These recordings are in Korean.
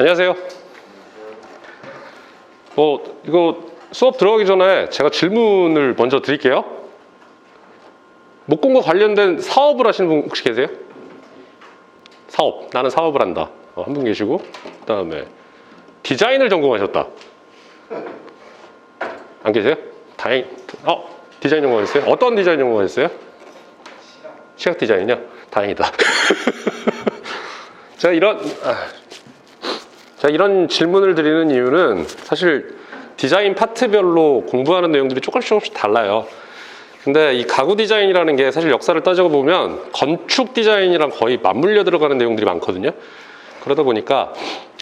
안녕하세요. 이거 수업 들어가기 전에 제가 질문을 먼저 드릴게요. 목공과 관련된 사업을 하시는 분 혹시 계세요? 사업, 나는 사업을 한다. 한 분 계시고, 그 다음에 디자인을 전공하셨다. 안 계세요? 디자인 전공하셨어요? 어떤 디자인 전공하셨어요? 시각 디자인이요? 다행이다. 제가 이런 질문을 드리는 이유는 사실 디자인 파트별로 공부하는 내용들이 조금씩 달라요. 근데 이 가구 디자인이라는 게 사실 역사를 따지고 보면 건축 디자인이랑 거의 맞물려 들어가는 내용들이 많거든요. 그러다 보니까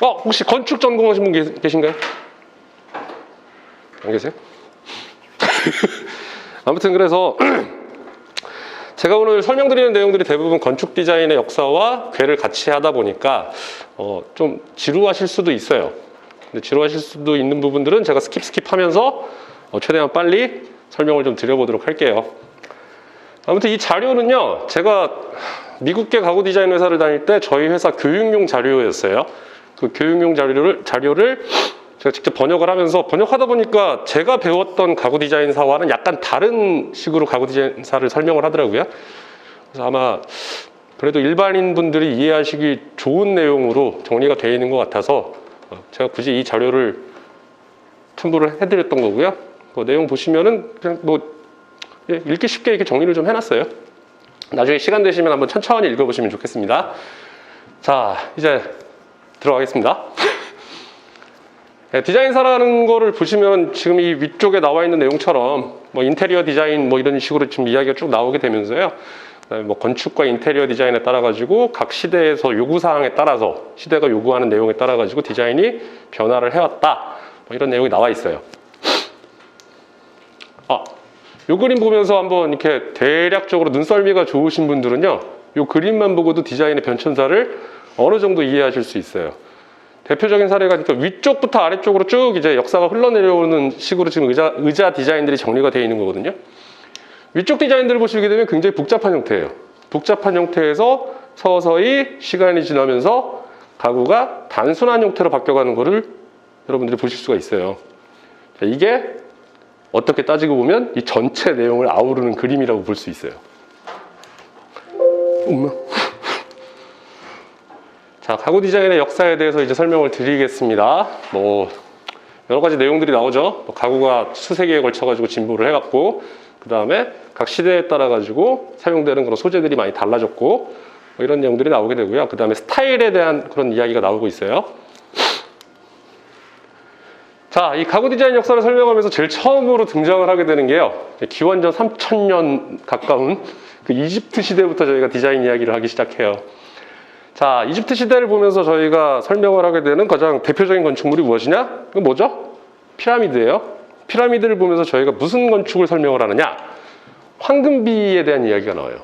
혹시 건축 전공하신 분 계신가요? 안 계세요? 아무튼 그래서 제가 오늘 설명드리는 내용들이 대부분 건축 디자인의 역사와 궤를 같이 하다 보니까 좀 지루하실 수도 있어요. 근데 지루하실 수도 있는 부분들은 제가 스킵하면서 최대한 빨리 설명을 좀 드려보도록 할게요. 아무튼 이 자료는요, 제가 미국계 가구 디자인 회사를 다닐 때 저희 회사 교육용 자료였어요. 그 교육용 자료를 제가 직접 번역을 하면서 번역하다 보니까 제가 배웠던 가구 디자인사와는 약간 다른 식으로 가구 디자인사를 설명을 하더라고요. 그래서 아마 그래도 일반인 분들이 이해하시기 좋은 내용으로 정리가 되어 있는 것 같아서 제가 굳이 이 자료를 첨부를 해드렸던 거고요. 그 내용 보시면은 그냥 읽기 쉽게 이렇게 정리를 좀 해놨어요. 나중에 시간 되시면 한번 천천히 읽어보시면 좋겠습니다. 자, 이제 들어가겠습니다. 디자인사라는 거를 보시면 지금 이 위쪽에 나와 있는 내용처럼 인테리어 디자인 이런 식으로 지금 이야기가 쭉 나오게 되면서요. 건축과 인테리어 디자인에 따라 가지고 각 시대에서 요구사항에 따라서 시대가 요구하는 내용에 따라 가지고 디자인이 변화를 해왔다. 이런 내용이 나와 있어요. 요 그림 보면서 한번 이렇게 대략적으로 눈썰미가 좋으신 분들은요, 요 그림만 보고도 디자인의 변천사를 어느 정도 이해하실 수 있어요. 대표적인 사례가 위쪽부터 아래쪽으로 쭉 이제 역사가 흘러내려오는 식으로 지금 의자 디자인들이 정리가 되어 있는 거거든요. 위쪽 디자인들을 보시게 되면 굉장히 복잡한 형태예요. 복잡한 형태에서 서서히 시간이 지나면서 가구가 단순한 형태로 바뀌어가는 거를 여러분들이 보실 수가 있어요. 자, 이게 어떻게 따지고 보면 이 전체 내용을 아우르는 그림이라고 볼 수 있어요. 자, 가구 디자인의 역사에 대해서 이제 설명을 드리겠습니다. 여러 가지 내용들이 나오죠. 가구가 수세기에 걸쳐가지고 진보를 해갖고, 그 다음에 각 시대에 따라가지고 사용되는 그런 소재들이 많이 달라졌고, 이런 내용들이 나오게 되고요. 그 다음에 스타일에 대한 그런 이야기가 나오고 있어요. 자, 이 가구 디자인 역사를 설명하면서 제일 처음으로 등장을 하게 되는 게요, 기원전 3000년 가까운 그 이집트 시대부터 저희가 디자인 이야기를 하기 시작해요. 자, 이집트 시대를 보면서 저희가 설명을 하게 되는 가장 대표적인 건축물이 무엇이냐? 그건 뭐죠? 피라미드예요. 피라미드를 보면서 저희가 무슨 건축을 설명을 하느냐? 황금비에 대한 이야기가 나와요.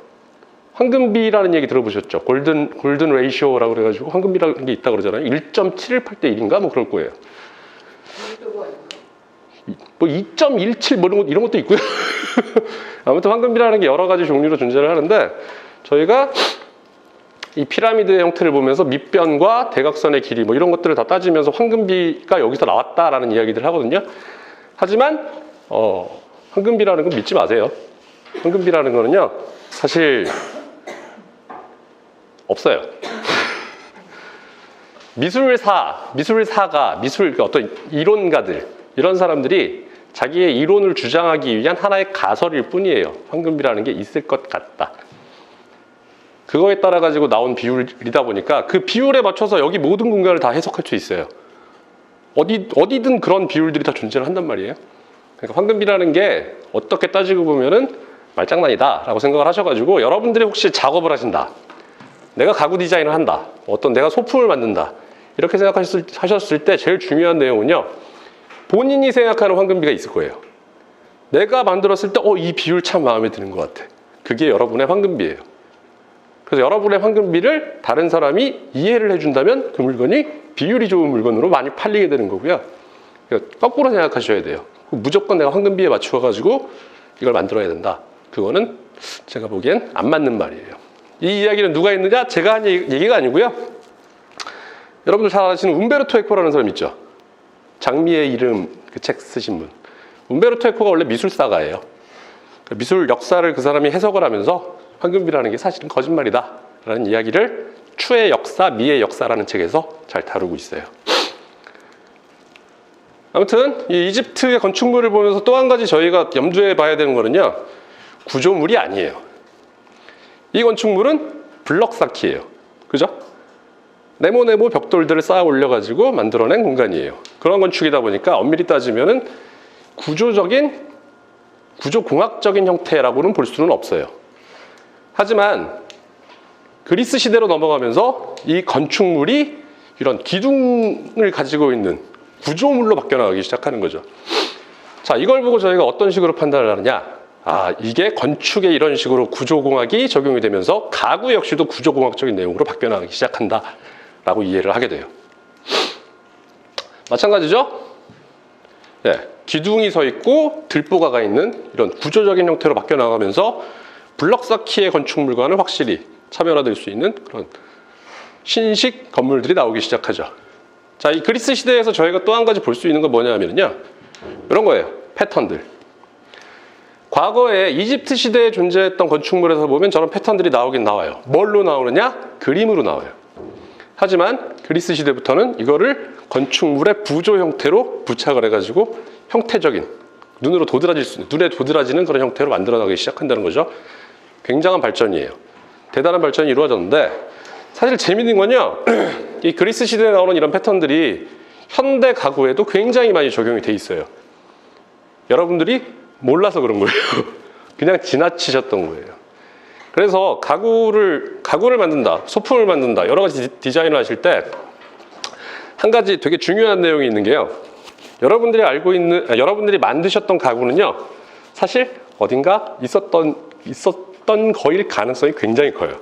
황금비라는 얘기 들어보셨죠? 골든 레이쇼라고 그래가지고 황금비라는 게 있다고 그러잖아요. 1.718대 1인가? 그럴 거예요. 2.17 이런 것도 있고요. 아무튼 황금비라는 게 여러 가지 종류로 존재를 하는데, 저희가 이 피라미드의 형태를 보면서 밑변과 대각선의 길이 이런 것들을 다 따지면서 황금비가 여기서 나왔다라는 이야기들을 하거든요. 하지만 황금비라는 건 믿지 마세요. 황금비라는 거는요, 사실 없어요. 미술사가 어떤 이론가들, 이런 사람들이 자기의 이론을 주장하기 위한 하나의 가설일 뿐이에요. 황금비라는 게 있을 것 같다. 그거에 따라 가지고 나온 비율이다 보니까 그 비율에 맞춰서 여기 모든 공간을 다 해석할 수 있어요. 어디든 그런 비율들이 다 존재를 한단 말이에요. 그러니까 황금비라는 게 어떻게 따지고 보면은 말장난이다 라고 생각을 하셔가지고, 여러분들이 혹시 작업을 하신다, 내가 가구 디자인을 한다, 내가 소품을 만든다, 이렇게 생각하셨을 때 제일 중요한 내용은요, 본인이 생각하는 황금비가 있을 거예요. 내가 만들었을 때 이 비율 참 마음에 드는 것 같아. 그게 여러분의 황금비예요. 그래서 여러분의 황금비를 다른 사람이 이해를 해준다면 그 물건이 비율이 좋은 물건으로 많이 팔리게 되는 거고요. 그러니까 거꾸로 생각하셔야 돼요. 무조건 내가 황금비에 맞춰가지고 이걸 만들어야 된다. 그거는 제가 보기엔 안 맞는 말이에요. 이 이야기는 누가 했느냐? 제가 한 얘기가 아니고요. 여러분들 잘 아시는 움베르토 에코라는 사람 있죠? 장미의 이름 그 책 쓰신 분. 움베르토 에코가 원래 미술사가예요. 미술 역사를 그 사람이 해석을 하면서 황금비라는 게 사실은 거짓말이다 라는 이야기를 추의 역사, 미의 역사라는 책에서 잘 다루고 있어요. 아무튼 이 이집트의 건축물을 보면서 또 한 가지 저희가 염두에 봐야 되는 거는요, 구조물이 아니에요. 이 건축물은 블럭 쌓기예요. 그죠? 네모네모 벽돌들을 쌓아 올려가지고 만들어낸 공간이에요. 그런 건축이다 보니까 엄밀히 따지면은 구조공학적인 형태라고는 볼 수는 없어요. 하지만 그리스 시대로 넘어가면서 이 건축물이 이런 기둥을 가지고 있는 구조물로 바뀌어 나가기 시작하는 거죠. 자, 이걸 보고 저희가 어떤 식으로 판단을 하느냐? 아, 이게 건축에 이런 식으로 구조공학이 적용이 되면서 가구 역시도 구조공학적인 내용으로 바뀌어 나가기 시작한다 라고 이해를 하게 돼요. 마찬가지죠? 네, 기둥이 서 있고 들보가가 있는 이런 구조적인 형태로 바뀌어 나가면서 블럭 쌓기의 건축물과는 확실히 차별화될 수 있는 그런 신식 건물들이 나오기 시작하죠. 자, 이 그리스 시대에서 저희가 또 한 가지 볼 수 있는 건 뭐냐면요, 이런 거예요. 패턴들. 과거에 이집트 시대에 존재했던 건축물에서 보면 저런 패턴들이 나오긴 나와요. 뭘로 나오느냐? 그림으로 나와요. 하지만 그리스 시대부터는 이거를 건축물의 부조 형태로 부착을 해가지고 형태적인, 눈에 도드라지는 그런 형태로 만들어나가기 시작한다는 거죠. 굉장한 발전이에요. 대단한 발전이 이루어졌는데, 사실 재밌는 건요, 이 그리스 시대에 나오는 이런 패턴들이 현대 가구에도 굉장히 많이 적용이 돼 있어요. 여러분들이 몰라서 그런 거예요. 그냥 지나치셨던 거예요. 그래서 가구를 만든다, 소품을 만든다, 여러 가지 디자인을 하실 때 한 가지 되게 중요한 내용이 있는 게요, 여러분들이 만드셨던 가구는요, 사실 어딘가 있었던 거일 가능성이 굉장히 커요.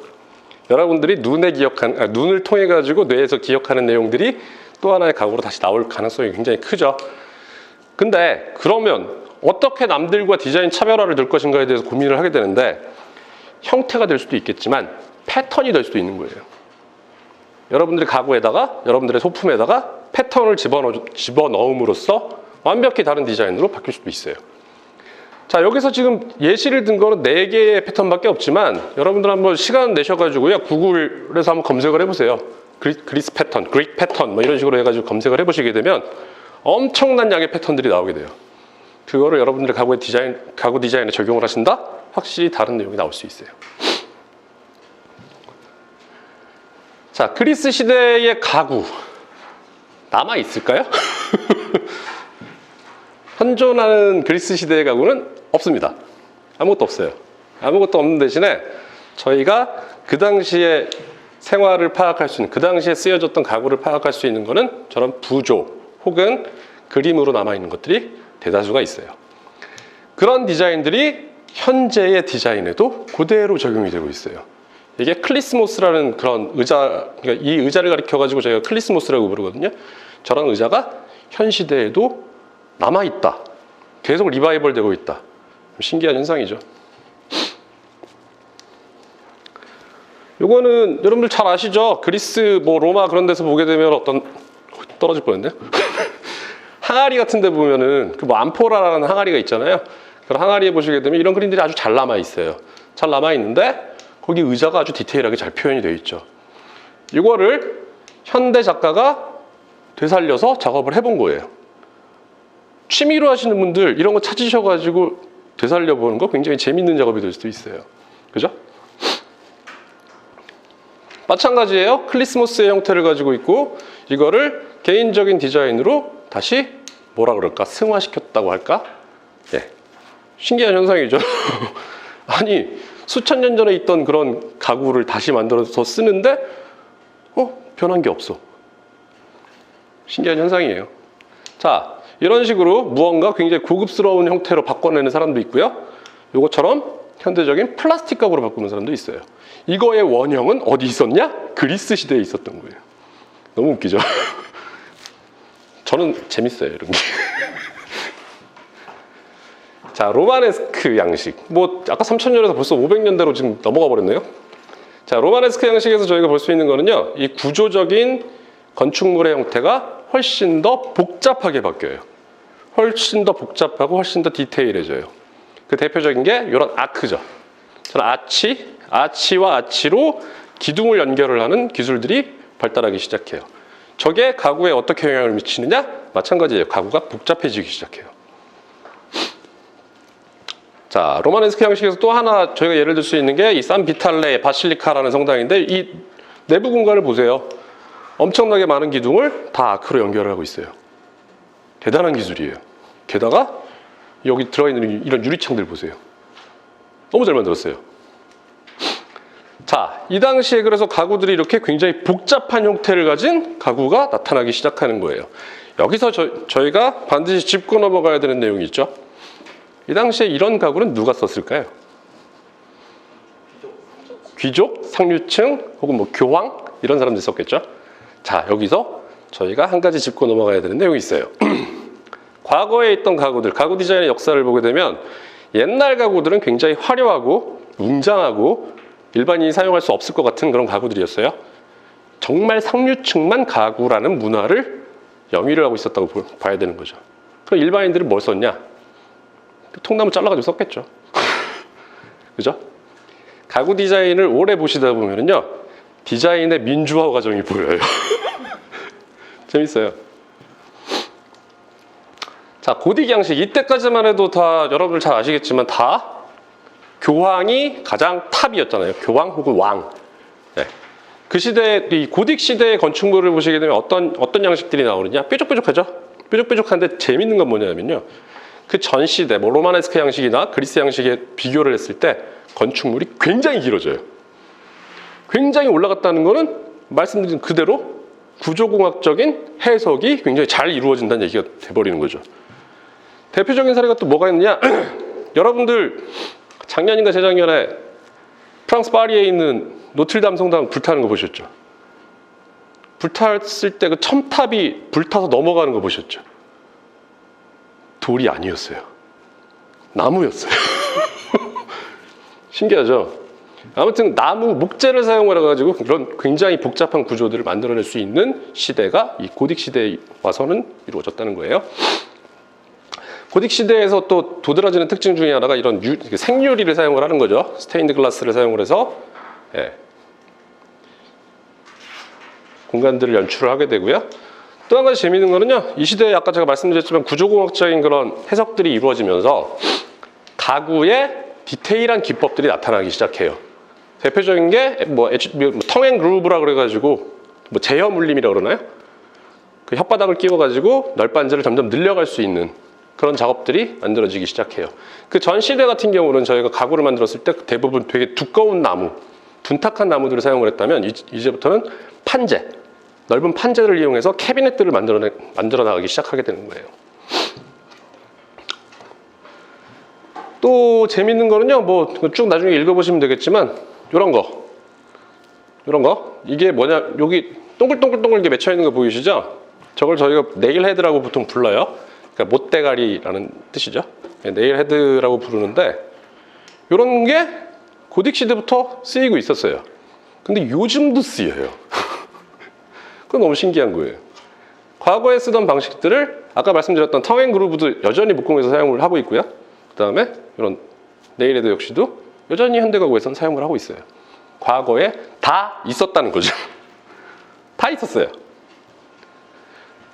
여러분들이 눈을 통해 가지고 뇌에서 기억하는 내용들이 또 하나의 가구로 다시 나올 가능성이 굉장히 크죠. 근데 그러면 어떻게 남들과 디자인 차별화를 줄 것인가에 대해서 고민을 하게 되는데, 형태가 될 수도 있겠지만 패턴이 될 수도 있는 거예요. 여러분들의 가구에다가, 여러분들의 소품에다가 패턴을 집어넣음으로써 완벽히 다른 디자인으로 바뀔 수도 있어요. 자, 여기서 지금 예시를 든 거는 4개의 패턴밖에 없지만, 여러분들 한번 시간 내셔가지고요, 구글에서 한번 검색을 해보세요. 그리스 패턴, 그릭 패턴, 뭐 이런 식으로 해가지고 검색을 해보시게 되면 엄청난 양의 패턴들이 나오게 돼요. 그거를 여러분들의 가구 디자인에 적용을 하신다? 확실히 다른 내용이 나올 수 있어요. 자, 그리스 시대의 가구 남아 있을까요? 현존하는 그리스 시대의 가구는 없습니다. 아무것도 없어요. 아무것도 없는 대신에 저희가 그 당시에 생활을 파악할 수 있는, 그 당시에 쓰여졌던 가구를 파악할 수 있는 거는 저런 부조 혹은 그림으로 남아있는 것들이 대다수가 있어요. 그런 디자인들이 현재의 디자인에도 그대로 적용이 되고 있어요. 이게 클리스모스라는 그런 의자, 그러니까 이 의자를 가리켜가지고 저희가 클리스모스라고 부르거든요. 저런 의자가 현 시대에도 남아있다. 계속 리바이벌 되고 있다. 신기한 현상이죠. 요거는 여러분들 잘 아시죠? 그리스, 로마 그런 데서 보게 되면 떨어질 뻔했네요. 항아리 같은 데 보면은 암포라라는 항아리가 있잖아요. 그런 항아리에 보시게 되면 이런 그림들이 아주 잘 남아있어요. 잘 남아있는데 거기 의자가 아주 디테일하게 잘 표현이 되어 있죠. 이거를 현대 작가가 되살려서 작업을 해본 거예요. 취미로 하시는 분들 이런 거 찾으셔가지고 되살려보는 거 굉장히 재밌는 작업이 될 수도 있어요. 그죠? 마찬가지예요. 클리스모스의 형태를 가지고 있고 이거를 개인적인 디자인으로 다시 뭐라 그럴까? 승화시켰다고 할까? 예. 신기한 현상이죠. 아니, 수천 년 전에 있던 그런 가구를 다시 만들어서 쓰는데 변한 게 없어. 신기한 현상이에요. 자, 이런 식으로 무언가 굉장히 고급스러운 형태로 바꿔내는 사람도 있고요. 이것처럼 현대적인 플라스틱 가구로 바꾸는 사람도 있어요. 이거의 원형은 어디 있었냐? 그리스 시대에 있었던 거예요. 너무 웃기죠? 저는 재밌어요, 이런 게. 자, 로마네스크 양식. 아까 3000년에서 벌써 500년대로 지금 넘어가 버렸네요. 자, 로마네스크 양식에서 저희가 볼 수 있는 거는요, 이 구조적인 건축물의 형태가 훨씬 더 복잡하게 바뀌어요. 훨씬 더 복잡하고 훨씬 더 디테일해져요. 그 대표적인 게 이런 아크죠. 저는 아치와 아치로 기둥을 연결을 하는 기술들이 발달하기 시작해요. 저게 가구에 어떻게 영향을 미치느냐? 마찬가지예요. 가구가 복잡해지기 시작해요. 자, 로마네스크 형식에서 또 하나 저희가 예를 들 수 있는 게 이 산 비탈레 바실리카라는 성당인데 이 내부 공간을 보세요. 엄청나게 많은 기둥을 다 아크로 연결하고 있어요. 대단한 기술이에요. 게다가 여기 들어있는 이런 유리창들 보세요. 너무 잘 만들었어요. 자, 이 당시에 그래서 가구들이 이렇게 굉장히 복잡한 형태를 가진 가구가 나타나기 시작하는 거예요. 여기서 저희가 반드시 짚고 넘어가야 되는 내용이 있죠. 이 당시에 이런 가구는 누가 썼을까요? 귀족, 상류층, 혹은 뭐 교황 이런 사람들이 썼겠죠. 자, 여기서 저희가 한 가지 짚고 넘어가야 되는 내용이 있어요. 과거에 있던 가구들, 가구 디자인의 역사를 보게 되면 옛날 가구들은 굉장히 화려하고 웅장하고 일반인이 사용할 수 없을 것 같은 그런 가구들이었어요. 정말 상류층만 가구라는 문화를 영위를 하고 있었다고 봐야 되는 거죠. 그럼 일반인들은 뭘 썼냐? 통나무 잘라가지고 썼겠죠. 그죠? 가구 디자인을 오래 보시다 보면요, 디자인의 민주화 과정이 보여요. 재밌어요. 자, 고딕 양식. 이때까지만 해도 다 여러분들 잘 아시겠지만 다 교황이 가장 탑이었잖아요. 교황 혹은 왕. 네. 그 시대, 이 고딕 시대의 건축물을 보시게 되면 어떤 양식들이 나오느냐? 뾰족뾰족하죠? 뾰족뾰족한데 재밌는 건 뭐냐면요. 그 전 시대, 뭐 로마네스크 양식이나 그리스 양식에 비교를 했을 때 건축물이 굉장히 길어져요. 굉장히 올라갔다는 거는 말씀드린 그대로 구조공학적인 해석이 굉장히 잘 이루어진다는 얘기가 돼버리는 거죠. 대표적인 사례가 또 뭐가 있느냐? 여러분들 작년인가 재작년에 프랑스 파리에 있는 노틀담 성당 불타는 거 보셨죠? 불탔을 때 그 첨탑이 불타서 넘어가는 거 보셨죠? 돌이 아니었어요. 나무였어요. 신기하죠? 아무튼 나무, 목재를 사용을 해가지고 그런 굉장히 복잡한 구조들을 만들어낼 수 있는 시대가 이 고딕 시대에 와서는 이루어졌다는 거예요. 고딕 시대에서 또 도드라지는 특징 중에 하나가 이런 생유리를 사용을 하는 거죠. 스테인드 글라스를 사용을 해서 공간들을 연출을 하게 되고요. 또 한 가지 재미있는 거는요, 이 시대에 아까 제가 말씀드렸지만 구조공학적인 그런 해석들이 이루어지면서 가구의 디테일한 기법들이 나타나기 시작해요. 대표적인 게 텅 앤 그루브라 그래가지고 뭐 제어 물림이라 그러나요? 그 혓바닥을 끼워가지고 널빤지를 점점 늘려갈 수 있는 그런 작업들이 만들어지기 시작해요. 그 전 시대 같은 경우는 저희가 가구를 만들었을 때 대부분 되게 두꺼운 나무, 둔탁한 나무들을 사용을 했다면 이제부터는 판재, 넓은 판재를 이용해서 캐비넷들을 만들어 나가기 시작하게 되는 거예요. 또 재밌는 거는요, 뭐 쭉 나중에 읽어보시면 되겠지만 이런 거 이게 뭐냐, 여기 동글동글동글 이게 맺혀 있는 거 보이시죠? 저걸 저희가 네일 헤드라고 보통 불러요. 그러니까 못대가리라는 뜻이죠. 네일 헤드라고 부르는데 이런 게 고딕 시대부터 쓰이고 있었어요. 근데 요즘도 쓰여요. 그건 너무 신기한 거예요. 과거에 쓰던 방식들을 아까 말씀드렸던 텅 앤 그루브도 여전히 목공에서 사용을 하고 있고요. 그 다음에 이런 네일 헤드 역시도 여전히 현대가구에서는 사용을 하고 있어요. 과거에 다 있었다는 거죠. 다 있었어요.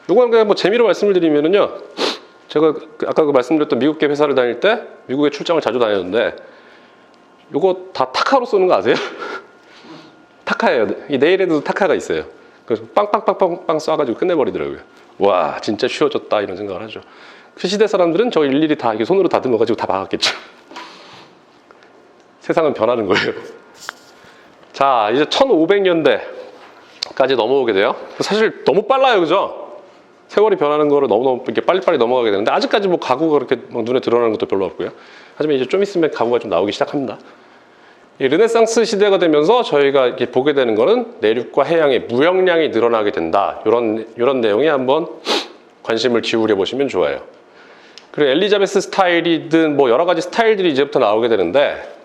요건 그냥 뭐 재미로 말씀을 드리면은요, 제가 아까 말씀드렸던 미국계 회사를 다닐 때 미국에 출장을 자주 다녔는데 요거 다 타카로 쏘는 거 아세요? 타카예요. 이 네일에도 타카가 있어요. 그래서 빵빵빵빵빵 쏴가지고 끝내버리더라고요. 와, 진짜 쉬워졌다 이런 생각을 하죠. 그 시대 사람들은 저 일일이 다 이렇게 손으로 다듬어가지고 다 박았겠죠. 세상은 변하는 거예요. 자, 이제 1500년대까지 넘어오게 돼요. 사실 너무 빨라요, 그죠? 세월이 변하는 거를 너무너무 이렇게 빨리빨리 넘어가게 되는데 아직까지 뭐 가구가 그렇게 막 눈에 드러나는 것도 별로 없고요. 하지만 이제 좀 있으면 가구가 좀 나오기 시작합니다. 이 르네상스 시대가 되면서 저희가 이렇게 보게 되는 거는 내륙과 해양의 무역량이 늘어나게 된다. 이런 내용에 한번 관심을 기울여 보시면 좋아요. 그리고 엘리자베스 스타일이든 뭐 여러 가지 스타일들이 이제부터 나오게 되는데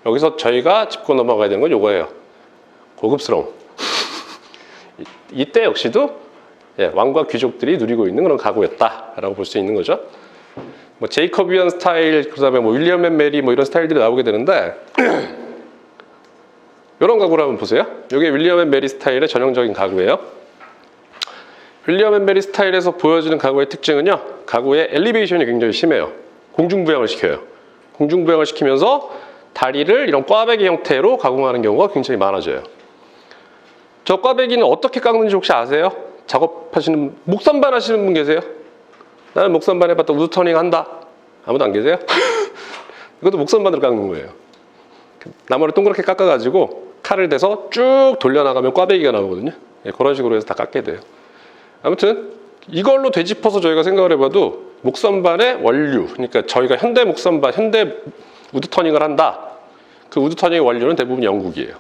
여기서 저희가 짚고 넘어가야 되는 건 이거예요. 고급스러움. 이때 역시도 왕과 귀족들이 누리고 있는 그런 가구였다라고 볼 수 있는 거죠. 뭐 제이커비언 스타일, 그다음에 뭐 윌리엄 앤 메리 뭐 이런 스타일들이 나오게 되는데 이런 가구를 한번 보세요. 이게 윌리엄 앤 메리 스타일의 전형적인 가구예요. 윌리엄 앤 메리 스타일에서 보여지는 가구의 특징은요, 가구의 엘리베이션이 굉장히 심해요. 공중부양을 시켜요. 공중부양을 시키면서 다리를 이런 꽈배기 형태로 가공하는 경우가 굉장히 많아져요. 저 꽈배기는 어떻게 깎는지 혹시 아세요? 작업하시는, 목선반 하시는 분 계세요? 나는 목선반 해봤다, 우드터닝 한다. 아무도 안 계세요? 이것도 목선반으로 깎는 거예요. 나무를 동그랗게 깎아가지고 칼을 대서 쭉 돌려나가면 꽈배기가 나오거든요. 그런 식으로 해서 다 깎게 돼요. 아무튼 이걸로 되짚어서 저희가 생각을 해봐도 목선반의 원류, 그러니까 저희가 현대 목선반, 현대 우드터닝을 한다. 그 우드터닝의 원료는 대부분 영국이에요.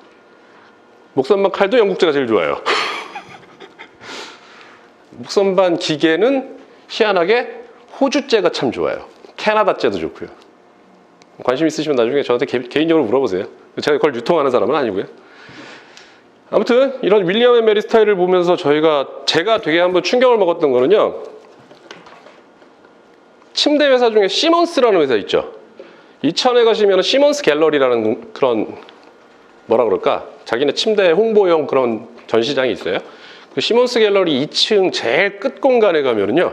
목선반 칼도 영국제가 제일 좋아요. 목선반 기계는 희한하게 호주제가 참 좋아요. 캐나다제도 좋고요. 관심 있으시면 나중에 저한테 개인적으로 물어보세요. 제가 그걸 유통하는 사람은 아니고요. 아무튼 이런 윌리엄 앤 메리 스타일을 보면서 제가 되게 한번 충격을 먹었던 거는요, 침대 회사 중에 시몬스라는 회사 있죠. 이천에 가시면 시몬스 갤러리라는 그런, 뭐라 그럴까, 자기네 침대 홍보용 그런 전시장이 있어요. 그 시몬스 갤러리 2층 제일 끝 공간에 가면은요,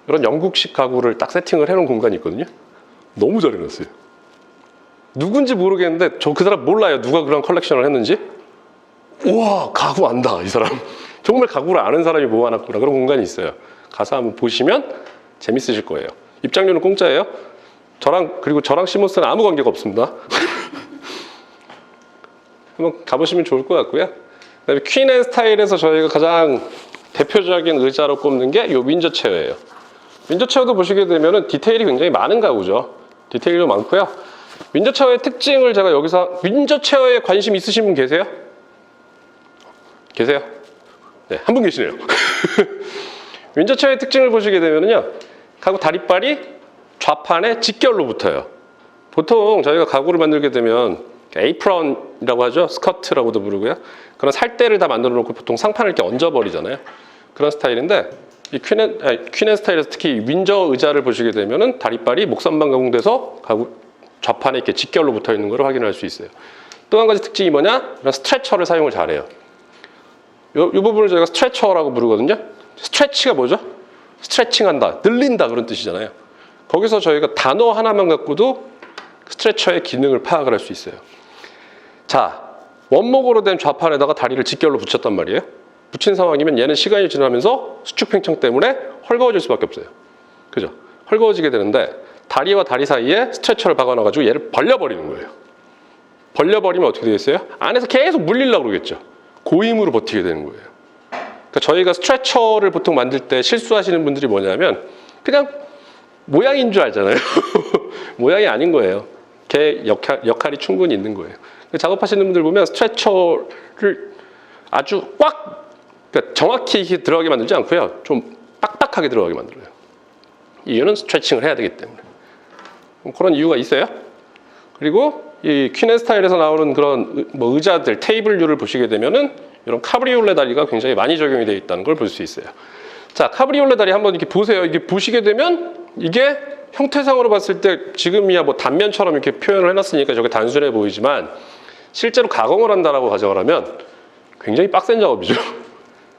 이런 영국식 가구를 딱 세팅을 해놓은 공간이 있거든요. 너무 잘 해놨어요. 누군지 모르겠는데 저 그 사람 몰라요. 누가 그런 컬렉션을 했는지. 우와, 가구 안다 이 사람. 정말 가구를 아는 사람이 모아놨구나. 그런 공간이 있어요. 가서 한번 보시면 재밌으실 거예요. 입장료는 공짜예요. 그리고 저랑 시몬스는 아무 관계가 없습니다. 한번 가보시면 좋을 것 같고요. 그다음에 퀸앤 스타일에서 저희가 가장 대표적인 의자로 꼽는 게 이 윈저 체어예요. 윈저 체어도 보시게 되면은 디테일이 굉장히 많은 가구죠. 디테일도 많고요. 윈저 체어의 특징을 제가 여기서, 윈저 체어에 관심 있으신 분 계세요? 계세요? 네, 한 분 계시네요. 윈저 체어의 특징을 보시게 되면은요, 가구 다리빨이 좌판에 직결로 붙어요. 보통 저희가 가구를 만들게 되면 에이프런이라고 하죠. 스커트라고도 부르고요. 그런 살대를 다 만들어 놓고 보통 상판을 이렇게 얹어버리잖아요. 그런 스타일인데, 이 퀸앤 스타일에서 특히 윈저 의자를 보시게 되면은 다리빨이 목선반 가공돼서 가구 좌판에 이렇게 직결로 붙어 있는 걸 확인할 수 있어요. 또 한 가지 특징이 뭐냐? 이런 스트레처를 사용을 잘해요. 이 부분을 저희가 스트레처라고 부르거든요. 스트레치가 뭐죠? 스트레칭한다, 늘린다 그런 뜻이잖아요. 거기서 저희가 단어 하나만 갖고도 스트레처의 기능을 파악을 할 수 있어요. 자, 원목으로 된 좌판에다가 다리를 직결로 붙였단 말이에요. 붙인 상황이면 얘는 시간이 지나면서 수축 팽창 때문에 헐거워질 수밖에 없어요. 그죠? 헐거워지게 되는데 다리와 다리 사이에 스트레처를 박아놔가지고 얘를 벌려버리는 거예요. 벌려버리면 어떻게 되겠어요? 안에서 계속 물리려고 그러겠죠. 고임으로 버티게 되는 거예요. 그러니까 저희가 스트레처를 보통 만들 때 실수하시는 분들이 뭐냐면 그냥 모양인 줄 알잖아요. 모양이 아닌 거예요. 걔 역할이 충분히 있는 거예요. 작업하시는 분들 보면 스트레처를 아주 꽉, 그러니까 정확히 들어가게 만들지 않고요. 좀 빡빡하게 들어가게 만들어요. 이유는 스트레칭을 해야 되기 때문에. 그런 이유가 있어요. 그리고 이 퀸앤 스타일에서 나오는 그런 뭐 의자들, 테이블류를 보시게 되면은 이런 카브리올레 다리가 굉장히 많이 적용이 되어 있다는 걸 볼 수 있어요. 자, 카브리올레 다리 한번 이렇게 보세요. 이게 보시게 되면 이게 형태상으로 봤을 때 지금이야 뭐 단면처럼 이렇게 표현을 해놨으니까 저게 단순해 보이지만 실제로 가공을 한다라고 가정을 하면 굉장히 빡센 작업이죠.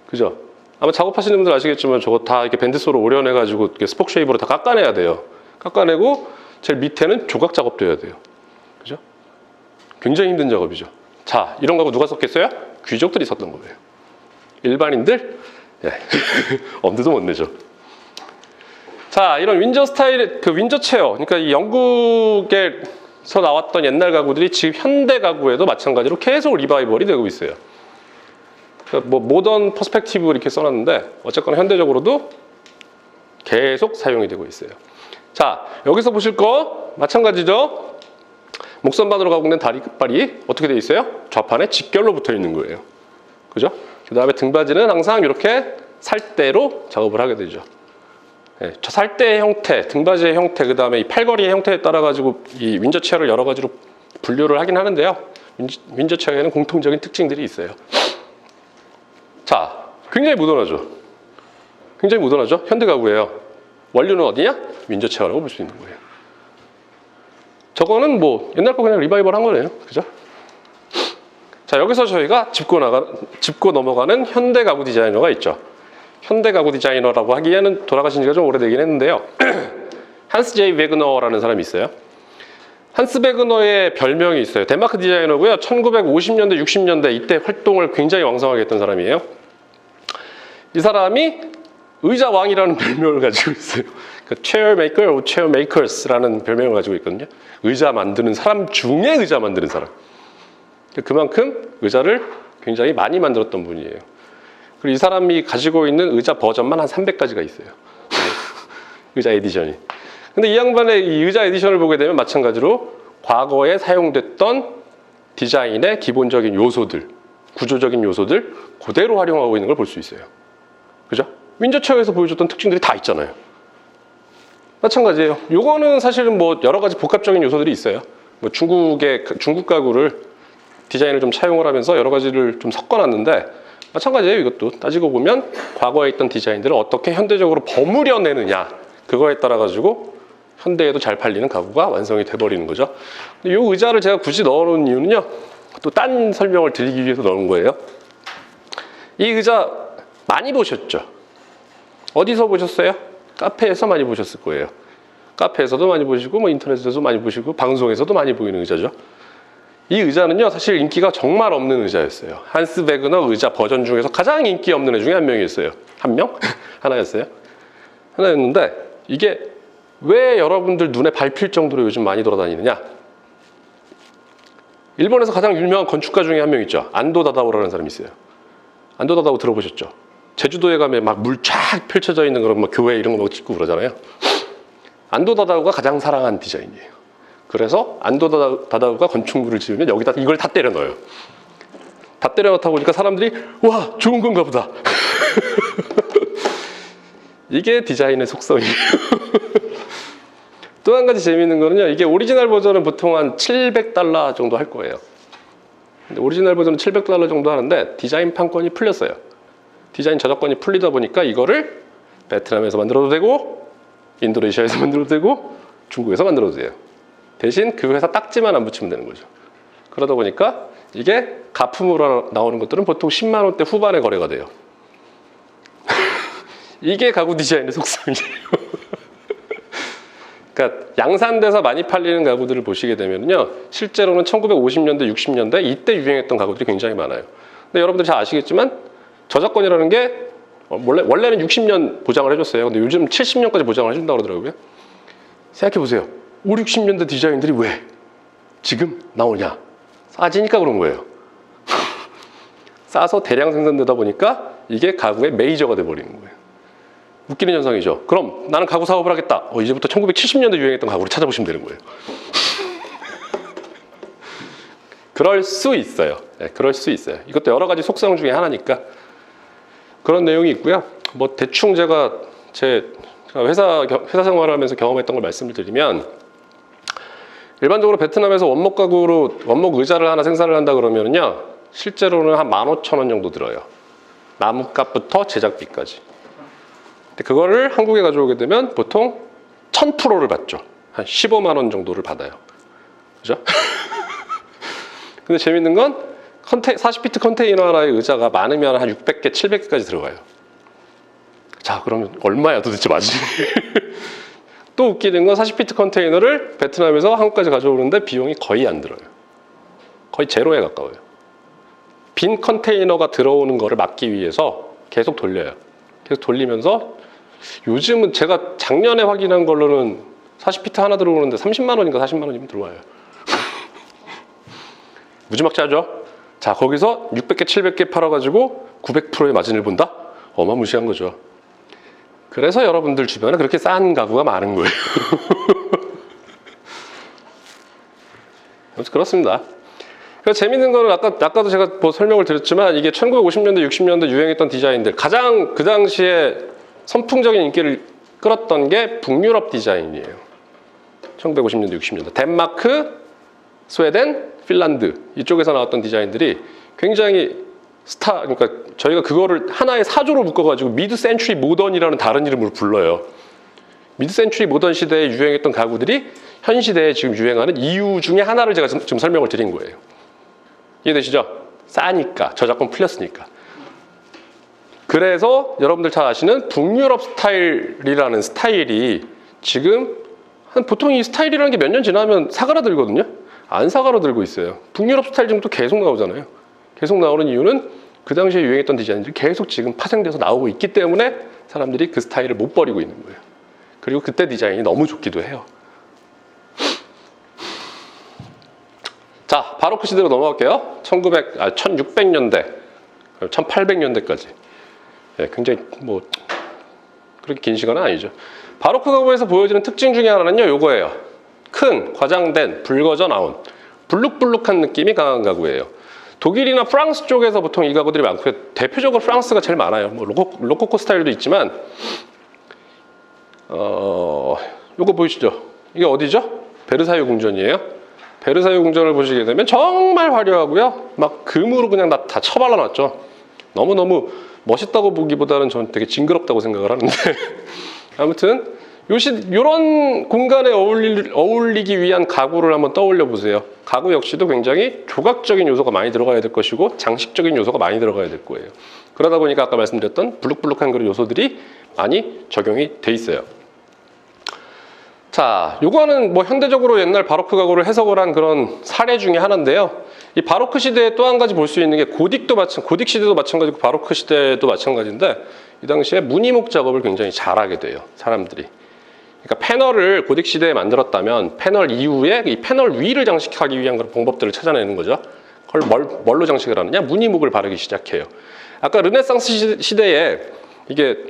그죠? 아마 작업하시는 분들 아시겠지만 저거 다 이렇게 밴드소로 오려내가지고 이렇게 스포크 쉐입으로 다 깎아내야 돼요. 깎아내고 제일 밑에는 조각 작업도 해야 돼요. 그죠? 굉장히 힘든 작업이죠. 자, 이런 가구 누가 썼겠어요? 귀족들이 썼던 거예요. 일반인들? 예. 엄두도 못 내죠. 자, 이런 윈저 스타일, 그 윈저 체어, 그러니까 이 영국에서 나왔던 옛날 가구들이 지금 현대 가구에도 마찬가지로 계속 리바이벌이 되고 있어요. 그러니까 뭐 모던 퍼스펙티브 이렇게 써놨는데 어쨌거나 현대적으로도 계속 사용이 되고 있어요. 자, 여기서 보실 거 마찬가지죠. 목선반으로 가공된 다리 끝발이 어떻게 돼 있어요? 좌판에 직결로 붙어 있는 거예요. 그죠? 그 다음에 등받이는 항상 이렇게 살대로 작업을 하게 되죠. 네, 저 살대의 형태, 등받이의 형태, 그 다음에 이 팔걸이의 형태에 따라 가지고 이 윈저 체어를 여러 가지로 분류를 하긴 하는데요. 윈저 체어에는 공통적인 특징들이 있어요. 자, 굉장히 모던하죠. 굉장히 모던하죠. 현대 가구예요. 원료는 어디냐? 윈저 체어라고 볼 수 있는 거예요. 저거는 뭐 옛날 거 그냥 리바이벌 한 거네요. 그죠? 자, 여기서 저희가 짚고 넘어가는 현대 가구 디자이너가 있죠. 현대 가구 디자이너라고 하기에는 돌아가신 지가 좀 오래되긴 했는데요. 한스 제이 베그너라는 사람이 있어요. 한스 베그너의 별명이 있어요. 덴마크 디자이너고요. 1950년대, 60년대 이때 활동을 굉장히 왕성하게 했던 사람이에요. 이 사람이 의자 왕이라는 별명을 가지고 있어요. 그 chair maker, chair makers라는 별명을 가지고 있거든요. 의자 만드는 사람 중에 의자 만드는 사람. 그만큼 의자를 굉장히 많이 만들었던 분이에요. 그리고 이 사람이 가지고 있는 의자 버전만 한 300가지가 있어요. 의자 에디션이. 근데 이 양반의 이 의자 에디션을 보게 되면 마찬가지로 과거에 사용됐던 디자인의 기본적인 요소들, 구조적인 요소들 그대로 활용하고 있는 걸 볼 수 있어요. 그죠? 윈저 체어에서 보여줬던 특징들이 다 있잖아요. 마찬가지예요. 요거는 사실은 뭐 여러 가지 복합적인 요소들이 있어요. 뭐 중국 가구를 디자인을 좀 차용을 하면서 여러 가지를 좀 섞어놨는데 마찬가지예요. 이것도 따지고 보면 과거에 있던 디자인들을 어떻게 현대적으로 버무려내느냐 그거에 따라 가지고 현대에도 잘 팔리는 가구가 완성이 돼버리는 거죠. 이 의자를 제가 굳이 넣어놓은 이유는요. 또 딴 설명을 드리기 위해서 넣은 거예요. 이 의자 많이 보셨죠? 어디서 보셨어요? 카페에서 많이 보셨을 거예요. 카페에서도 많이 보시고 뭐 인터넷에서도 많이 보시고 방송에서도 많이 보이는 의자죠. 이 의자는요 사실 인기가 정말 없는 의자였어요. 한스 베그너 의자 버전 중에서 가장 인기 없는 애 중에 한 명이었어요. 한 명? 하나였어요. 하나였는데 이게 왜 여러분들 눈에 밟힐 정도로 요즘 많이 돌아다니느냐? 일본에서 가장 유명한 건축가 중에 한 명 있죠. 안도 다다오라는 사람이 있어요. 안도 다다오 들어보셨죠? 제주도에 가면 막 물 쫙 펼쳐져 있는 그런 뭐 교회 이런 거 짓고 그러잖아요. 안도 다다오가 가장 사랑한 디자인이에요. 그래서 안도 다다오가 건축물을 지으면 여기다 이걸 다 때려 넣어요. 다 때려 넣다 보니까 사람들이 와 좋은 건가 보다. 이게 디자인의 속성이에요. 또 한 가지 재미있는 거는요. 이게 오리지널 버전은 보통 한 $700 정도 할 거예요. 근데 오리지널 버전은 $700 정도 하는데 디자인 판권이 풀렸어요. 디자인 저작권이 풀리다 보니까 이거를 베트남에서 만들어도 되고 인도네시아에서 만들어도 되고 중국에서 만들어도 돼요. 대신 그 회사 딱지만 안 붙이면 되는 거죠. 그러다 보니까 이게 가품으로 나오는 것들은 보통 10만 원대 후반에 거래가 돼요. 이게 가구 디자인의 속성이에요. 그러니까 양산돼서 많이 팔리는 가구들을 보시게 되면요, 실제로는 1950년대, 60년대 이때 유행했던 가구들이 굉장히 많아요. 근데 여러분들이 잘 아시겠지만 저작권이라는 게 원래는 60년 보장을 해줬어요. 근데 요즘 70년까지 보장을 해준다고 그러더라고요. 생각해보세요. 5, 60년대 디자인들이 왜 지금 나오냐? 싸지니까 그런 거예요. 싸서 대량 생산되다 보니까 이게 가구의 메이저가 돼버리는 거예요. 웃기는 현상이죠. 그럼 나는 가구 사업을 하겠다. 이제부터 1970년대 유행했던 가구를 찾아보시면 되는 거예요. 그럴 수 있어요. 네, 그럴 수 있어요. 이것도 여러 가지 속성 중에 하나니까 그런 내용이 있고요. 뭐 대충 제가 제 회사 생활을 하면서 경험했던 걸 말씀을 드리면 일반적으로 베트남에서 원목 의자를 하나 생산을 한다 그러면요 실제로는 한 15,000원 정도 들어요. 나무값부터 제작비까지. 근데 그거를 한국에 가져오게 되면 보통 1000%를 받죠. 한 15만 원 정도를 받아요. 그죠? 근데 재밌는 건 40피트 컨테이너 하나의 의자가 많으면 한 600개, 700개까지 들어가요. 자, 그러면 얼마야 도대체 맞지? 또 웃기는 건 40피트 컨테이너를 베트남에서 한국까지 가져오는데 비용이 거의 안 들어요. 거의 제로에 가까워요. 빈 컨테이너가 들어오는 거를 막기 위해서 계속 돌려요. 계속 돌리면서 요즘은 제가 작년에 확인한 걸로는 40피트 하나 들어오는데 30만 원인가 40만 원이면 들어와요. 무지막지하죠? 자, 거기서 600개, 700개 팔아가지고 900%의 마진을 본다? 어마무시한 거죠. 그래서 여러분들 주변에 그렇게 싼 가구가 많은 거예요. 그렇습니다. 그래서 재밌는 거는 아까도 제가 뭐 설명을 드렸지만 이게 1950년대, 60년대 유행했던 디자인들 가장 그 당시에 선풍적인 인기를 끌었던 게 북유럽 디자인이에요. 1950년대, 60년대. 덴마크, 스웨덴, 핀란드 이쪽에서 나왔던 디자인들이 굉장히 그러니까 저희가 그거를 하나의 사조로 묶어가지고 미드 센추리 모던이라는 다른 이름으로 불러요. 미드 센추리 모던 시대에 유행했던 가구들이 현 시대에 지금 유행하는 이유 중에 하나를 제가 지금 설명을 드린 거예요. 이해되시죠? 싸니까, 저작권 풀렸으니까. 그래서 여러분들 잘 아시는 북유럽 스타일이라는 스타일이 지금 보통 이 스타일이라는 게 몇 년 지나면 사그라들거든요. 안 사그라들고 있어요. 북유럽 스타일 지금 또 계속 나오잖아요. 계속 나오는 이유는 그 당시에 유행했던 디자인들이 계속 지금 파생돼서 나오고 있기 때문에 사람들이 그 스타일을 못 버리고 있는 거예요. 그리고 그때 디자인이 너무 좋기도 해요. 자, 바로크 시대로 넘어갈게요. 1600년대, 1800년대까지. 예, 굉장히 뭐 그렇게 긴 시간은 아니죠. 바로크 가구에서 보여지는 특징 중에 하나는요, 요거예요. 큰, 과장된, 붉어져 나온, 불룩불룩한 느낌이 강한 가구예요. 독일이나 프랑스 쪽에서 보통 이 가구들이 많고요. 대표적으로 프랑스가 제일 많아요. 뭐 로코코 스타일도 있지만, 요거 보이시죠? 이게 어디죠? 베르사유 궁전이에요. 베르사유 궁전을 보시게 되면 정말 화려하고요. 막 금으로 그냥 다 쳐발라놨죠. 너무너무 멋있다고 보기보다는 저는 되게 징그럽다고 생각을 하는데 아무튼 요런 공간에 어울리기 위한 가구를 한번 떠올려 보세요. 가구 역시도 굉장히 조각적인 요소가 많이 들어가야 될 것이고 장식적인 요소가 많이 들어가야 될 거예요. 그러다 보니까 아까 말씀드렸던 불룩불룩한 그런 요소들이 많이 적용이 돼 있어요. 자, 요거는 뭐 현대적으로 옛날 바로크 가구를 해석을 한 그런 사례 중에 하나인데요. 이 바로크 시대에 또 한 가지 볼 수 있는 게 고딕 시대도 마찬가지고 바로크 시대도 마찬가지인데 이 당시에 무늬목 작업을 굉장히 잘하게 돼요. 사람들이. 그러니까 패널을 고딕 시대에 만들었다면 패널 이후에 이 패널 위를 장식하기 위한 그런 방법들을 찾아내는 거죠. 그걸 뭘로 장식을 하느냐? 무늬목을 바르기 시작해요. 아까 르네상스 시대에 이게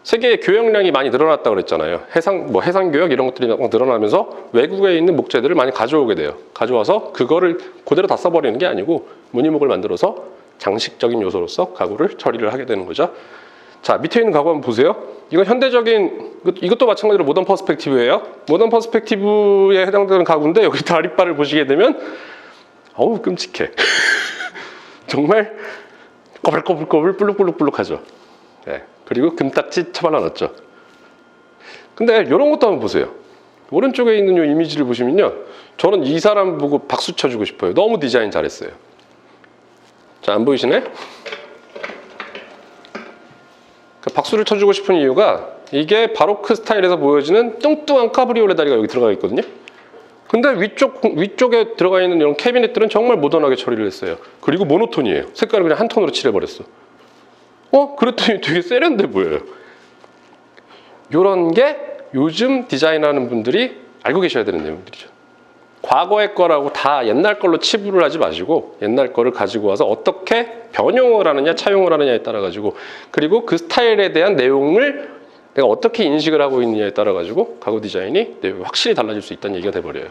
세계의 교역량이 많이 늘어났다고 그랬잖아요. 해상 교역 이런 것들이 막 늘어나면서 외국에 있는 목재들을 많이 가져오게 돼요. 가져와서 그거를 그대로 다 써버리는 게 아니고 무늬목을 만들어서 장식적인 요소로서 가구를 처리를 하게 되는 거죠. 자, 밑에 있는 가구 한번 보세요. 이건 현대적인, 이것도 마찬가지로 모던 퍼스펙티브예요. 모던 퍼스펙티브에 해당되는 가구인데 여기 다리바를 보시게 되면 어우 끔찍해. 정말 꼬불꼬불꼬불 불룩불룩불룩하죠. 네. 그리고 금딱지 쳐발라놨죠. 근데 이런 것도 한번 보세요. 오른쪽에 있는 이 이미지를 보시면요, 저는 이 사람 보고 박수 쳐주고 싶어요. 너무 디자인 잘했어요. 자, 안 보이시네? 박수를 쳐주고 싶은 이유가 이게 바로크 스타일에서 보여지는 뚱뚱한 카브리올레 다리가 여기 들어가 있거든요. 근데 위쪽에 들어가 있는 이런 캐비넷들은 정말 모던하게 처리를 했어요. 그리고 모노톤이에요. 색깔을 그냥 한 톤으로 칠해버렸어. 그랬더니 되게 세련돼 보여요. 이런 게 요즘 디자인하는 분들이 알고 계셔야 되는 내용들이죠. 과거의 거라고 다 옛날 걸로 치부를 하지 마시고 옛날 거를 가지고 와서 어떻게 변형을 하느냐 차용을 하느냐에 따라 가지고 그리고 그 스타일에 대한 내용을 내가 어떻게 인식을 하고 있느냐에 따라 가지고 가구 디자인이 내용이 확실히 달라질 수 있다는 얘기가 돼버려요.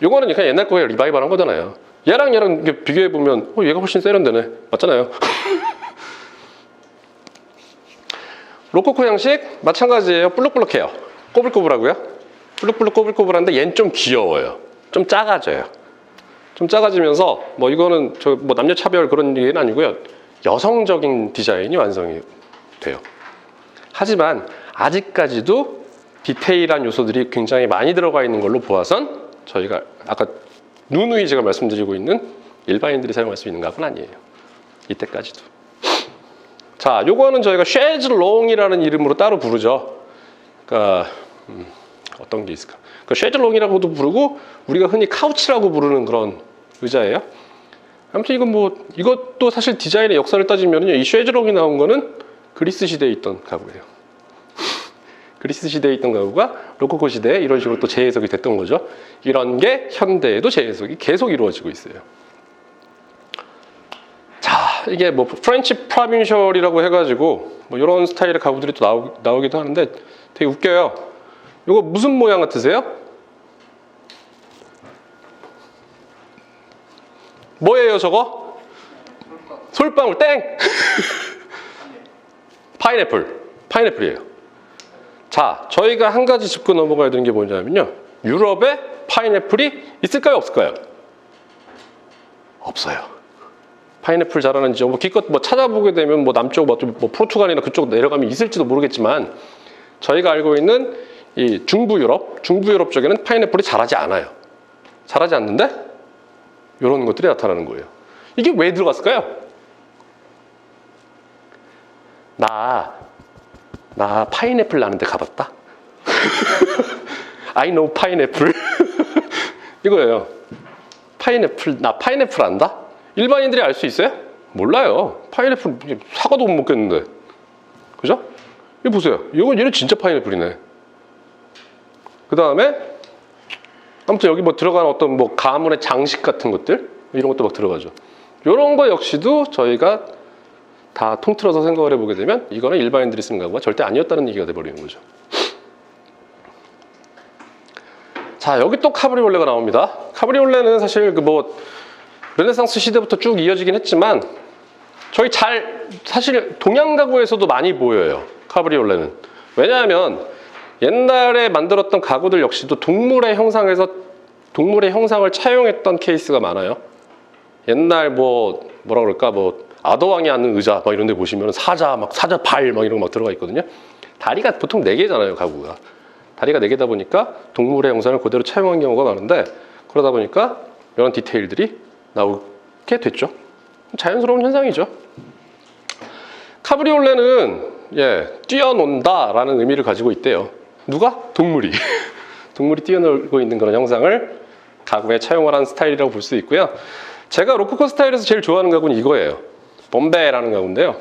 요거는 그냥 옛날 거에 리바이벌한 거잖아요. 얘랑 비교해보면 얘가 훨씬 세련되네. 맞잖아요. 로코코 형식 마찬가지예요. 불룩불룩해요. 꼬불꼬불하고요. 불룩불룩 꼬불꼬불한데 얘는 좀 귀여워요. 좀 작아져요. 좀 작아지면서 뭐 이거는 뭐 남녀 차별 그런 얘기는 아니고요. 여성적인 디자인이 완성이 돼요. 하지만 아직까지도 디테일한 요소들이 굉장히 많이 들어가 있는 걸로 보아선 저희가 아까 누누이 제가 말씀드리고 있는 일반인들이 사용할 수 있는 값은 아니에요. 이때까지도. 자, 요거는 저희가 쉐즐롱이라는 이름으로 따로 부르죠. 그러니까 어떤 게 있을까? 그러니까 쉐즐롱이라고도 부르고 우리가 흔히 카우치라고 부르는 그런 의자예요. 아무튼 이것도 사실 디자인의 역사를 따지면요, 이 쉐즐롱이 나온 거는 그리스 시대에 있던 가구예요. 그리스 시대에 있던 가구가 로코코 시대에 이런 식으로 또 재해석이 됐던 거죠. 이런 게 현대에도 재해석이 계속 이루어지고 있어요. 이게 뭐 프렌치 프로빈셜이라고 해가지고 뭐 이런 스타일의 가구들이 또 나오기도 하는데 되게 웃겨요. 이거 무슨 모양 같으세요? 뭐예요 저거? 솔방울 땡! 파인애플이에요. 자, 저희가 한 가지 짚고 넘어가야 되는 게 뭐냐면요, 유럽에 파인애플이 있을까요 없을까요? 없어요. 파인애플 자라는 지역, 뭐 기껏 뭐 찾아보게 되면 뭐 남쪽 뭐 포르투갈이나 그쪽 내려가면 있을지도 모르겠지만 저희가 알고 있는 이 중부 유럽 쪽에는 파인애플이 자라지 않아요. 자라지 않는데 이런 것들이 나타나는 거예요. 이게 왜 들어갔을까요? 나 파인애플 나는데 가봤다. I know 파인애플. 이거예요. 나 파인애플 안다? 일반인들이 알 수 있어요? 몰라요. 파인애플 사과도 못 먹겠는데. 그죠? 이거 보세요. 얘는 진짜 파인애플이네. 그 다음에 아무튼 여기 뭐 들어가는 어떤 뭐 가문의 장식 같은 것들 이런 것도 막 들어가죠. 이런 거 역시도 저희가 다 통틀어서 생각을 해보게 되면 이거는 일반인들이 쓰는 가구가 절대 아니었다는 얘기가 돼버리는 거죠. 자, 여기 또 카브리올레가 나옵니다. 카브리올레는 사실 그 뭐 르네상스 시대부터 쭉 이어지긴 했지만 사실 동양 가구에서도 많이 보여요. 카브리올레는. 왜냐하면 옛날에 만들었던 가구들 역시도 동물의 형상을 차용했던 케이스가 많아요. 옛날 뭐라 그럴까 아더왕이 앉는 의자 막 이런 데 보시면 사자 발 막 이런 거 막 들어가 있거든요. 다리가 보통 4개잖아요, 가구가. 다리가 4개다 보니까 동물의 형상을 그대로 차용한 경우가 많은데 그러다 보니까 이런 디테일들이 나오게 됐죠. 자연스러운 현상이죠. 카브리올레는 뛰어논다라는 의미를 가지고 있대요. 누가? 동물이. 동물이 뛰어놀고 있는 그런 형상을 가구에 차용을 한 스타일이라고 볼 수 있고요. 제가 로코코 스타일에서 제일 좋아하는 가구는 이거예요. 봄베라는 가구인데요.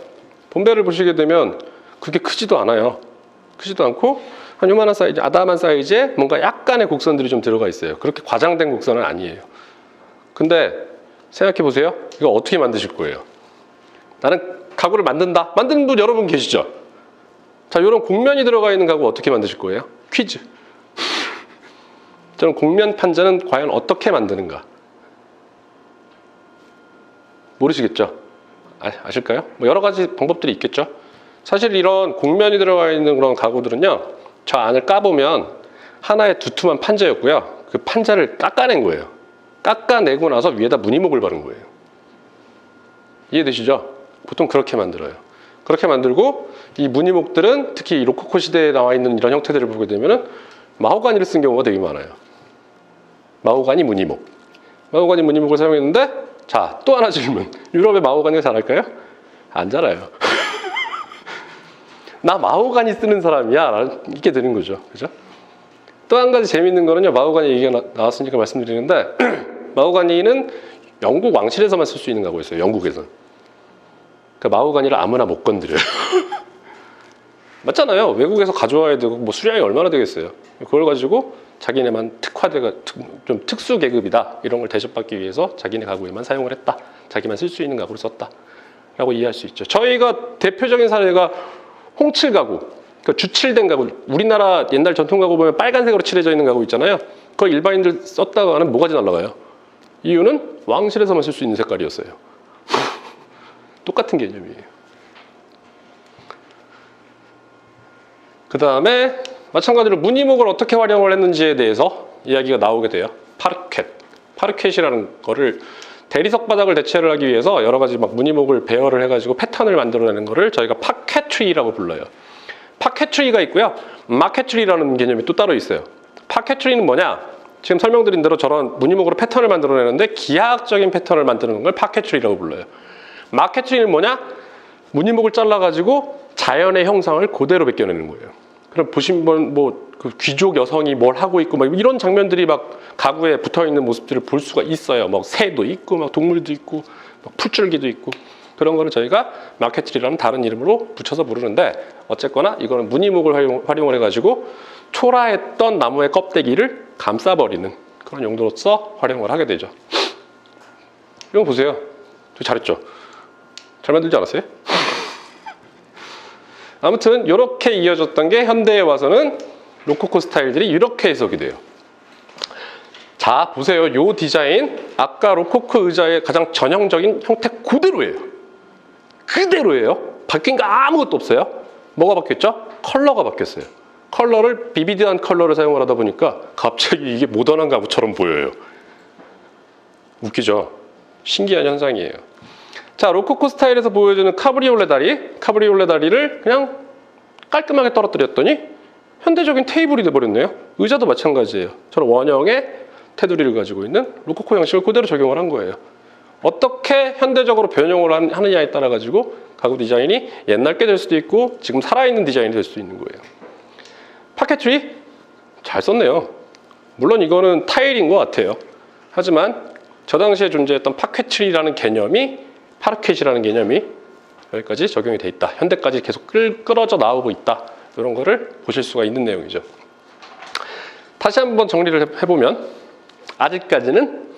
봄베를 보시게 되면 그게 크지도 않아요. 크지도 않고 한 요만한 사이즈, 아담한 사이즈에 뭔가 약간의 곡선들이 좀 들어가 있어요. 그렇게 과장된 곡선은 아니에요. 근데 생각해 보세요. 이거 어떻게 만드실 거예요? 나는 가구를 만든다. 만드는 분 여러분 계시죠? 자, 이런 곡면이 들어가 있는 가구 어떻게 만드실 거예요? 퀴즈. 저는 곡면 판자는 과연 어떻게 만드는가? 모르시겠죠? 아실까요? 뭐 여러 가지 방법들이 있겠죠? 사실 이런 곡면이 들어가 있는 그런 가구들은요, 저 안을 까보면 하나의 두툼한 판자였고요. 그 판자를 깎아낸 거예요. 깎아내고 나서 위에다 무늬목을 바른 거예요. 이해되시죠? 보통 그렇게 만들어요. 그렇게 만들고 이 무늬목들은 특히 이 로코코 시대에 나와 있는 이런 형태들을 보게 되면은 마호가니를 쓴 경우가 되게 많아요. 마호가니 무늬목. 마호가니 무늬목을 사용했는데 자, 또 하나 질문. 유럽의 마호가니가 잘할까요? 안 잘해요. 나 마호가니 쓰는 사람이야. 이렇게 되는 거죠. 그죠? 또 한 가지 재밌는 거는요. 마호가니 얘기가 나왔으니까 말씀드리는데 마호가니는 영국 왕실에서만 쓸 수 있는 가구가 있어요. 영국에서. 그러니까 마호가니를 아무나 못 건드려요. 맞잖아요. 외국에서 가져와야 되고 뭐 수량이 얼마나 되겠어요. 그걸 가지고 자기네만 좀 특수 계급이다. 이런 걸 대접받기 위해서 자기네 가구에만 사용을 했다. 자기만 쓸 수 있는 가구를 썼다. 라고 이해할 수 있죠. 저희가 대표적인 사례가 홍칠 가구. 그러니까 주칠된 가구. 우리나라 옛날 전통 가구 보면 빨간색으로 칠해져 있는 가구 있잖아요. 그거 일반인들 썼다가는 뭐가지 날라가요. 이유는 왕실에서만 쓸 수 있는 색깔이었어요. 똑같은 개념이에요. 그 다음에 마찬가지로 무늬목을 어떻게 활용을 했는지에 대해서 이야기가 나오게 돼요. 파르텟. 파르텟이라는 거를 대리석 바닥을 대체를 하기 위해서 여러 가지 막 무늬목을 배열을 해가지고 패턴을 만들어내는 거를 저희가 파켓트리라고 불러요. 파켓트리가 있고요. 마켓트리라는 개념이 또 따로 있어요. 파켓트리는 뭐냐? 지금 설명드린 대로 저런 무늬목으로 패턴을 만들어내는데 기하학적인 패턴을 만드는 걸 파켓트리라고 불러요. 마켓트리는 뭐냐? 무늬목을 잘라가지고 자연의 형상을 그대로 베껴내는 거예요. 그럼 보시면 그 귀족 여성이 뭘 하고 있고 막 이런 장면들이 막 가구에 붙어 있는 모습들을 볼 수가 있어요. 막 새도 있고 막 동물도 있고 막 풀줄기도 있고 그런 거를 저희가 마켓트리라는 다른 이름으로 붙여서 부르는데 어쨌거나 이거는 무늬목을 활용을 해가지고 초라했던 나무의 껍데기를 감싸버리는 그런 용도로서 활용을 하게 되죠. 이거 보세요. 저 잘했죠? 잘 만들지 않았어요? 아무튼 이렇게 이어졌던 게 현대에 와서는 로코코 스타일들이 이렇게 해석이 돼요. 자, 보세요. 이 디자인 아까 로코코 의자의 가장 전형적인 형태 그대로예요. 그대로예요. 바뀐 거 아무것도 없어요. 뭐가 바뀌었죠? 컬러가 바뀌었어요. 컬러를 비비드한 컬러를 사용을 하다 보니까 갑자기 이게 모던한 가구처럼 보여요. 웃기죠? 신기한 현상이에요. 자, 로코코 스타일에서 보여주는 카브리올레 다리를 그냥 깔끔하게 떨어뜨렸더니 현대적인 테이블이 돼버렸네요. 의자도 마찬가지예요. 저런 원형의 테두리를 가지고 있는 로코코 형식을 그대로 적용을 한 거예요. 어떻게 현대적으로 변형을 하느냐에 따라 가지고 가구 디자인이 옛날 게 될 수도 있고 지금 살아있는 디자인이 될 수도 있는 거예요. 파켓트리 잘 썼네요. 물론 이거는 타일인 것 같아요. 하지만 저 당시에 존재했던 파켓트리라는 개념이 파르켓이라는 개념이 여기까지 적용이 돼 있다. 현대까지 계속 끌어져 나오고 있다. 이런 거를 보실 수가 있는 내용이죠. 다시 한번 정리를 해보면 아직까지는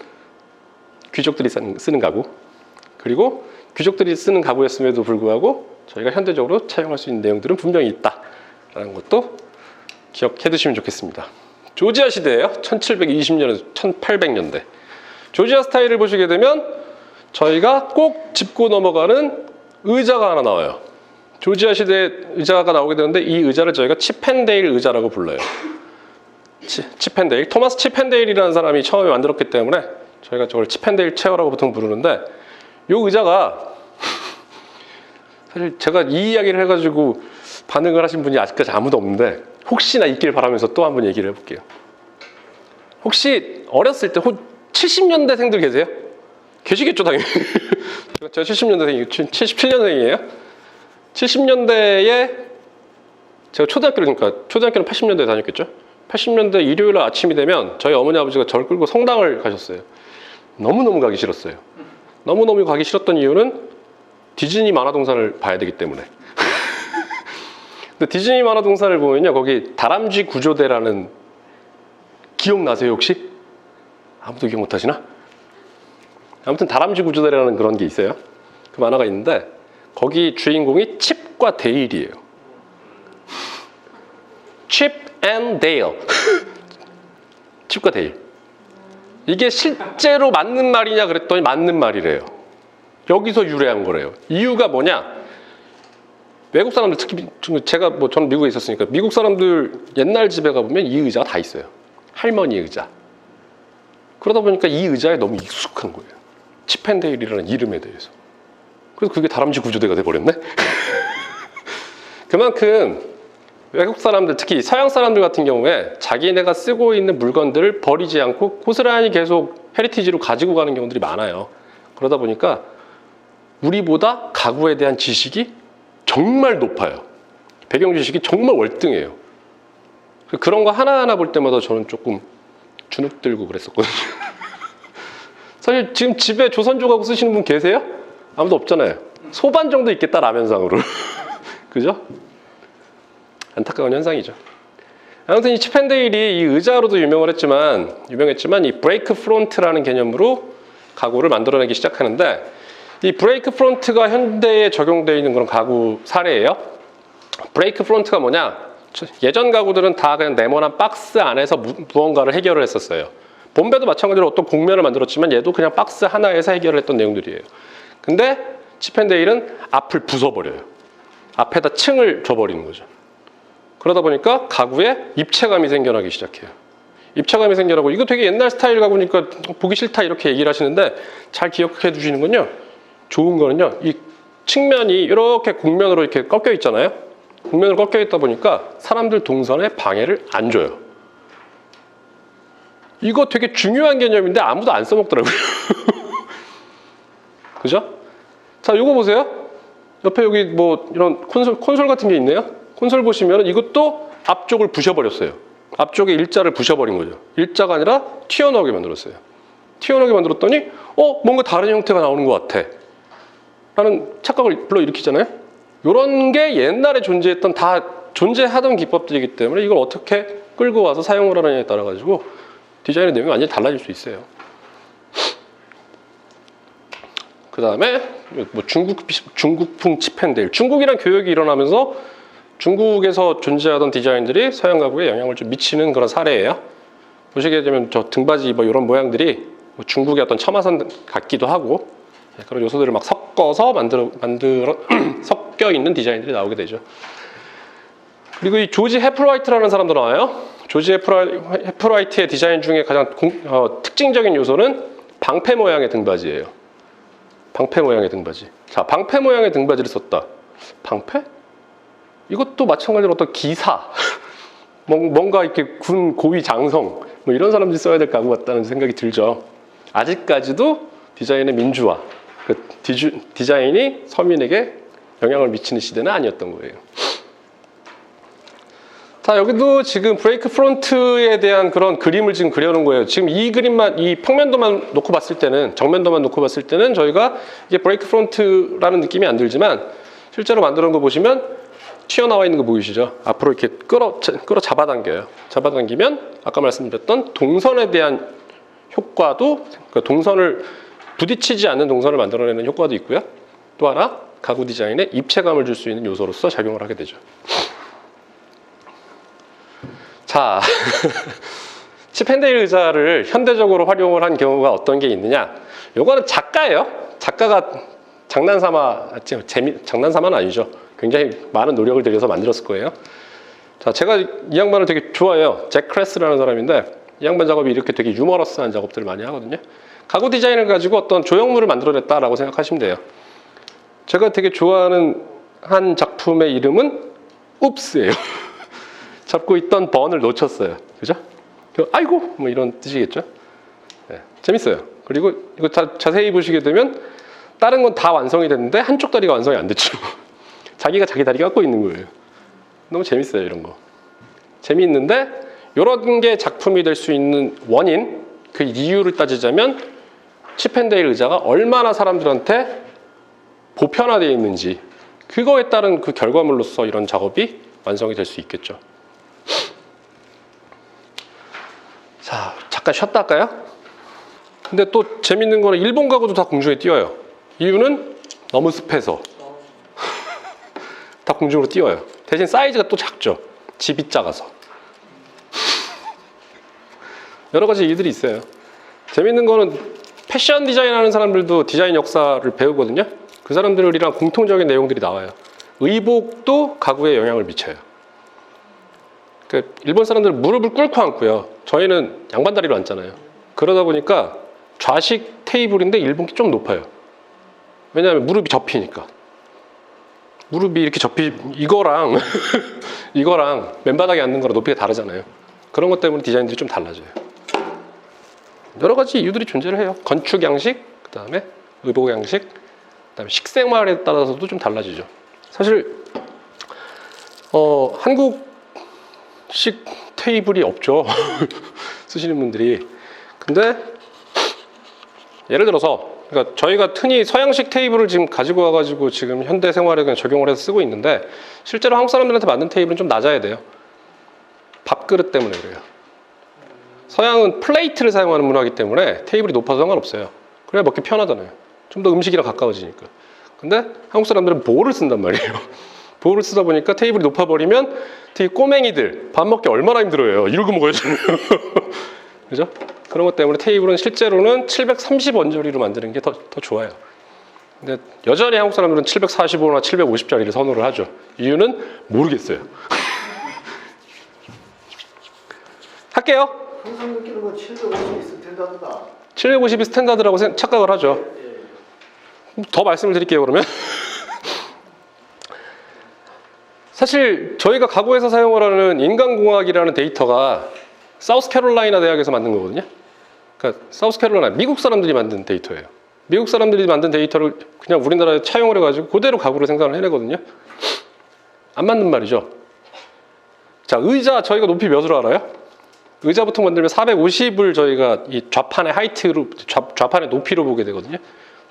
귀족들이 쓰는 가구, 그리고 귀족들이 쓰는 가구였음에도 불구하고 저희가 현대적으로 차용할 수 있는 내용들은 분명히 있다라는 것도 기억해 두시면 좋겠습니다. 조지아 시대예요. 1720년에서 1800년대. 조지아 스타일을 보시게 되면 저희가 꼭 짚고 넘어가는 의자가 하나 나와요. 조지아 시대 의자가 나오게 되는데 이 의자를 저희가 치펜데일 의자라고 불러요. 치펜데일. 토마스 치펜데일이라는 사람이 처음에 만들었기 때문에 저희가 저걸 치펜데일 체어라고 보통 부르는데 이 의자가 사실 제가 이 이야기를 해가지고 반응을 하신 분이 아직까지 아무도 없는데 혹시나 있길 바라면서 또 한번 얘기를 해볼게요. 혹시 어렸을 때 70년대생들 계세요? 계시겠죠, 당연히. 제가 70년대생이에요. 77년생이에요. 70년대에 제가 초등학교는 80년대에 다녔겠죠? 80년대 일요일 아침이 되면 저희 어머니 아버지가 저를 끌고 성당을 가셨어요. 너무너무 가기 싫었어요. 너무너무 가기 싫었던 이유는 디즈니 만화동산을 봐야 되기 때문에. 근데 디즈니 만화동산을 보면요, 거기 다람쥐 구조대라는 기억나세요 혹시? 아무도 기억 못하시나? 아무튼 다람쥐 구조대라는 그런 게 있어요. 그 만화가 있는데 거기 주인공이 칩과 데일이에요. 칩 앤 데일. 칩과 데일. 이게 실제로 맞는 말이냐 그랬더니 맞는 말이래요. 여기서 유래한 거래요. 이유가 뭐냐? 외국 사람들 특히 저는 미국에 있었으니까 미국 사람들 옛날 집에 가보면 이 의자가 다 있어요. 할머니 의자. 그러다 보니까 이 의자에 너무 익숙한 거예요. 치펜데일이라는 이름에 대해서. 그래서 그게 다람쥐 구조대가 돼버렸네? 그만큼 외국 사람들, 특히 서양 사람들 같은 경우에 자기네가 쓰고 있는 물건들을 버리지 않고 고스란히 계속 헤리티지로 가지고 가는 경우들이 많아요. 그러다 보니까 우리보다 가구에 대한 지식이 정말 높아요. 배경 지식이 정말 월등해요. 그런 거 하나하나 볼 때마다 저는 조금 주눅 들고 그랬었거든요. 사실 지금 집에 조선조 가구 쓰시는 분 계세요? 아무도 없잖아요. 소반 정도 있겠다, 라면상으로. 그죠? 안타까운 현상이죠. 아무튼 이 치펜데일이 이 의자로도 유명했지만 이 브레이크 프론트라는 개념으로 가구를 만들어내기 시작하는데 이 브레이크 프론트가 현대에 적용되어 있는 그런 가구 사례예요. 브레이크 프론트가 뭐냐? 예전 가구들은 다 그냥 네모난 박스 안에서 무언가를 해결을 했었어요. 봄베도 마찬가지로 어떤 곡면을 만들었지만 얘도 그냥 박스 하나에서 해결을 했던 내용들이에요. 근데 치펜데일은 앞을 부숴버려요. 앞에다 층을 줘버리는 거죠. 그러다 보니까 가구에 입체감이 생겨나기 시작해요. 입체감이 생겨나고 이거 되게 옛날 스타일 가구니까 보기 싫다 이렇게 얘기를 하시는데 잘 기억해 두시는군요. 좋은 거는요, 이 측면이 이렇게 곡면으로 이렇게 꺾여 있잖아요. 곡면으로 꺾여 있다 보니까 사람들 동선에 방해를 안 줘요. 이거 되게 중요한 개념인데 아무도 안 써먹더라고요. 그죠? 자, 요거 보세요. 옆에 여기 뭐 이런 콘솔 같은 게 있네요. 콘솔 보시면 이것도 앞쪽을 부셔버렸어요. 앞쪽에 일자를 부셔버린 거죠. 일자가 아니라 튀어나오게 만들었어요. 튀어나오게 만들었더니 뭔가 다른 형태가 나오는 것 같아 라는 착각을 불러일으키잖아요. 이런 게 옛날에 존재하던 기법들이기 때문에 이걸 어떻게 끌고 와서 사용을 하느냐에 따라 가지고 디자인의 내용이 완전히 달라질 수 있어요. 그 다음에 뭐 중국풍 치펜데일. 중국이란 교역이 일어나면서 중국에서 존재하던 디자인들이 서양 가구에 영향을 좀 미치는 그런 사례예요. 보시게 되면 저 등받이 뭐 이런 모양들이 중국의 어떤 첨화선 같기도 하고 그런 요소들을 막 섞어서 섞여 있는 디자인들이 나오게 되죠. 그리고 이 조지 해플화이트라는 사람도 나와요. 조지 해플화이트의 디자인 중에 가장 특징적인 요소는 방패 모양의 등받이에요. 방패 모양의 등받이. 자, 방패 모양의 등받이를 썼다. 방패? 이것도 마찬가지로 어떤 기사, 뭔가 이렇게 군 고위 장성, 뭐 이런 사람들이 써야 될 가구 같다는 생각이 들죠. 아직까지도 디자인의 민주화, 그 디자인이 서민에게 영향을 미치는 시대는 아니었던 거예요. 자, 여기도 지금 브레이크 프론트에 대한 그런 그림을 지금 그려놓은 거예요. 지금 이 그림만, 이 평면도만 놓고 봤을 때는, 정면도만 놓고 봤을 때는 저희가 이게 브레이크 프론트라는 느낌이 안 들지만 실제로 만들어 놓은 거 보시면 튀어나와 있는 거 보이시죠? 앞으로 이렇게 끌어 잡아당겨요. 잡아당기면 아까 말씀드렸던 동선에 대한 효과도, 그러니까 동선을 부딪히지 않는 동선을 만들어내는 효과도 있고요. 또 하나, 가구 디자인에 입체감을 줄 수 있는 요소로서 작용을 하게 되죠. 자, 칩앤데일 의자를 현대적으로 활용을 한 경우가 어떤 게 있느냐? 요거는 작가예요. 작가가 장난삼아는 아니죠. 굉장히 많은 노력을 들여서 만들었을 거예요. 자, 제가 이 양반을 되게 좋아해요. 잭 크레스라는 사람인데 이 양반 작업이 이렇게 되게 유머러스한 작업들을 많이 하거든요. 가구 디자인을 가지고 어떤 조형물을 만들어냈다라고 생각하시면 돼요. 제가 되게 좋아하는 한 작품의 이름은 웁스예요. 잡고 있던 번을 놓쳤어요. 그죠? 아이고! 뭐 이런 뜻이겠죠? 네, 재밌어요. 그리고 이거 자세히 보시게 되면 다른 건 다 완성이 됐는데 한쪽 다리가 완성이 안 됐죠. 자기가 자기 다리 갖고 있는 거예요. 너무 재밌어요, 이런 거. 재미있는데 이런 게 작품이 될 수 있는 원인, 그 이유를 따지자면 칩앤데일 의자가 얼마나 사람들한테 보편화되어 있는지, 그거에 따른 그 결과물로서 이런 작업이 완성이 될 수 있겠죠. 자, 잠깐 쉬었다 할까요? 근데 또 재밌는 거는 일본 가구도 다 공중에 띄어요. 이유는 너무 습해서. 다 공중으로 띄어요. 대신 사이즈가 또 작죠. 집이 작아서. 여러 가지 이유들이 있어요. 재밌는 거는 패션 디자인 하는 사람들도 디자인 역사를 배우거든요. 그 사람들이랑 공통적인 내용들이 나와요. 의복도 가구에 영향을 미쳐요. 일본 사람들은 무릎을 꿇고 앉고요. 저희는 양반다리로 앉잖아요. 그러다 보니까 좌식 테이블인데 일본기 좀 높아요. 왜냐하면 무릎이 접히니까. 무릎이 이렇게 이거랑 이거랑 맨바닥에 앉는 거랑 높이가 다르잖아요. 그런 것 때문에 디자인들이 좀 달라져요. 여러 가지 이유들이 존재를 해요. 건축 양식, 그 다음에 의복 양식, 그 다음에 식생활에 따라서도 좀 달라지죠. 사실 한국식 테이블이 없죠. 쓰시는 분들이. 근데 예를 들어서, 그러니까 저희가 흔히 서양식 테이블을 지금 가지고 와가지고 지금 현대 생활에 그냥 적용을 해서 쓰고 있는데, 실제로 한국 사람들한테 맞는 테이블은 좀 낮아야 돼요. 밥그릇 때문에 그래요. 서양은 플레이트를 사용하는 문화이기 때문에 테이블이 높아도 상관없어요. 그래야 먹기 편하잖아요. 좀 더 음식이랑 가까워지니까. 근데 한국 사람들은 보울을 쓴단 말이에요. 보울을 쓰다 보니까 테이블이 높아버리면 되게 꼬맹이들 밥 먹기 얼마나 힘들어요. 이러고 먹어야죠. 그죠? 그런 것 때문에 테이블은 실제로는 730원짜리로 만드는 게 더 좋아요. 근데 여전히 한국 사람들은 745나 750짜리를 선호를 하죠. 이유는 모르겠어요. 할게요. 항상 느끼는 건 750이 스탠다드다. 750이 스탠다드라고 착각을 하죠. 더 말씀을 드릴게요, 그러면. 사실 저희가 가구에서 사용을 하는 인간공학이라는 데이터가 사우스캐롤라이나 대학에서 만든 거거든요. 그러니까 사우스캐롤라이나, 미국 사람들이 만든 데이터예요. 미국 사람들이 만든 데이터를 그냥 우리나라에 차용을 해가지고 그대로 가구를 생산을 해내거든요. 안 맞는 말이죠. 자, 의자 저희가 높이 몇으로 알아요? 의자 보통 만들면 450을 저희가 이 좌판의 하이트로, 좌판의 높이로 보게 되거든요.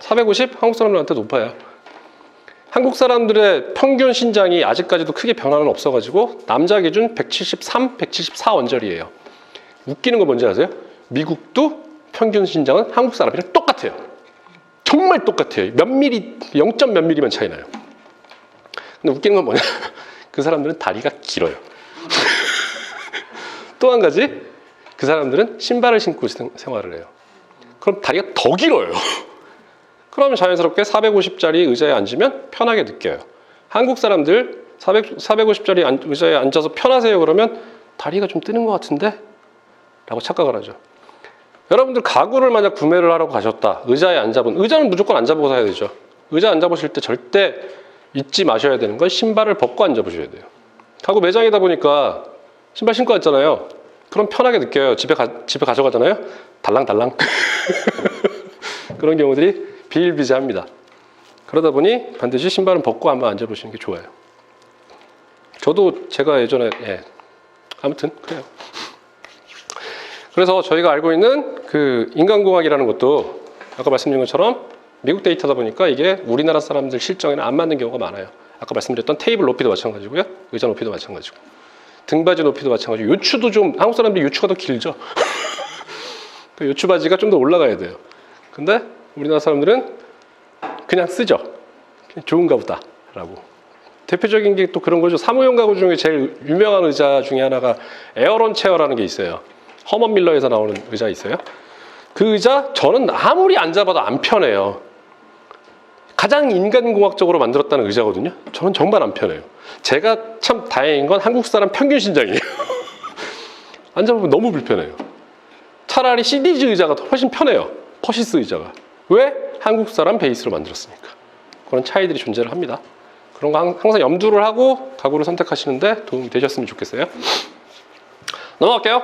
450? 한국 사람들한테 높아요. 한국 사람들의 평균 신장이 아직까지도 크게 변화는 없어가지고 남자 기준 173, 174 언저리예요. 웃기는 거 뭔지 아세요? 미국도 평균 신장은 한국 사람이랑 똑같아요. 정말 똑같아요. 몇 미리, 0. 몇 미리만 차이 나요. 근데 웃기는 건 뭐냐? 그 사람들은 다리가 길어요. 또 한 가지, 그 사람들은 신발을 신고 생활을 해요. 그럼 다리가 더 길어요. 그러면 자연스럽게 450짜리 의자에 앉으면 편하게 느껴요. 한국 사람들 450짜리 의자에 앉아서 편하세요 그러면 다리가 좀 뜨는 것 같은데? 라고 착각을 하죠. 여러분들 가구를 만약 구매를 하러 가셨다. 의자에 앉아본, 의자는 무조건 앉아보고 사야 되죠. 의자 앉아보실 때 절대 잊지 마셔야 되는 건 신발을 벗고 앉아보셔야 돼요. 가구 매장이다 보니까 신발 신고 왔잖아요. 그럼 편하게 느껴요. 집에 가져가잖아요. 달랑달랑. 그런 경우들이 비일비재합니다. 그러다 보니 반드시 신발은 벗고 한번 앉아보시는 게 좋아요. 저도 제가 예전에 아무튼 그래요. 그래서 저희가 알고 있는 그 인간공학이라는 것도 아까 말씀드린 것처럼 미국 데이터다 보니까 이게 우리나라 사람들 실정에는 안 맞는 경우가 많아요. 아까 말씀드렸던 테이블 높이도 마찬가지고요. 의자 높이도 마찬가지고. 등받이 높이도 마찬가지고. 요추도 좀 한국 사람들이 요추가 더 길죠. 그 요추 바지가 좀 더 올라가야 돼요. 근데 우리나라 사람들은 그냥 쓰죠. 그냥 좋은가 보다 라고. 대표적인 게 또 그런 거죠. 사무용 가구 중에 제일 유명한 의자 중에 하나가 에어런 체어라는 게 있어요. 허먼 밀러에서 나오는 의자 있어요. 그 의자 저는 아무리 앉아봐도 안 편해요. 가장 인간공학적으로 만들었다는 의자거든요. 저는 정말 안 편해요. 제가 참 다행인 건 한국 사람 평균 신장이에요. 앉아보면 너무 불편해요. 차라리 시디즈 의자가 훨씬 편해요. 퍼시스 의자가. 왜? 한국 사람 베이스로 만들었으니까. 그런 차이들이 존재를 합니다. 그런 거 항상 염두를 하고 가구를 선택하시는데 도움이 되셨으면 좋겠어요. 넘어갈게요.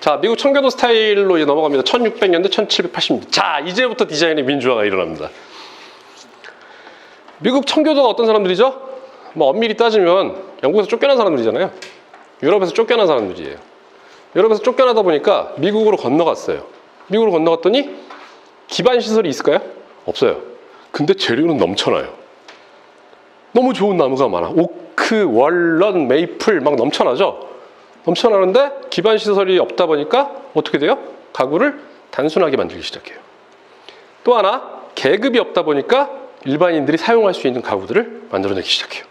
자, 미국 청교도 스타일로 이제 넘어갑니다. 1600년대, 1780년대. 자, 이제부터 디자인의 민주화가 일어납니다. 미국 청교도가 어떤 사람들이죠? 뭐 엄밀히 따지면 영국에서 쫓겨난 사람들이잖아요. 유럽에서 쫓겨난 사람들이에요. 유럽에서 쫓겨나다 보니까 미국으로 건너갔어요. 미국으로 건너갔더니 기반 시설이 있을까요? 없어요. 근데 재료는 넘쳐나요. 너무 좋은 나무가 많아. 오크, 월런, 메이플 막 넘쳐나죠? 넘쳐나는데 기반 시설이 없다 보니까 어떻게 돼요? 가구를 단순하게 만들기 시작해요. 또 하나, 계급이 없다 보니까 일반인들이 사용할 수 있는 가구들을 만들어내기 시작해요.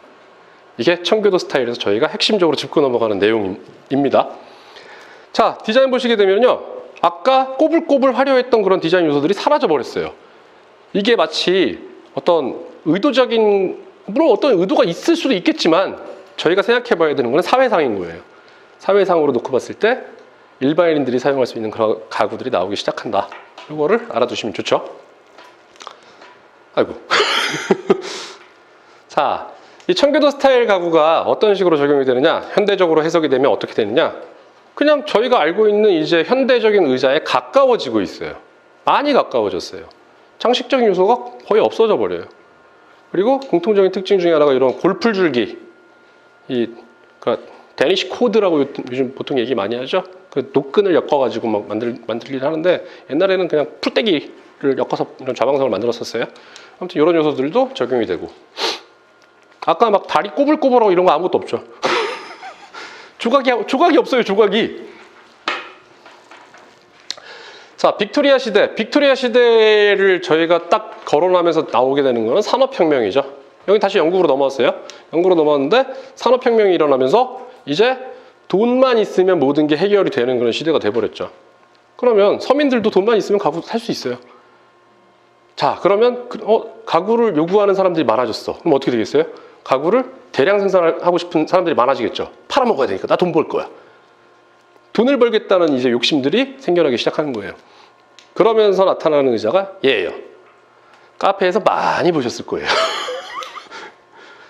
이게 청교도 스타일에서 저희가 핵심적으로 짚고 넘어가는 내용입니다. 자, 디자인 보시게 되면요. 아까 꼬불꼬불 화려했던 그런 디자인 요소들이 사라져 버렸어요. 이게 마치 어떤 의도적인, 물론 어떤 의도가 있을 수도 있겠지만 저희가 생각해 봐야 되는 건 사회상인 거예요. 사회상으로 놓고 봤을 때 일반인들이 사용할 수 있는 그런 가구들이 나오기 시작한다. 이거를 알아두시면 좋죠. 아이고. 자, 이 청교도 스타일 가구가 어떤 식으로 적용이 되느냐, 현대적으로 해석이 되면 어떻게 되느냐, 그냥 저희가 알고 있는 이제 현대적인 의자에 가까워지고 있어요. 많이 가까워졌어요. 장식적인 요소가 거의 없어져 버려요. 그리고 공통적인 특징 중에 하나가 이런 골풀줄기, 그러니까 데니시 코드라고 요즘 보통 얘기 많이 하죠. 그 노끈을 엮어가지고 막 만들기를 하는데 옛날에는 그냥 풀떼기를 엮어서 이런 좌방석을 만들었었어요. 아무튼 이런 요소들도 적용이 되고, 아까 막 다리 꼬불꼬불하고 이런 거 아무것도 없죠. 조각이 없어요. 조각이. 자, 빅토리아 시대를 저희가 딱 거론하면서 나오게 되는 거는 산업혁명이죠. 여기 다시 영국으로 넘어왔어요. 영국으로 넘어왔는데 산업혁명이 일어나면서 이제 돈만 있으면 모든 게 해결이 되는 그런 시대가 돼버렸죠. 그러면 서민들도 돈만 있으면 가구 살 수 있어요. 자, 그러면 가구를 요구하는 사람들이 많아졌어. 그럼 어떻게 되겠어요? 가구를 대량 생산하고 싶은 사람들이 많아지겠죠. 팔아먹어야 되니까. 나 돈 벌 거야. 돈을 벌겠다는 이제 욕심들이 생겨나기 시작하는 거예요. 그러면서 나타나는 의자가 얘예요. 카페에서 많이 보셨을 거예요.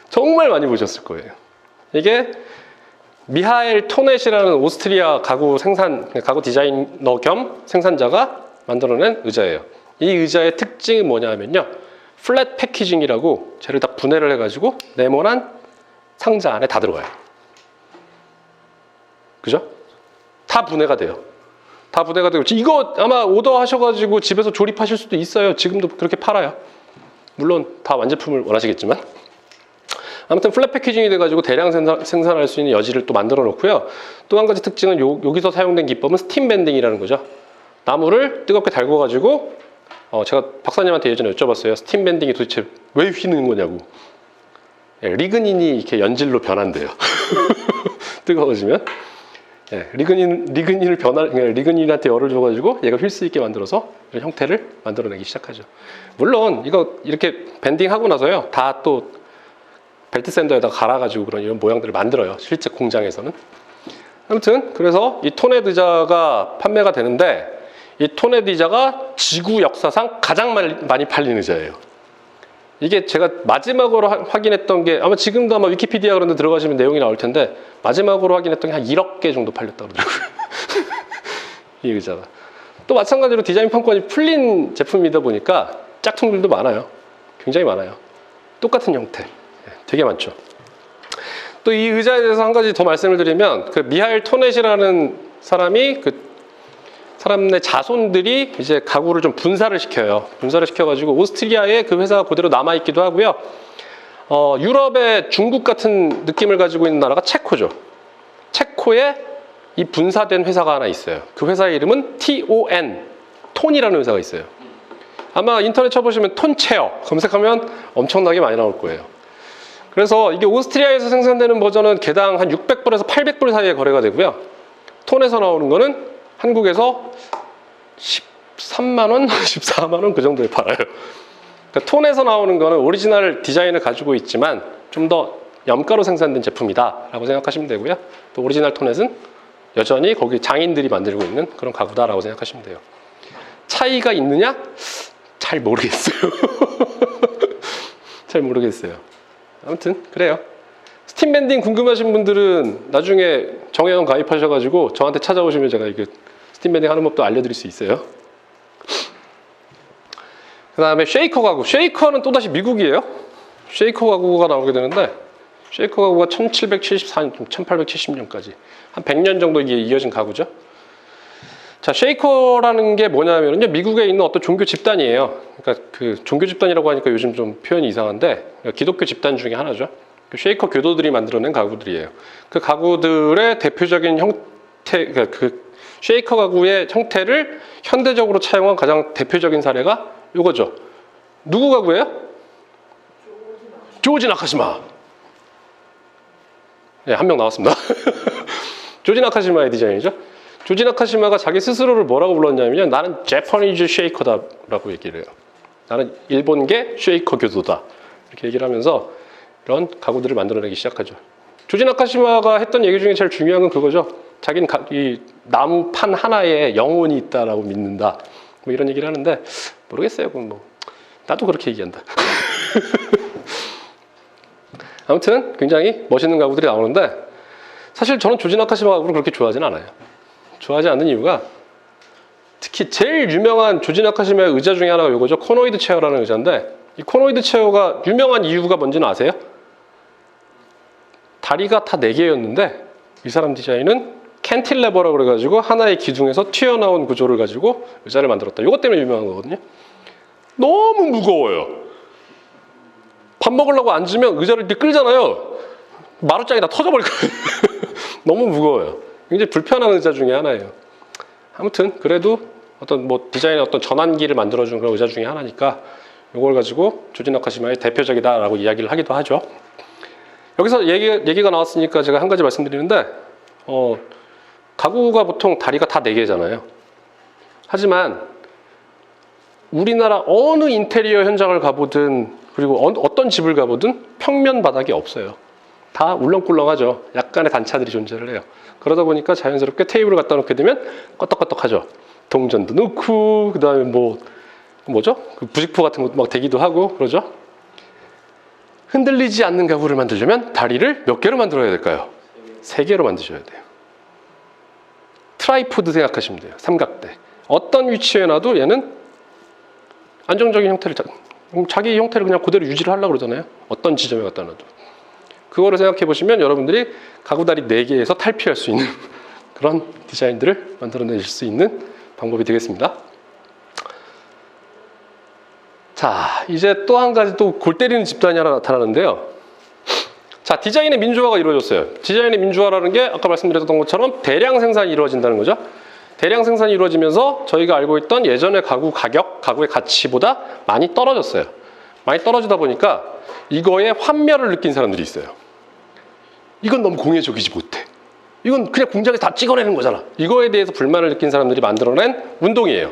정말 많이 보셨을 거예요. 이게 미하엘 토넷이라는 오스트리아 가구 디자이너 겸 생산자가 만들어낸 의자예요. 이 의자의 특징이 뭐냐면요. 플랫 패키징이라고 쟤를 다 분해를 해가지고 네모난 상자 안에 다 들어가요. 그죠? 다 분해가 돼요. 다 분해가 되고, 이거 아마 오더 하셔가지고 집에서 조립하실 수도 있어요. 지금도 그렇게 팔아요. 물론 다 완제품을 원하시겠지만. 아무튼 플랫 패키징이 돼가지고 대량 생산할 수 있는 여지를 또 만들어 놓고요. 또 한 가지 특징은 여기서 사용된 기법은 스팀 밴딩이라는 거죠. 나무를 뜨겁게 달궈가지고, 제가 박사님한테 예전에 여쭤봤어요. 스팀 밴딩이 도대체 왜 휘는 거냐고. 리그닌이 이렇게 연질로 변한대요. 뜨거워지면. 리그닌한테 열을 줘가지고 얘가 휠 수 있게 만들어서 이런 형태를 만들어내기 시작하죠. 물론 이거 이렇게 밴딩하고 나서요, 다 또 벨트 샌더에다 갈아가지고 그런 이런 모양들을 만들어요. 실제 공장에서는. 아무튼 그래서 이 토넷 의자가 판매가 되는데, 이 토네드 의자가 지구 역사상 가장 많이 팔린 의자예요. 이게 제가 마지막으로 확인했던 게 아마 지금도 아마 위키피디아 그런 데 들어가시면 내용이 나올 텐데 마지막으로 확인했던 게 한 1억 개 정도 팔렸다고 그러더라고요. 이 의자가. 또 마찬가지로 디자인 판권이 풀린 제품이다 보니까 짝퉁들도 많아요. 굉장히 많아요. 똑같은 형태. 되게 많죠. 또 이 의자에 대해서 한 가지 더 말씀을 드리면 그 미하일 토넷이라는 사람이 그 사람의 자손들이 이제 가구를 좀 분사를 시켜요. 분사를 시켜가지고 오스트리아에 그 회사가 그대로 남아있기도 하고요. 유럽의 중국 같은 느낌을 가지고 있는 나라가 체코죠. 체코에 이 분사된 회사가 하나 있어요. 그 회사의 이름은 TON, 톤이라는 회사가 있어요. 아마 인터넷 쳐보시면 톤체어 검색하면 엄청나게 많이 나올 거예요. 그래서 이게 오스트리아에서 생산되는 버전은 개당 한 600불에서 800불 사이에 거래가 되고요. 톤에서 나오는 거는 한국에서 13만 원, 14만 원 그 정도에 팔아요. 그러니까 톤에서 나오는 거는 오리지널 디자인을 가지고 있지만 좀 더 염가로 생산된 제품이다라고 생각하시면 되고요. 또 오리지널 톤넷은 여전히 거기 장인들이 만들고 있는 그런 가구다라고 생각하시면 돼요. 차이가 있느냐? 잘 모르겠어요. 잘 모르겠어요. 아무튼 그래요. 스팀 밴딩 궁금하신 분들은 나중에 정회원 가입하셔가지고 저한테 찾아오시면 제가 이게 스팀 밴딩 하는 법도 알려드릴 수 있어요. 그 다음에 쉐이커 가구. 쉐이커는 또다시 미국이에요. 쉐이커 가구가 나오게 되는데 쉐이커 가구가 1774년, 1870년까지 한 100년 정도 이게 이어진 가구죠. 자, 쉐이커라는 게 뭐냐면요, 미국에 있는 어떤 종교 집단이에요. 그러니까 그 종교 집단이라고 하니까 요즘 좀 표현이 이상한데 기독교 집단 중에 하나죠. 그 쉐이커 교도들이 만들어낸 가구들이에요. 그 가구들의 대표적인 형태, 그러니까 그 쉐이커 가구의 형태를 현대적으로 차용한 가장 대표적인 사례가 이거죠. 누구 가구예요? 조지 나카시마. 네, 한 명 나왔습니다. 조지 나카시마의 디자인이죠. 조지 나카시마가 자기 스스로를 뭐라고 불렀냐면요, 나는 재퍼니즈 쉐이커다라고 얘기를 해요. 나는 일본계 쉐이커 교도다, 이렇게 얘기를 하면서 이런 가구들을 만들어내기 시작하죠. 조지 나카시마가 했던 얘기 중에 제일 중요한 건 그거죠. 자기는 이 나무 판 하나에 영혼이 있다라고 믿는다, 뭐 이런 얘기를 하는데 모르겠어요. 그건 뭐 나도 그렇게 얘기한다. 아무튼 굉장히 멋있는 가구들이 나오는데 사실 저는 조지 나카시마 가구를 그렇게 좋아하진 않아요. 좋아하지 않는 이유가 특히 제일 유명한 조지 나카시마의 의자 중에 하나가 이거죠. 코노이드 체어라는 의자인데 이 코노이드 체어가 유명한 이유가 뭔지는 아세요? 다리가 다 4개였는데 이 사람 디자인은 캔틸레버라고 그래가지고 하나의 기둥에서 튀어나온 구조를 가지고 의자를 만들었다. 이것 때문에 유명한 거거든요. 너무 무거워요. 밥 먹으려고 앉으면 의자를 이렇게 끌잖아요. 마루장이 다 터져버릴 거예요. 너무 무거워요. 굉장히 불편한 의자 중에 하나예요. 아무튼 그래도 어떤 뭐 디자인의 어떤 전환기를 만들어준 그런 의자 중에 하나니까 이걸 가지고 조지 나카시마의 대표적이다라고 이야기를 하기도 하죠. 여기서 얘기가 나왔으니까 제가 한 가지 말씀드리는데 가구가 보통 다리가 다 4개잖아요. 하지만 우리나라 어느 인테리어 현장을 가보든 그리고 어떤 집을 가보든 평면 바닥이 없어요. 다 울렁꿀렁하죠. 약간의 단차들이 존재를 해요. 그러다 보니까 자연스럽게 테이블을 갖다 놓게 되면 껐덕껐덕하죠. 동전도 넣고 그 다음에 뭐죠? 그 부직포 같은 것도 막 대기도 하고 그러죠. 흔들리지 않는 가구를 만들려면 다리를 몇 개로 만들어야 될까요? 3개로 만드셔야 돼요. 트라이포드 생각하시면 돼요. 삼각대. 어떤 위치에 놔도 얘는 안정적인 형태를 자기 형태를 그냥 그대로 유지를 하려고 그러잖아요. 어떤 지점에 갖다 놔도. 그거를 생각해 보시면 여러분들이 가구다리 4개에서 탈피할 수 있는 그런 디자인들을 만들어내실 수 있는 방법이 되겠습니다. 자, 이제 또 한 가지 또 골 때리는 집단이 하나 나타나는데요. 자, 디자인의 민주화가 이루어졌어요. 디자인의 민주화라는 게 아까 말씀드렸던 것처럼 대량 생산이 이루어진다는 거죠. 대량 생산이 이루어지면서 저희가 알고 있던 예전의 가구 가격, 가구의 가치보다 많이 떨어졌어요. 많이 떨어지다 보니까 이거에 환멸을 느낀 사람들이 있어요. 이건 너무 공예적이지 못해. 이건 그냥 공장에서 다 찍어내는 거잖아. 이거에 대해서 불만을 느낀 사람들이 만들어낸 운동이에요.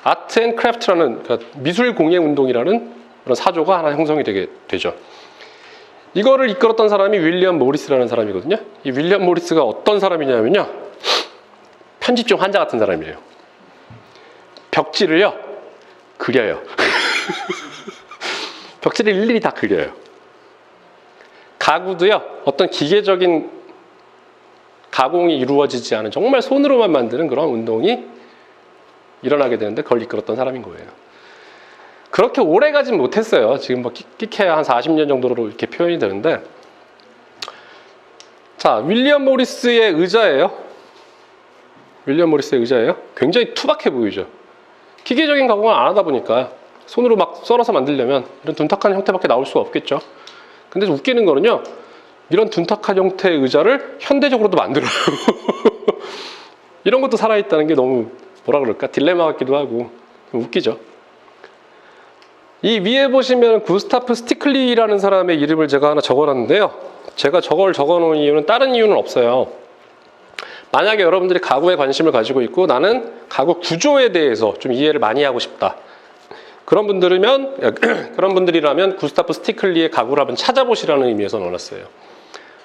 아트 앤 크래프트라는, 그러니까 미술 공예 운동이라는 그런 사조가 하나 형성이 되죠. 이거를 이끌었던 사람이 윌리엄 모리스라는 사람이거든요. 이 윌리엄 모리스가 어떤 사람이냐면요, 편집증 환자 같은 사람이에요. 벽지를요 그려요. 벽지를 일일이 다 그려요. 가구도요 어떤 기계적인 가공이 이루어지지 않은 정말 손으로만 만드는 그런 운동이 일어나게 되는데 그걸 이끌었던 사람인 거예요. 그렇게 오래 가진 못했어요. 지금 뭐 끼케야 한 40년 정도로 이렇게 표현이 되는데, 자, 윌리엄 모리스의 의자예요. 윌리엄 모리스의 의자예요. 굉장히 투박해 보이죠. 기계적인 가공을 안 하다 보니까 손으로 막 썰어서 만들려면 이런 둔탁한 형태밖에 나올 수가 없겠죠. 근데 웃기는 거는요, 이런 둔탁한 형태의 의자를 현대적으로도 만들어요. 이런 것도 살아있다는 게 너무 뭐라 그럴까 딜레마 같기도 하고 웃기죠. 이 위에 보시면 구스타프 스티클리라는 사람의 이름을 제가 하나 적어놨는데요. 제가 저걸 적어놓은 이유는 다른 이유는 없어요. 만약에 여러분들이 가구에 관심을 가지고 있고 나는 가구 구조에 대해서 좀 이해를 많이 하고 싶다, 그런 분들이라면 구스타프 스티클리의 가구를 한번 찾아보시라는 의미에서 넣어놨어요.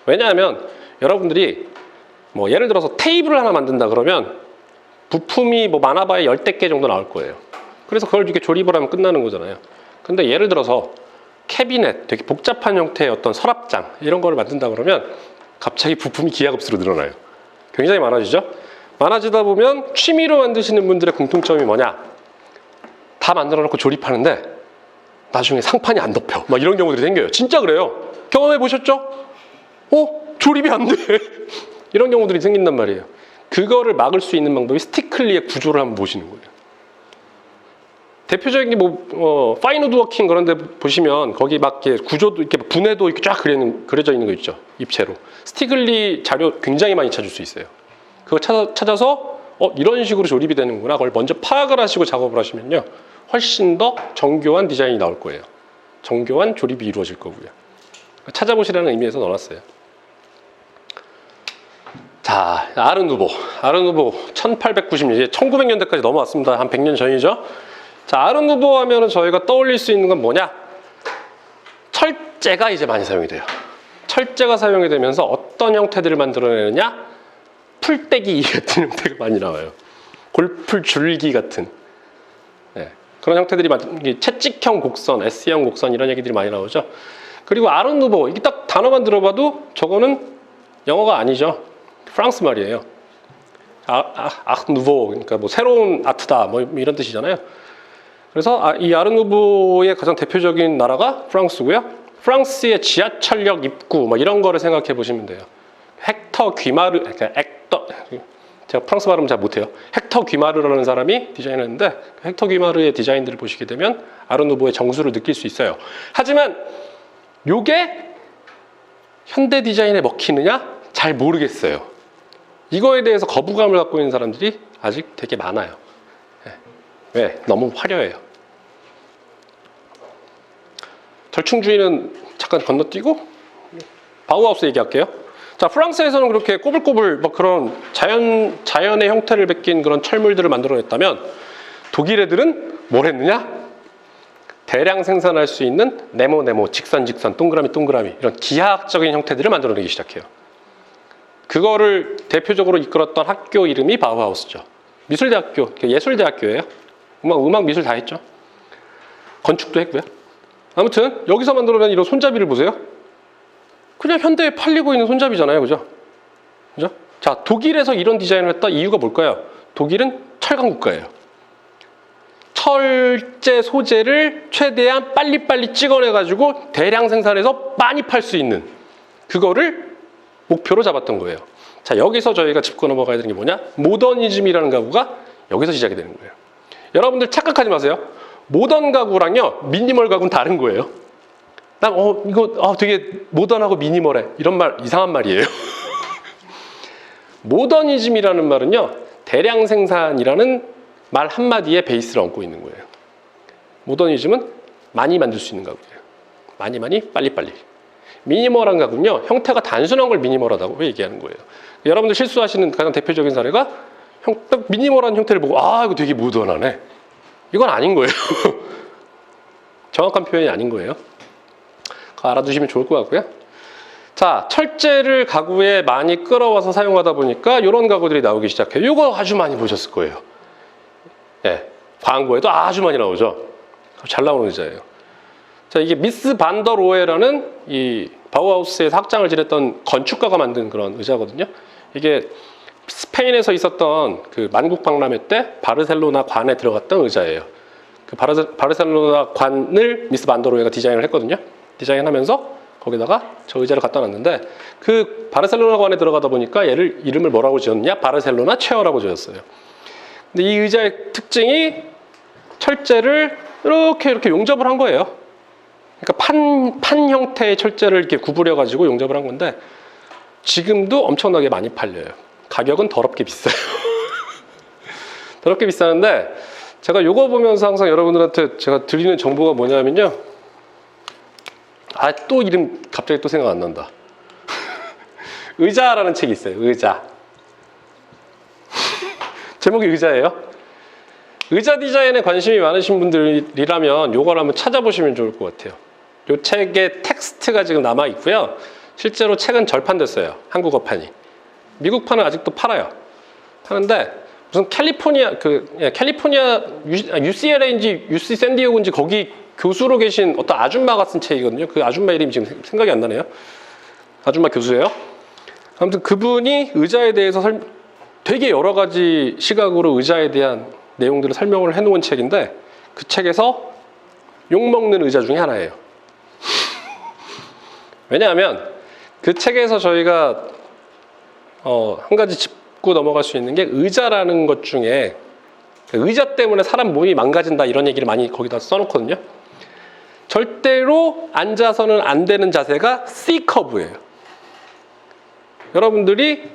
왜냐하면 여러분들이 뭐 예를 들어서 테이블을 하나 만든다 그러면 부품이 뭐 많아봐야 10대 개 정도 나올 거예요. 그래서 그걸 이렇게 조립을 하면 끝나는 거잖아요. 근데 예를 들어서 캐비넷, 되게 복잡한 형태의 어떤 서랍장 이런 거를 만든다 그러면 갑자기 부품이 기하급수로 늘어나요. 굉장히 많아지죠. 많아지다 보면 취미로 만드시는 분들의 공통점이 뭐냐, 다 만들어 놓고 조립하는데 나중에 상판이 안 덮여, 막 이런 경우들이 생겨요. 진짜 그래요. 경험해 보셨죠? 조립이 안 돼. 이런 경우들이 생긴단 말이에요. 그거를 막을 수 있는 방법이 스티클리의 구조를 한번 보시는 거예요. 대표적인 게 파인 우드워킹 그런 데 보시면 거기 막 이렇게 구조도 이렇게 분해도 이렇게 쫙 그려져 있는 거 있죠. 입체로. 스티클리 자료 굉장히 많이 찾을 수 있어요. 그거 찾아서 이런 식으로 조립이 되는구나. 그걸 먼저 파악을 하시고 작업을 하시면요, 훨씬 더 정교한 디자인이 나올 거예요. 정교한 조립이 이루어질 거고요. 찾아보시라는 의미에서 넣어놨어요. 자, 아르누보 1890년, 이제 1900년대까지 넘어왔습니다. 한 100년 전이죠. 자, 아르누보 하면은 저희가 떠올릴 수 있는 건 뭐냐? 철제가 이제 많이 사용이 돼요. 철제가 사용이 되면서 어떤 형태들을 만들어내느냐? 풀떼기 같은 형태가 많이 나와요. 골풀 줄기 같은, 그런 형태들이 채찍형 곡선, S형 곡선 이런 얘기들이 많이 나오죠. 그리고 아르누보, 이게 딱 단어만 들어봐도 저거는 영어가 아니죠. 프랑스 말이에요. 아르누보, 그러니까 뭐 새로운 아트다, 뭐 이런 뜻이잖아요. 그래서 이 아르누보의 가장 대표적인 나라가 프랑스고요. 프랑스의 지하철역 입구, 뭐 이런 거를 생각해 보시면 돼요. 헥터 귀마르, 그러니까 제가 프랑스 발음 잘 못해요. 헥터 귀마르라는 사람이 디자인했는데, 헥터 귀마르의 디자인들을 보시게 되면 아르누보의 정수를 느낄 수 있어요. 하지만 요게 현대 디자인에 먹히느냐? 잘 모르겠어요. 이거에 대해서 거부감을 갖고 있는 사람들이 아직 되게 많아요. 왜? 너무 화려해요. 절충주의는 잠깐 건너뛰고 바우하우스 얘기할게요. 자, 프랑스에서는 그렇게 꼬불꼬불 막 그런 자연의 형태를 베낀 그런 철물들을 만들어냈다면 독일 애들은 뭘 했느냐? 대량 생산할 수 있는 네모, 직선, 동그라미 이런 기하학적인 형태들을 만들어내기 시작해요. 그거를 대표적으로 이끌었던 학교 이름이 바우하우스죠. 미술대학교, 예술대학교예요. 음악, 미술 다 했죠. 건축도 했고요. 아무튼 여기서 만들어낸 이런 손잡이를 보세요. 그냥 현대에 팔리고 있는 손잡이잖아요. 그죠? 자, 독일에서 이런 디자인을 했다 이유가 뭘까요? 독일은 철강 국가예요. 철제 소재를 최대한 빨리빨리 찍어내가지고 대량 생산해서 많이 팔 수 있는, 그거를 목표로 잡았던 거예요. 자, 여기서 저희가 짚고 넘어가야 되는 게 뭐냐? 모더니즘이라는 가구가 여기서 시작이 되는 거예요. 여러분들 착각하지 마세요. 모던 가구랑요, 미니멀 가구는 다른 거예요. 이거 되게 모던하고 미니멀해, 이런 말 이상한 말이에요. 모더니즘이라는 말은요, 대량 생산이라는 말 한마디에 베이스를 얹고 있는 거예요. 모더니즘은 많이 만들 수 있는 가구예요. 많이, 빨리빨리. 미니멀한 가구는요, 형태가 단순한 걸 미니멀하다고 얘기하는 거예요. 여러분들 실수하시는 가장 대표적인 사례가 딱 미니멀한 형태를 보고 이거 되게 모던하네. 이건 아닌 거예요. 정확한 표현이 아닌 거예요. 그거 알아두시면 좋을 것 같고요. 자, 철제를 가구에 많이 끌어와서 사용하다 보니까 이런 가구들이 나오기 시작해요. 이거 아주 많이 보셨을 거예요. 광고에도 아주 많이 나오죠. 잘 나오는 의자예요. 자, 이게 미스 반더 로헤라는 이 바우하우스에서 학장을 지냈던 건축가가 만든 그런 의자거든요. 이게 스페인에서 있었던 그 만국 박람회 때 바르셀로나 관에 들어갔던 의자예요. 그 바르셀로나 관을 미스 반더 로헤가 디자인을 했거든요. 디자인하면서 거기다가 저 의자를 갖다 놨는데 그 바르셀로나 관에 들어가다 보니까 얘를 이름을 뭐라고 지었냐? 바르셀로나 체어라고 지었어요. 근데 이 의자의 특징이 철제를 이렇게 용접을 한 거예요. 그러니까 판 형태의 철제를 이렇게 구부려 가지고 용접을 한 건데 지금도 엄청나게 많이 팔려요. 가격은 더럽게 비싸요. 더럽게 비싸는데 제가 요거 보면서 항상 여러분들한테 제가 드리는 정보가 뭐냐면요. 아, 또 이름 갑자기 또 생각 안 난다. 의자라는 책이 있어요. 의자. 제목이 의자예요. 의자 디자인에 관심이 많으신 분들이라면 요걸 한번 찾아보시면 좋을 것 같아요. 요 책의 텍스트가 지금 남아 있고요. 실제로 책은 절판됐어요. 한국어판이. 미국판은 아직도 팔아요. 하는데 무슨 캘리포니아 UCLA인지 UC 샌디에고인지 거기 교수로 계신 어떤 아줌마가 쓴 책이거든요. 그 아줌마 이름이 지금 생각이 안 나네요. 아줌마 교수예요. 아무튼 그분이 의자에 대해서 되게 여러 가지 시각으로 의자에 대한 내용들을 설명을 해놓은 책인데 그 책에서 욕먹는 의자 중에 하나예요. 왜냐하면 그 책에서 저희가 한 가지 짚고 넘어갈 수 있는 게 의자라는 것 중에 의자 때문에 사람 몸이 망가진다 이런 얘기를 많이 거기다 써놓거든요. 절대로 앉아서는 안 되는 자세가 C커브예요. 여러분들이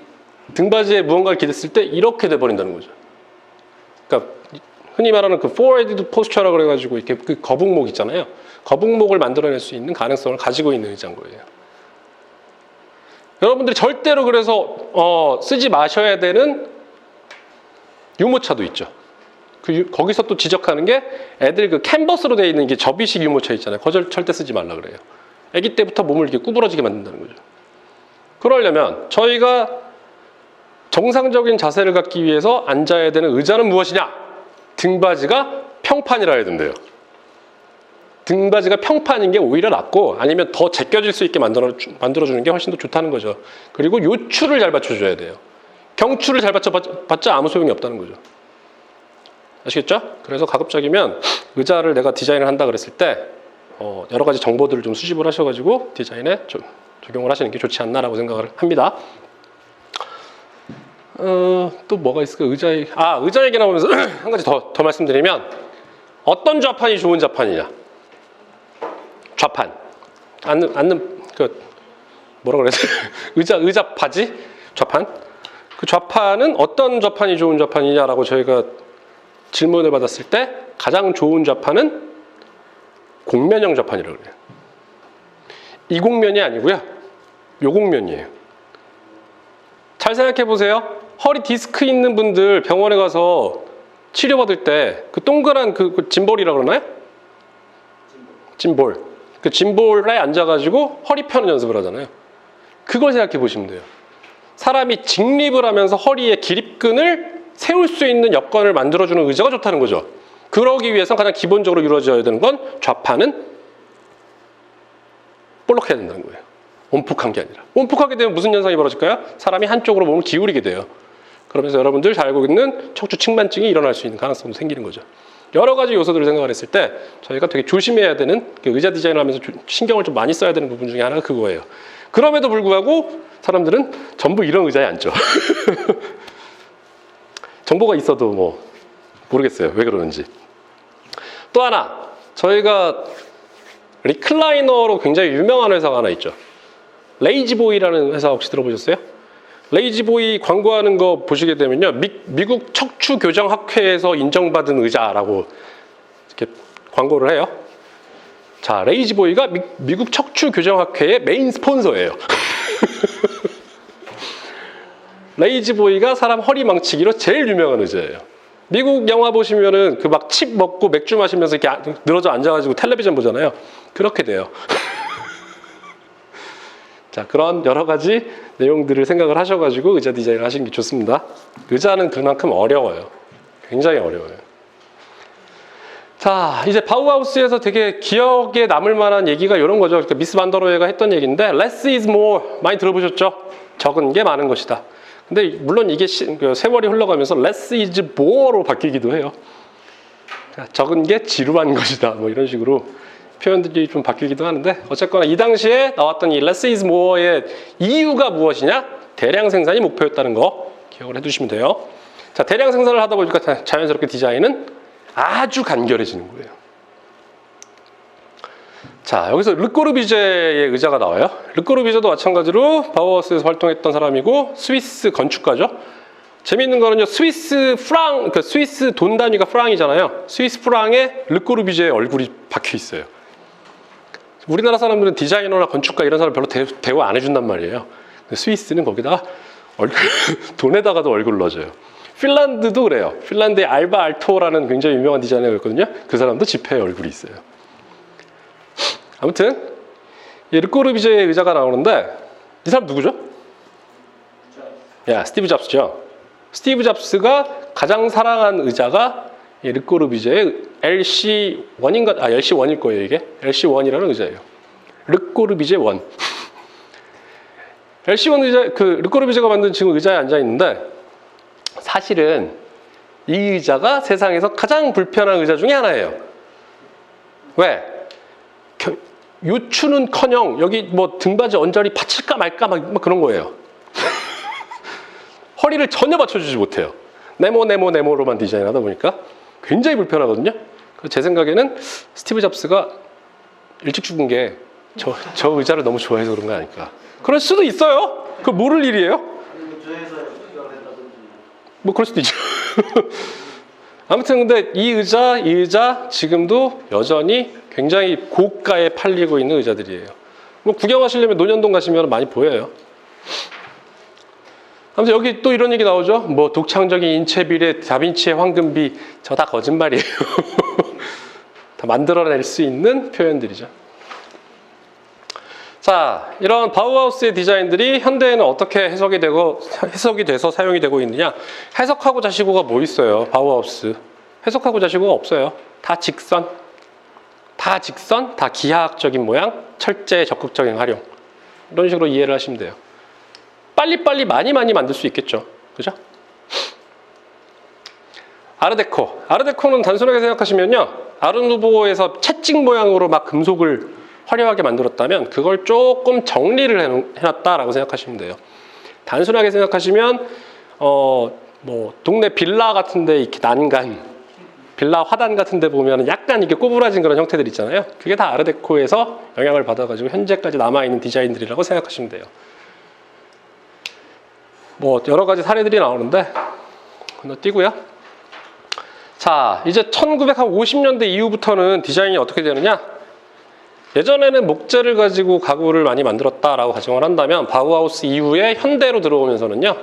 등받이에 무언가를 기댔을 때 이렇게 돼버린다는 거죠. 그러니까 흔히 말하는 그 forward posture라고 그래가지고 이렇게 그 거북목 있잖아요. 거북목을 만들어낼 수 있는 가능성을 가지고 있는 의자인 거예요. 여러분들이 절대로 그래서 쓰지 마셔야 되는 유모차도 있죠. 거기서 또 지적하는 게 애들 그 캔버스로 되어 있는 게 접이식 유모차 있잖아요. 그거 절대 쓰지 말라 그래요. 아기 때부터 몸을 이렇게 구부러지게 만든다는 거죠. 그러려면 저희가 정상적인 자세를 갖기 위해서 앉아야 되는 의자는 무엇이냐? 등받이가 평판이라 해야 된대요. 등받이가 평판인 게 오히려 낫고 아니면 더 제껴질 수 있게 만들어주는 게 훨씬 더 좋다는 거죠. 그리고 요추를 잘 받쳐줘야 돼요. 경추를 잘 받자 아무 소용이 없다는 거죠. 아시겠죠? 그래서 가급적이면 의자를 내가 디자인을 한다 그랬을 때 여러 가지 정보들을 좀 수집을 하셔가지고 디자인에 좀 적용을 하시는 게 좋지 않나라고 생각을 합니다. 또 뭐가 있을까? 의자 얘기 나오면서 한 가지 더 말씀드리면 어떤 좌판이 좋은 좌판이냐? 좌판 앉는 그 뭐라 그래야 돼? 의자 바지 좌판. 그 좌판은 어떤 좌판이 좋은 좌판이냐라고 저희가 질문을 받았을 때 가장 좋은 좌판은 곡면형 좌판이라고 그래요. 이 곡면이 아니고요. 요 곡면이에요. 잘 생각해 보세요. 허리 디스크 있는 분들 병원에 가서 치료받을 때 그 동그란 그 짐볼이라고 그러나요? 짐볼. 그 짐볼에 앉아가지고 허리 펴는 연습을 하잖아요. 그걸 생각해 보시면 돼요. 사람이 직립을 하면서 허리에 기립근을 세울 수 있는 여건을 만들어주는 의자가 좋다는 거죠. 그러기 위해서 가장 기본적으로 이루어져야 되는 건 좌판은 볼록해야 된다는 거예요. 온폭한 게 아니라. 온폭하게 되면 무슨 현상이 벌어질까요? 사람이 한쪽으로 몸을 기울이게 돼요. 그러면서 여러분들 잘 알고 있는 척추 측만증이 일어날 수 있는 가능성도 생기는 거죠. 여러 가지 요소들을 생각을 했을 때 저희가 되게 조심해야 되는 의자 디자인을 하면서 신경을 좀 많이 써야 되는 부분 중에 하나가 그거예요. 그럼에도 불구하고 사람들은 전부 이런 의자에 앉죠. 정보가 있어도 뭐 모르겠어요. 왜 그러는지. 또 하나, 저희가 리클라이너로 굉장히 유명한 회사가 하나 있죠. 레이지보이라는 회사 혹시 들어보셨어요? 레이지보이 광고하는 거 보시게 되면요. 미국 척추교정학회에서 인정받은 의자라고 이렇게 광고를 해요. 자, 레이지보이가 미국 척추교정학회의 메인 스폰서예요. 레이지보이가 사람 허리 망치기로 제일 유명한 의자예요. 미국 영화 보시면은 그 막 칩 먹고 맥주 마시면서 이렇게 늘어져 앉아가지고 텔레비전 보잖아요. 그렇게 돼요. 자, 그런 여러 가지 내용들을 생각을 하셔가지고 의자 디자인을 하시는 게 좋습니다. 의자는 그만큼 어려워요. 굉장히 어려워요. 자, 이제 바우하우스에서 되게 기억에 남을 만한 얘기가 이런 거죠. 그러니까 미스 반더로에가 했던 얘기인데 less is more 많이 들어보셨죠? 적은 게 많은 것이다. 근데 물론 이게 세월이 흘러가면서 less is more로 바뀌기도 해요. 그러니까 적은 게 지루한 것이다. 뭐 이런 식으로 표현들이 좀 바뀌기도 하는데 어쨌거나 이 당시에 나왔던 이 less is more의 이유가 무엇이냐? 대량 생산이 목표였다는 거 기억을 해두시면 돼요. 자, 대량 생산을 하다 보니까 자연스럽게 디자인은 아주 간결해지는 거예요. 자, 여기서 르꼬르비제의 의자가 나와요. 르꼬르비제도 마찬가지로 바우하우스에서 활동했던 사람이고 스위스 건축가죠. 재미있는 거는요, 스위스 프랑, 그 스위스 돈 단위가 프랑이잖아요. 스위스 프랑에 르꼬르비제의 얼굴이 박혀 있어요. 우리나라 사람들은 디자이너나 건축가 이런 사람 별로 대우 안 해준단 말이에요. 스위스는 거기다가 얼굴, 돈에다가도 얼굴 넣어줘요. 핀란드도 그래요. 핀란드의 알바 알토라는 굉장히 유명한 디자이너가 있거든요. 그 사람도 지폐에 얼굴이 있어요. 아무튼 이 르꼬르비제의 의자가 나오는데 이 사람 누구죠? 스티브 잡스죠. 스티브 잡스가 가장 사랑한 의자가 이 르꼬르비제의 LC1인가? LC1일 거예요, 이게. LC1이라는 의자예요. 르꼬르비제 1. LC1 의자, 그 르꼬르비제가 만든 지금 의자에 앉아 있는데 사실은 이 의자가 세상에서 가장 불편한 의자 중에 하나예요. 왜? 요추는커녕 여기 뭐 등받이 언저리 받칠까 말까 막 그런 거예요. 허리를 전혀 받쳐주지 못해요. 네모로만 디자인하다 보니까 굉장히 불편하거든요. 제 생각에는 스티브 잡스가 일찍 죽은 게 저 의자를 너무 좋아해서 그런 거 아닐까. 그럴 수도 있어요. 그거 모를 일이에요. 뭐 그럴 수도 있죠. 아무튼 근데 이 의자 지금도 여전히 굉장히 고가에 팔리고 있는 의자들이에요. 뭐 구경하시려면 논현동 가시면 많이 보여요. 아무튼 여기 또 이런 얘기 나오죠. 뭐 독창적인 인체 비례, 다빈치의 황금비, 저 다 거짓말이에요. 다 만들어낼 수 있는 표현들이죠. 자, 이런 바우하우스의 디자인들이 현대에는 어떻게 해석이 돼서 사용이 되고 있느냐? 해석하고자 시구가 뭐 있어요? 바우하우스 해석하고자 시구가 없어요. 다 직선, 다 기하학적인 모양, 철제 적극적인 활용, 이런 식으로 이해를 하시면 돼요. 빨리빨리 많이 만들 수 있겠죠. 그죠? 아르데코는 단순하게 생각하시면요, 아르누보에서 채찍 모양으로 막 금속을 화려하게 만들었다면 그걸 조금 정리를 해놨다라고 생각하시면 돼요. 단순하게 생각하시면 뭐 동네 빌라 같은데 이렇게 난간, 빌라 화단 같은데 보면 약간 이렇게 꼬부라진 그런 형태들 있잖아요. 그게 다 아르데코에서 영향을 받아가지고 현재까지 남아있는 디자인들이라고 생각하시면 돼요. 뭐 여러 가지 사례들이 나오는데 건너뛰고요. 자, 이제 1950년대 이후부터는 디자인이 어떻게 되느냐? 예전에는 목재를 가지고 가구를 많이 만들었다라고 가정을 한다면 바우하우스 이후에 현대로 들어오면서는요,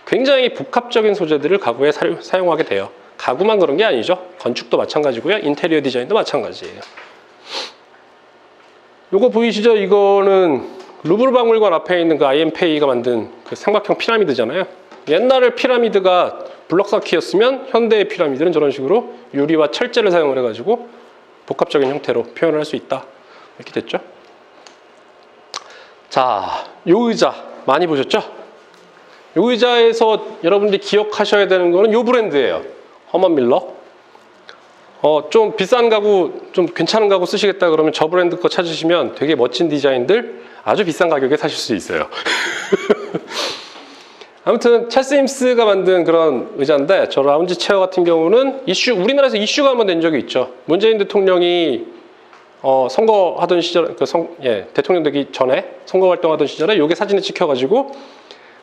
굉장히 복합적인 소재들을 가구에 사용하게 돼요. 가구만 그런 게 아니죠. 건축도 마찬가지고요. 인테리어 디자인도 마찬가지예요. 요거 보이시죠? 이거는 루브르 박물관 앞에 있는 그 IMPA가 만든 그 삼각형 피라미드잖아요. 옛날에 피라미드가 블럭 쌓기였으면 현대의 피라미드는 저런 식으로 유리와 철제를 사용을 해가지고 복합적인 형태로 표현을 할 수 있다. 이렇게 됐죠. 자, 요 의자 많이 보셨죠? 요 의자에서 여러분들이 기억하셔야 되는 거는 요 브랜드예요. 허먼 밀러. 좀 비싼 가구, 좀 괜찮은 가구 쓰시겠다 그러면 저 브랜드 거 찾으시면 되게 멋진 디자인들 아주 비싼 가격에 사실 수 있어요. 아무튼 찰스 임스가 만든 그런 의자인데, 저 라운지 체어 같은 경우는 우리나라에서 이슈가 한번 된 적이 있죠. 문재인 대통령이 선거하던 시절, 대통령 되기 전에 선거 활동하던 시절에 요게 사진을 찍혀가지고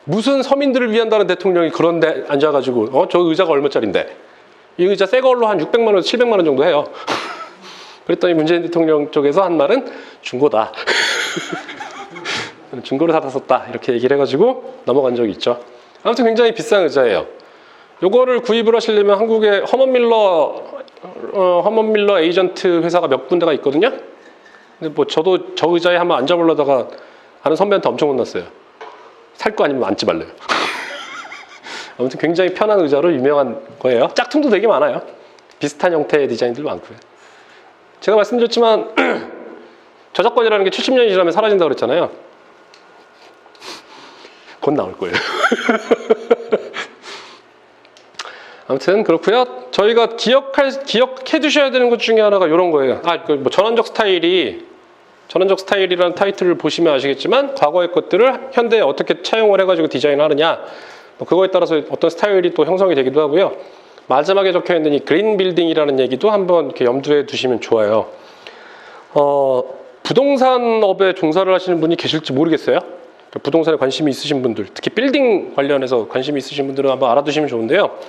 무슨 서민들을 위한다는 대통령이 그런데 앉아가지고 저 의자가 얼마짜린데, 이 의자 새 걸로 한 600만 원, 700만 원 정도 해요. 그랬더니 문재인 대통령 쪽에서 한 말은 중고다. 중고를 사다 썼다. 이렇게 얘기를 해가지고 넘어간 적이 있죠. 아무튼 굉장히 비싼 의자예요. 요거를 구입을 하시려면 한국에 허먼 밀러 에이전트 회사가 몇 군데가 있거든요. 근데 뭐 저도 저 의자에 한번 앉아보려다가 아는 선배한테 엄청 혼났어요. 살 거 아니면 앉지 말래요. 아무튼 굉장히 편한 의자로 유명한 거예요. 짝퉁도 되게 많아요. 비슷한 형태의 디자인들 많고요. 제가 말씀드렸지만 저작권이라는 게 70년이 지나면 사라진다고 그랬잖아요. 곧 나올 거예요. 아무튼 그렇고요. 저희가 기억해 두셔야 되는 것 중에 하나가 이런 거예요. 뭐 전환적 스타일이라는 타이틀을 보시면 아시겠지만 과거의 것들을 현대에 어떻게 차용을 해가지고 디자인을 하느냐, 뭐 그거에 따라서 어떤 스타일이 또 형성이 되기도 하고요. 마지막에 적혀 있는 이 그린 빌딩이라는 얘기도 한번 이렇게 염두에 두시면 좋아요. 부동산업에 종사를 하시는 분이 계실지 모르겠어요. 부동산에 관심이 있으신 분들, 특히 빌딩 관련해서 관심이 있으신 분들은 한번 알아두시면 좋은데요.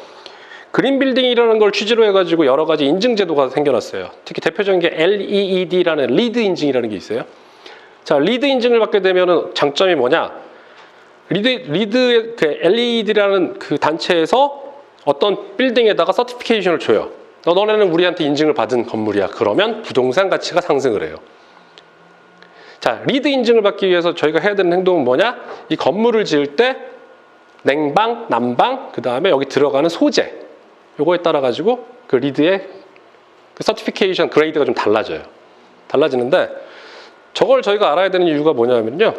그린 빌딩이라는 걸 취지로 해가지고 여러 가지 인증 제도가 생겨났어요. 특히 대표적인 게 LEED라는 리드 인증이라는 게 있어요. 자, 리드 인증을 받게 되면은 장점이 뭐냐? 리드의 그 LEED라는 그 단체에서 어떤 빌딩에다가 서티피케이션을 줘요. 너네는 우리한테 인증을 받은 건물이야. 그러면 부동산 가치가 상승을 해요. 자, 리드 인증을 받기 위해서 저희가 해야 되는 행동은 뭐냐? 이 건물을 지을 때 냉방, 난방, 그 다음에 여기 들어가는 소재, 요거에 따라 가지고 그 리드의 그 서티피케이션 그레이드가 좀 달라지는데, 저걸 저희가 알아야 되는 이유가 뭐냐면요,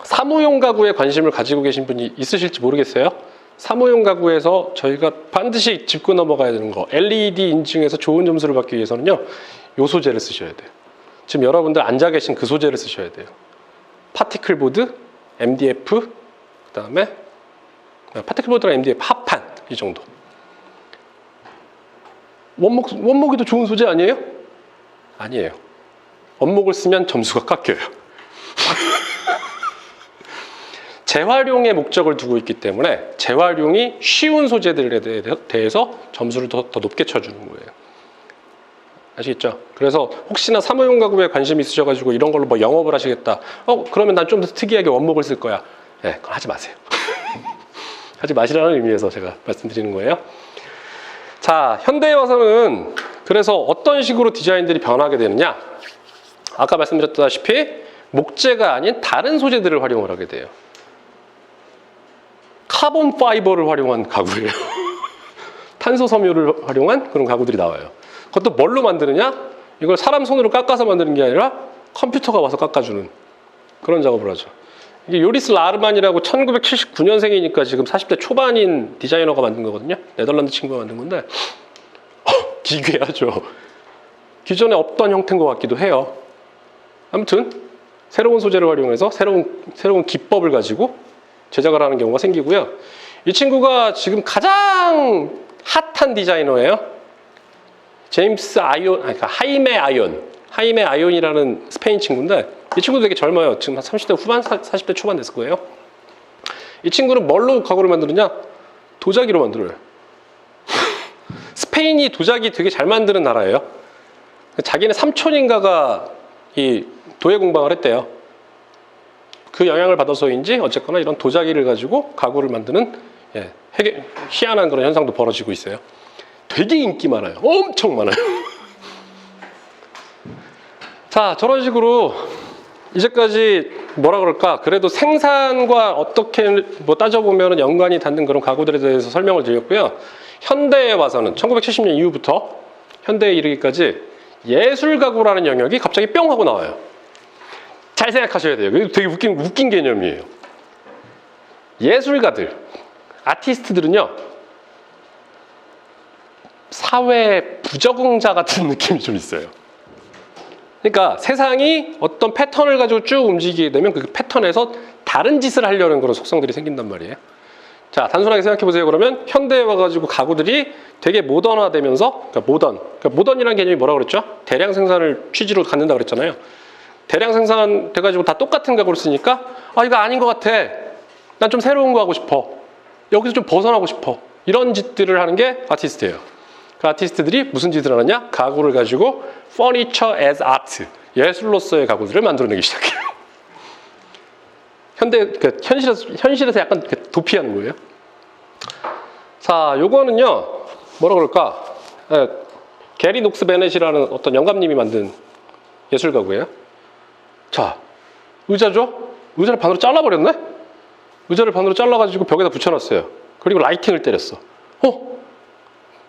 사무용 가구에 관심을 가지고 계신 분이 있으실지 모르겠어요. 사무용 가구에서 저희가 반드시 짚고 넘어가야 되는 거, LED 인증에서 좋은 점수를 받기 위해서는요, 요 소재를 쓰셔야 돼요. 지금 여러분들 앉아 계신 그 소재를 쓰셔야 돼요. 파티클 보드, MDF, 그 다음에 파티클 보드랑 MDF 합판, 이 정도. 원목이 더 좋은 소재 아니에요? 아니에요. 원목을 쓰면 점수가 깎여요. 재활용의 목적을 두고 있기 때문에 재활용이 쉬운 소재들에 대해서 점수를 더 높게 쳐주는 거예요. 아시겠죠? 그래서 혹시나 사무용 가구에 관심이 있으셔가지고 이런 걸로 뭐 영업을 하시겠다. 그러면 난 좀 더 특이하게 원목을 쓸 거야. 네, 그건 하지 마세요. 하지 마시라는 의미에서 제가 말씀드리는 거예요. 자, 현대에 와서는 그래서 어떤 식으로 디자인들이 변하게 되느냐? 아까 말씀드렸다시피 목재가 아닌 다른 소재들을 활용을 하게 돼요. 카본 파이버를 활용한 가구예요. 탄소 섬유를 활용한 그런 가구들이 나와요. 그것도 뭘로 만드느냐? 이걸 사람 손으로 깎아서 만드는 게 아니라 컴퓨터가 와서 깎아주는 그런 작업을 하죠. 이게 요리스 라르만이라고 1979년생이니까 지금 40대 초반인 디자이너가 만든 거거든요. 네덜란드 친구가 만든 건데 기괴하죠. 기존에 없던 형태인 것 같기도 해요. 아무튼 새로운 소재를 활용해서 새로운 기법을 가지고 제작을 하는 경우가 생기고요. 이 친구가 지금 가장 핫한 디자이너예요. 제임스 아이온, 그러니까 하이메 아이온이라는 스페인 친구인데, 이 친구도 되게 젊어요. 지금 한 30대 후반, 40대 초반 됐을 거예요. 이 친구는 뭘로 가구를 만드느냐? 도자기로 만들어요. 스페인이 도자기 되게 잘 만드는 나라예요. 자기네 삼촌인가가 이 도예 공방을 했대요. 그 영향을 받아서인지 어쨌거나 이런 도자기를 가지고 가구를 만드는 희한한 그런 현상도 벌어지고 있어요. 되게 인기 많아요. 엄청 많아요. 자, 저런 식으로 이제까지 뭐라 그럴까, 그래도 생산과 어떻게 뭐 따져보면 연관이 닿는 그런 가구들에 대해서 설명을 드렸고요. 현대에 와서는 1970년 이후부터 현대에 이르기까지 예술 가구라는 영역이 갑자기 뿅 하고 나와요. 잘 생각하셔야 돼요. 이거 되게 웃긴 개념이에요. 예술가들, 아티스트들은요, 사회 부적응자 같은 느낌이 좀 있어요. 그러니까 세상이 어떤 패턴을 가지고 쭉 움직이게 되면 그 패턴에서 다른 짓을 하려는 그런 속성들이 생긴단 말이에요. 자, 단순하게 생각해 보세요. 그러면 현대에 와가지고 가구들이 되게 모던화되면서, 그러니까 모던이라는 개념이 뭐라고 그랬죠? 대량 생산을 취지로 갖는다 그랬잖아요. 대량 생산 돼가지고 다 똑같은 가구를 쓰니까 이거 아닌 것 같아. 난 좀 새로운 거 하고 싶어. 여기서 좀 벗어나고 싶어. 이런 짓들을 하는 게 아티스트예요. 그 아티스트들이 무슨 짓을 하느냐? 가구를 가지고 furniture as art, 예술로서의 가구들을 만들어내기 시작해요. 현실에서 약간 도피하는 거예요. 자, 요거는요, 뭐라 그럴까? 게리 녹스 베넷이라는 어떤 영감님이 만든 예술 가구예요. 자, 의자죠? 의자를 반으로 잘라버렸네? 의자를 반으로 잘라가지고 벽에다 붙여놨어요. 그리고 라이팅을 때렸어.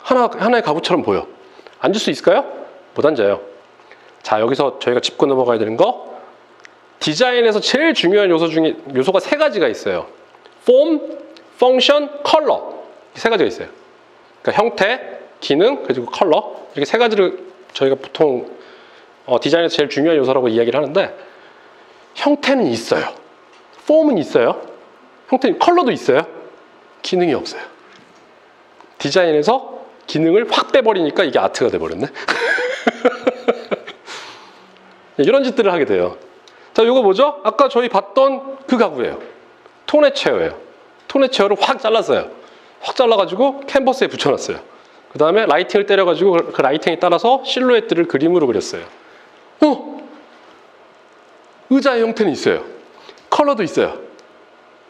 하나의 가구처럼 보여. 앉을 수 있을까요? 못 앉아요. 자, 여기서 저희가 짚고 넘어가야 되는 거, 디자인에서 제일 중요한 요소가 세 가지가 있어요. 폼, 펑션, 컬러. 이 세 가지가 있어요. 그러니까 형태, 기능, 그리고 컬러. 이렇게 세 가지를 저희가 보통 디자인에서 제일 중요한 요소라고 이야기를 하는데, 형태는 있어요. 폼은 있어요. 컬러도 있어요. 기능이 없어요. 디자인에서 기능을 확 빼버리니까 이게 아트가 돼버렸네. 이런 짓들을 하게 돼요. 자, 이거 뭐죠? 아까 저희 봤던 그 가구예요. 토네 체어예요. 토네 체어를 확 잘랐어요. 확 잘라가지고 캔버스에 붙여놨어요. 그 다음에 라이팅을 때려가지고 그 라이팅에 따라서 실루엣들을 그림으로 그렸어요. 의자의 형태는 있어요. 컬러도 있어요.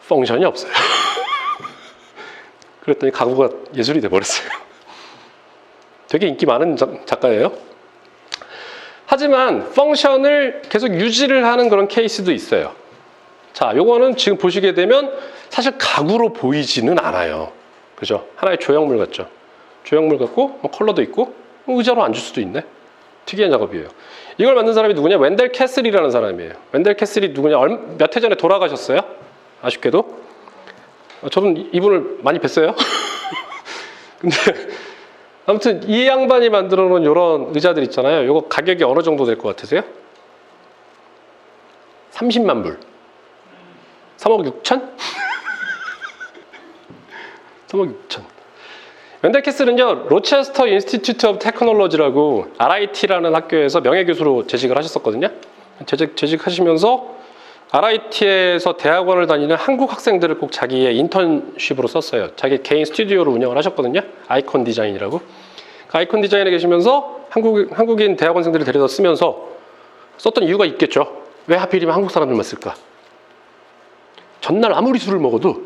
펑션이 없어요. 그랬더니 가구가 예술이 돼버렸어요. 되게 인기 많은 작가예요. 하지만 펑션을 계속 유지를 하는 그런 케이스도 있어요. 자, 요거는 지금 보시게 되면 사실 가구로 보이지는 않아요. 그죠? 하나의 조형물 같죠? 조형물 같고 뭐 컬러도 있고 의자로 앉을 수도 있네. 특이한 작업이에요. 이걸 만든 사람이 누구냐? 웬델 캐슬이라는 사람이에요. 웬델 캐슬이 누구냐? 몇 해 전에 돌아가셨어요. 아쉽게도. 저는 이분을 많이 뵀어요. 근데 아무튼 이 양반이 만들어 놓은 이런 의자들 있잖아요. 이거 가격이 어느 정도 될 것 같으세요? 30만 불. 3억 6천? 3억 6천. 웬델 캐슬은요, 로체스터 인스티튜트 오브 테크놀로지라고 RIT라는 학교에서 명예교수로 재직을 하셨었거든요. 재직하시면서 RIT에서 대학원을 다니는 한국 학생들을 꼭 자기의 인턴십으로 썼어요. 자기 개인 스튜디오를 운영을 하셨거든요. 아이콘 디자인이라고. 그 아이콘 디자인에 계시면서 한국인 대학원생들을 데려다 쓰면서 썼던 이유가 있겠죠. 왜 하필이면 한국 사람들만 쓸까? 전날 아무리 술을 먹어도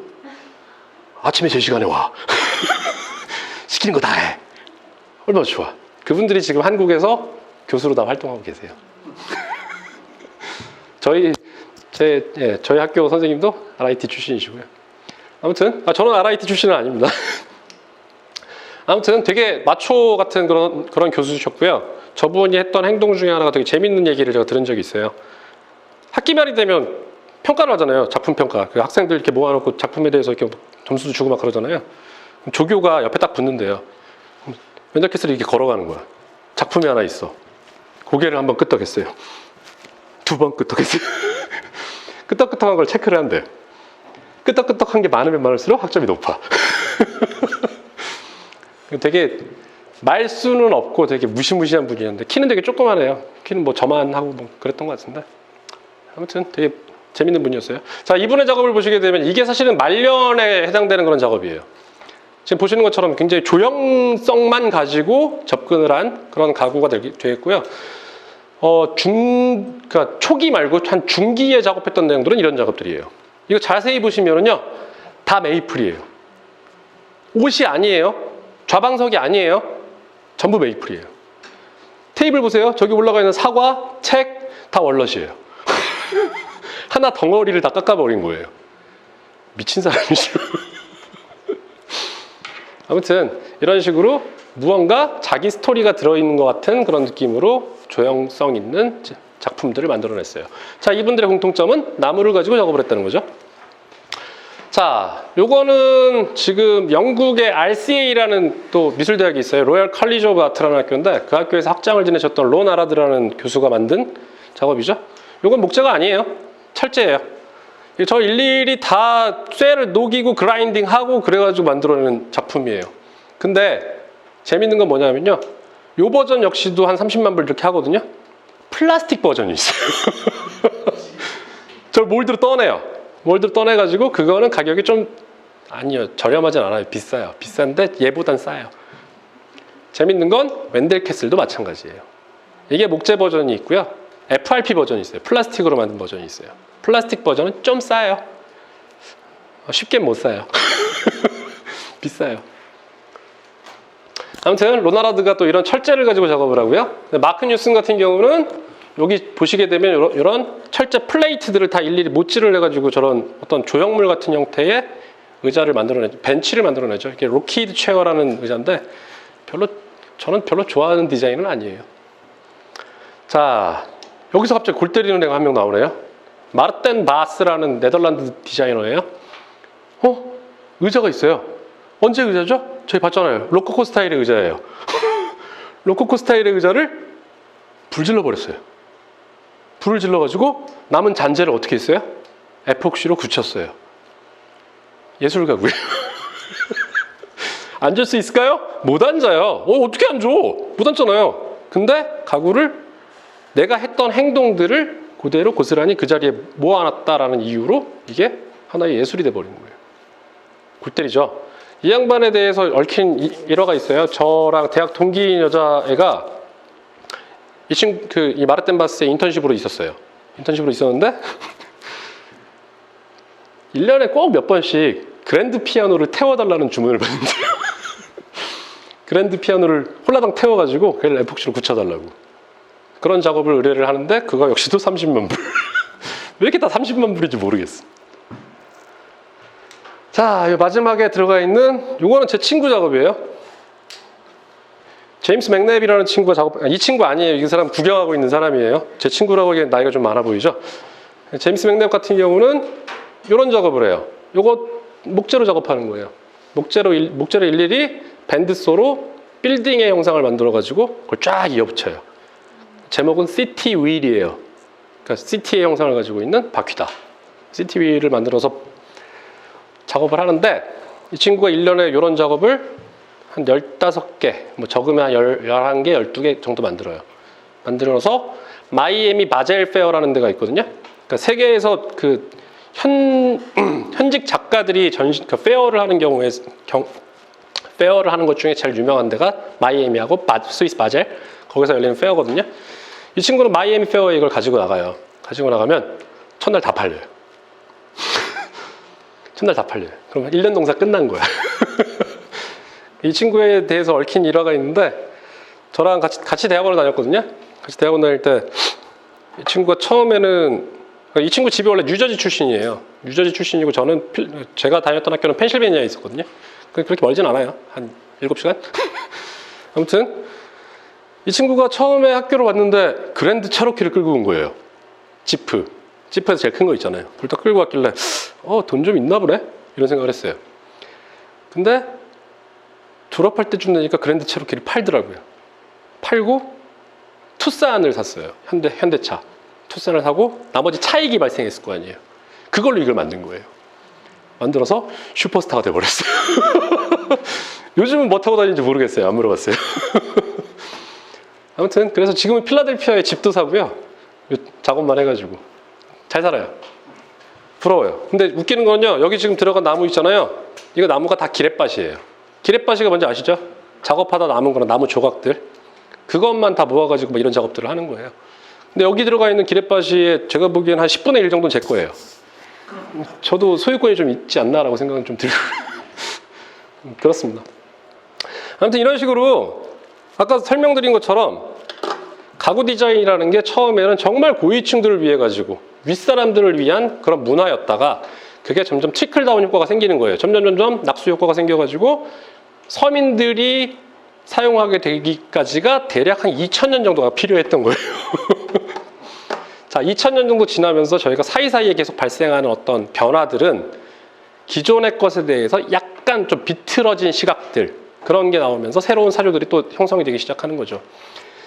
아침에 제 시간에 와. 시키는 거 다 해. 얼마나 좋아. 그분들이 지금 한국에서 교수로 다 활동하고 계세요. 저희 학교 선생님도 RIT 출신이시고요. 아무튼 저는 RIT 출신은 아닙니다. 아무튼 되게 마초 같은 그런 교수셨고요. 저분이 했던 행동 중에 하나가 되게 재밌는 얘기를 제가 들은 적이 있어요. 학기 말이 되면 평가를 하잖아요. 작품 평가. 그 학생들 이렇게 모아놓고 작품에 대해서 이렇게 점수도 주고 막 그러잖아요. 조교가 옆에 딱 붙는데요. 웬델 캐슬이 이렇게 걸어가는 거야. 작품이 하나 있어. 고개를 한번 끄덕였어요. 2번 끄덕였어요. 끄덕끄덕한 걸 체크를 한대요. 끄덕끄덕한 게 많으면 많을수록 학점이 높아. 되게 말수는 없고 되게 무시무시한 분이었는데 키는 되게 조그만해요. 키는 뭐 저만 하고 뭐 그랬던 것 같은데 아무튼 되게 재밌는 분이었어요. 자, 이분의 작업을 보시게 되면 이게 사실은 말년에 해당되는 그런 작업이에요. 지금 보시는 것처럼 굉장히 조형성만 가지고 접근을 한 그런 가구가 되겠고요. 그러니까 초기 말고 한 중기에 작업했던 내용들은 이런 작업들이에요. 이거 자세히 보시면은요, 다 메이플이에요. 옷이 아니에요. 좌방석이 아니에요. 전부 메이플이에요. 테이블 보세요. 저기 올라가 있는 사과, 책 다 월넛이에요. 하나 덩어리를 다 깎아버린 거예요. 미친 사람이죠. 아무튼 이런 식으로 무언가 자기 스토리가 들어있는 것 같은 그런 느낌으로 조형성 있는 작품들을 만들어냈어요. 자, 이분들의 공통점은 나무를 가지고 작업을 했다는 거죠. 자, 요거는 지금 영국의 RCA라는 또 미술대학이 있어요. 로열 컬리지 오브 아트라는 학교인데 그 학교에서 학장을 지내셨던 론 아라드라는 교수가 만든 작업이죠. 요건 목재가 아니에요. 철제예요. 저 일일이 다 쇠를 녹이고 그라인딩하고 그래가지고 만들어내는 작품이에요. 근데 재밌는 건 뭐냐면요, 요 버전 역시도 한 30만 불 이렇게 하거든요. 플라스틱 버전이 있어요. 저 몰드로 떠내요. 몰드로 떠내가지고 그거는 가격이 좀 아니요, 저렴하진 않아요. 비싸요. 비싼데 얘보단 싸요. 재밌는 건 웬델 캐슬도 마찬가지예요. 이게 목재 버전이 있고요, FRP 버전이 있어요. 플라스틱으로 만든 버전이 있어요. 플라스틱 버전은 좀 싸요. 쉽게 못 사요. 비싸요. 아무튼 로나라드가 또 이런 철제를 가지고 작업을 하고요. 마크 뉴슨 같은 경우는 여기 보시게 되면 이런 철제 플레이트들을 다 일일이 못질을 해가지고 저런 어떤 조형물 같은 형태의 의자를 만들어내죠. 벤치를 만들어내죠. 이게 로키드 체어라는 의자인데 저는 별로 좋아하는 디자인은 아니에요. 자, 여기서 갑자기 골 때리는 애가 한 명 나오네요. 마르텐 바스라는 네덜란드 디자이너예요. 의자가 있어요. 언제 의자죠? 저희 봤잖아요. 로코코 스타일의 의자예요. 로코코 스타일의 의자를 불질러 버렸어요. 불을 질러가지고 남은 잔재를 어떻게 했어요? 에폭시로 굳혔어요. 예술가고요. 앉을 수 있을까요? 못 앉아요. 어떻게 앉아? 못 앉잖아요. 근데 가구를 내가 했던 행동들을 그대로 고스란히 그 자리에 모아놨다라는 이유로 이게 하나의 예술이 돼버리는 거예요. 골 때리죠. 이 양반에 대해서 얽힌 일화가 있어요. 저랑 대학 동기인 여자애가 이 마르텐 바스의 인턴십으로 있었어요. 인턴십으로 있었는데 1년에 꼭 몇 번씩 그랜드 피아노를 태워달라는 주문을 받는데요. 그랜드 피아노를 홀라당 태워가지고 그걸 에폭시로 굳혀달라고. 그런 작업을 의뢰를 하는데 그거 역시도 30만 불. 왜 이렇게 다 30만 불인지 모르겠어. 자, 이 마지막에 들어가 있는 요거는 제 친구 작업이에요. 제임스 맥랩이라는 친구가 이 친구 아니에요. 이 사람 구경하고 있는 사람이에요. 제 친구라고 하기엔 나이가 좀 많아 보이죠. 제임스 맥랩 같은 경우는 이런 작업을 해요. 요거 목재로 작업하는 거예요. 목재로 일일이 밴드소로 빌딩의 형상을 만들어 가지고 그걸 쫙 이어붙여요. 제목은 시티 휠이에요. 그러니까 시티의 형상을 가지고 있는 바퀴다. 시티 휠을 만들어서 작업을 하는데 이 친구가 1년에 이런 작업을 한 15개, 뭐 적으면 한 11개, 12개 정도 만들어요. 만들어서 마이애미 바젤 페어라는 데가 있거든요. 그러니까 세계에서 그 현직 작가들이 페어를 하는 경우에 페어를 하는 것 중에 제일 유명한 데가 마이애미하고 스위스 바젤, 거기서 열리는 페어거든요. 이 친구는 마이애미 페어에 이걸 가지고 나가요. 가지고 나가면 첫날 다 팔려요. 첫날 다 팔려요. 그러면 1년 농사 끝난 거야. 이 친구에 대해서 얽힌 일화가 있는데 저랑 같이 대학원을 다녔거든요. 같이 대학원 다닐 때 이 친구가 처음에는 이 친구 집이 원래 뉴저지 출신이에요. 뉴저지 출신이고 저는 제가 다녔던 학교는 펜실베니아에 있었거든요. 그렇게 멀진 않아요. 한 7시간? 아무튼 이 친구가 처음에 학교를 왔는데 그랜드 체로키를 끌고 온 거예요. 지프에서 제일 큰 거 있잖아요. 그걸 딱 끌고 왔길래 돈 좀 있나 보네? 이런 생각을 했어요. 근데 졸업할 때쯤 되니까 그랜드 체로키를 팔더라고요. 팔고 투싼을 샀어요. 현대차. 투싼을 사고 나머지 차익이 발생했을 거 아니에요. 그걸로 이걸 만든 거예요. 만들어서 슈퍼스타가 돼버렸어요. 요즘은 뭐 타고 다니는지 모르겠어요. 안 물어봤어요. 아무튼 그래서 지금은 필라델피아에 집도 사고요. 작업만 해가지고 잘 살아요. 부러워요. 근데 웃기는 건요, 여기 지금 들어간 나무 있잖아요. 이거 나무가 다 기렛밭이에요. 기렛밭이가 뭔지 아시죠? 작업하다 남은 거랑 나무 조각들, 그것만 다 모아가지고 뭐 이런 작업들을 하는 거예요. 근데 여기 들어가 있는 기렛밭이 제가 보기엔 한 10분의 1 정도는 제 거예요. 저도 소유권이 좀 있지 않나라고 생각은 좀 들고 그렇습니다. 아무튼 이런 식으로 아까 설명드린 것처럼 가구 디자인이라는 게 처음에는 정말 고위층들을 위해 가지고 윗사람들을 위한 그런 문화였다가 그게 점점 트리클다운 효과가 생기는 거예요. 점점 낙수 효과가 생겨가지고 서민들이 사용하게 되기까지가 대략 한 2000년 정도가 필요했던 거예요. 자, 2000년 정도 지나면서 저희가 사이사이에 계속 발생하는 어떤 변화들은 기존의 것에 대해서 약간 좀 비틀어진 시각들, 그런 게 나오면서 새로운 사료들이 또 형성이 되기 시작하는 거죠.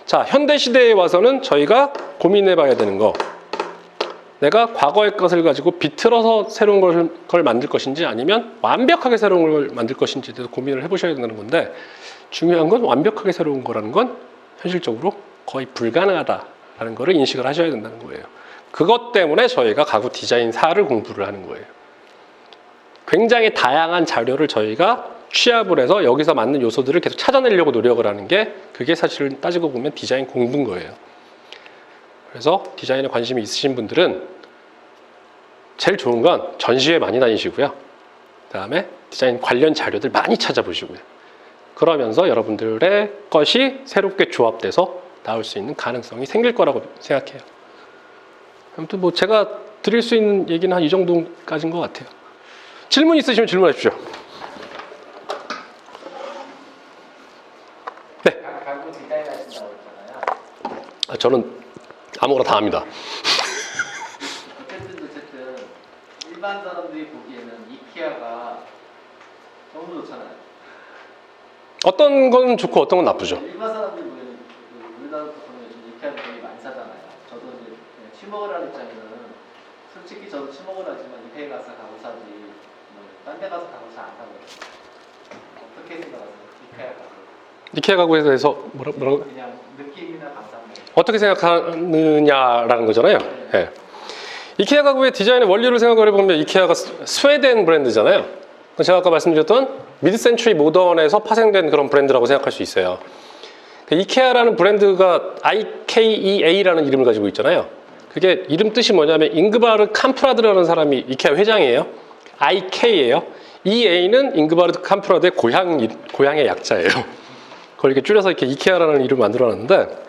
자, 현대 시대에 와서는 저희가 고민해 봐야 되는 거, 내가 과거의 것을 가지고 비틀어서 새로운 걸 만들 것인지 아니면 완벽하게 새로운 걸 만들 것인지에 대해서 고민을 해보셔야 된다는 건데, 중요한 건 완벽하게 새로운 거라는 건 현실적으로 거의 불가능하다라는 거를 인식을 하셔야 된다는 거예요. 그것 때문에 저희가 가구 디자인사를 공부를 하는 거예요. 굉장히 다양한 자료를 저희가 취합을 해서 여기서 맞는 요소들을 계속 찾아내려고 노력을 하는 게, 그게 사실 따지고 보면 디자인 공부인 거예요. 그래서 디자인에 관심이 있으신 분들은 제일 좋은 건 전시회 많이 다니시고요. 그다음에 디자인 관련 자료들 많이 찾아보시고요. 그러면서 여러분들의 것이 새롭게 조합돼서 나올 수 있는 가능성이 생길 거라고 생각해요. 아무튼 뭐 제가 드릴 수 있는 얘기는 한 이 정도까지인 것 같아요. 질문 있으시면 질문하십시오. 네. 가구 디자인 하신다고 했잖아요. 저는 아무거나 다 합니다. 어쨌든 일반 사람들이 보기에는 이케아가 너무 좋잖아요. 어떤 건 좋고 어떤 건 나쁘죠. 일반 사람들이 보기에는 우리나라 보면 요즘 이케아 되게 많이 사잖아요. 저도 이제 그냥 취먹을 하는 입장에는 솔직히 저도 취먹을 하지만 이케아 가서 가구 사지 딴 데 가서 가구 잘 안 사거든요. 어떻게 생각하세요? 이케아 가구? 이케아 가구에 대해서 뭐라고? 그냥 느낌이나 감상. 어떻게 생각하느냐라는 거잖아요. 예. 이케아 가구의 디자인의 원리를 생각을 해보면 이케아가 스웨덴 브랜드잖아요. 제가 아까 말씀드렸던 미드 센추리 모던에서 파생된 그런 브랜드라고 생각할 수 있어요. 이케아라는 브랜드가 IKEA라는 이름을 가지고 있잖아요. 그게 이름 뜻이 뭐냐면 잉그바르 캄프라드라는 사람이 이케아 회장이에요. IK예요. EA는 잉그바르 캄프라드의 고향의 약자예요. 그걸 이렇게 줄여서 이렇게 이케아라는 이름을 만들어놨는데,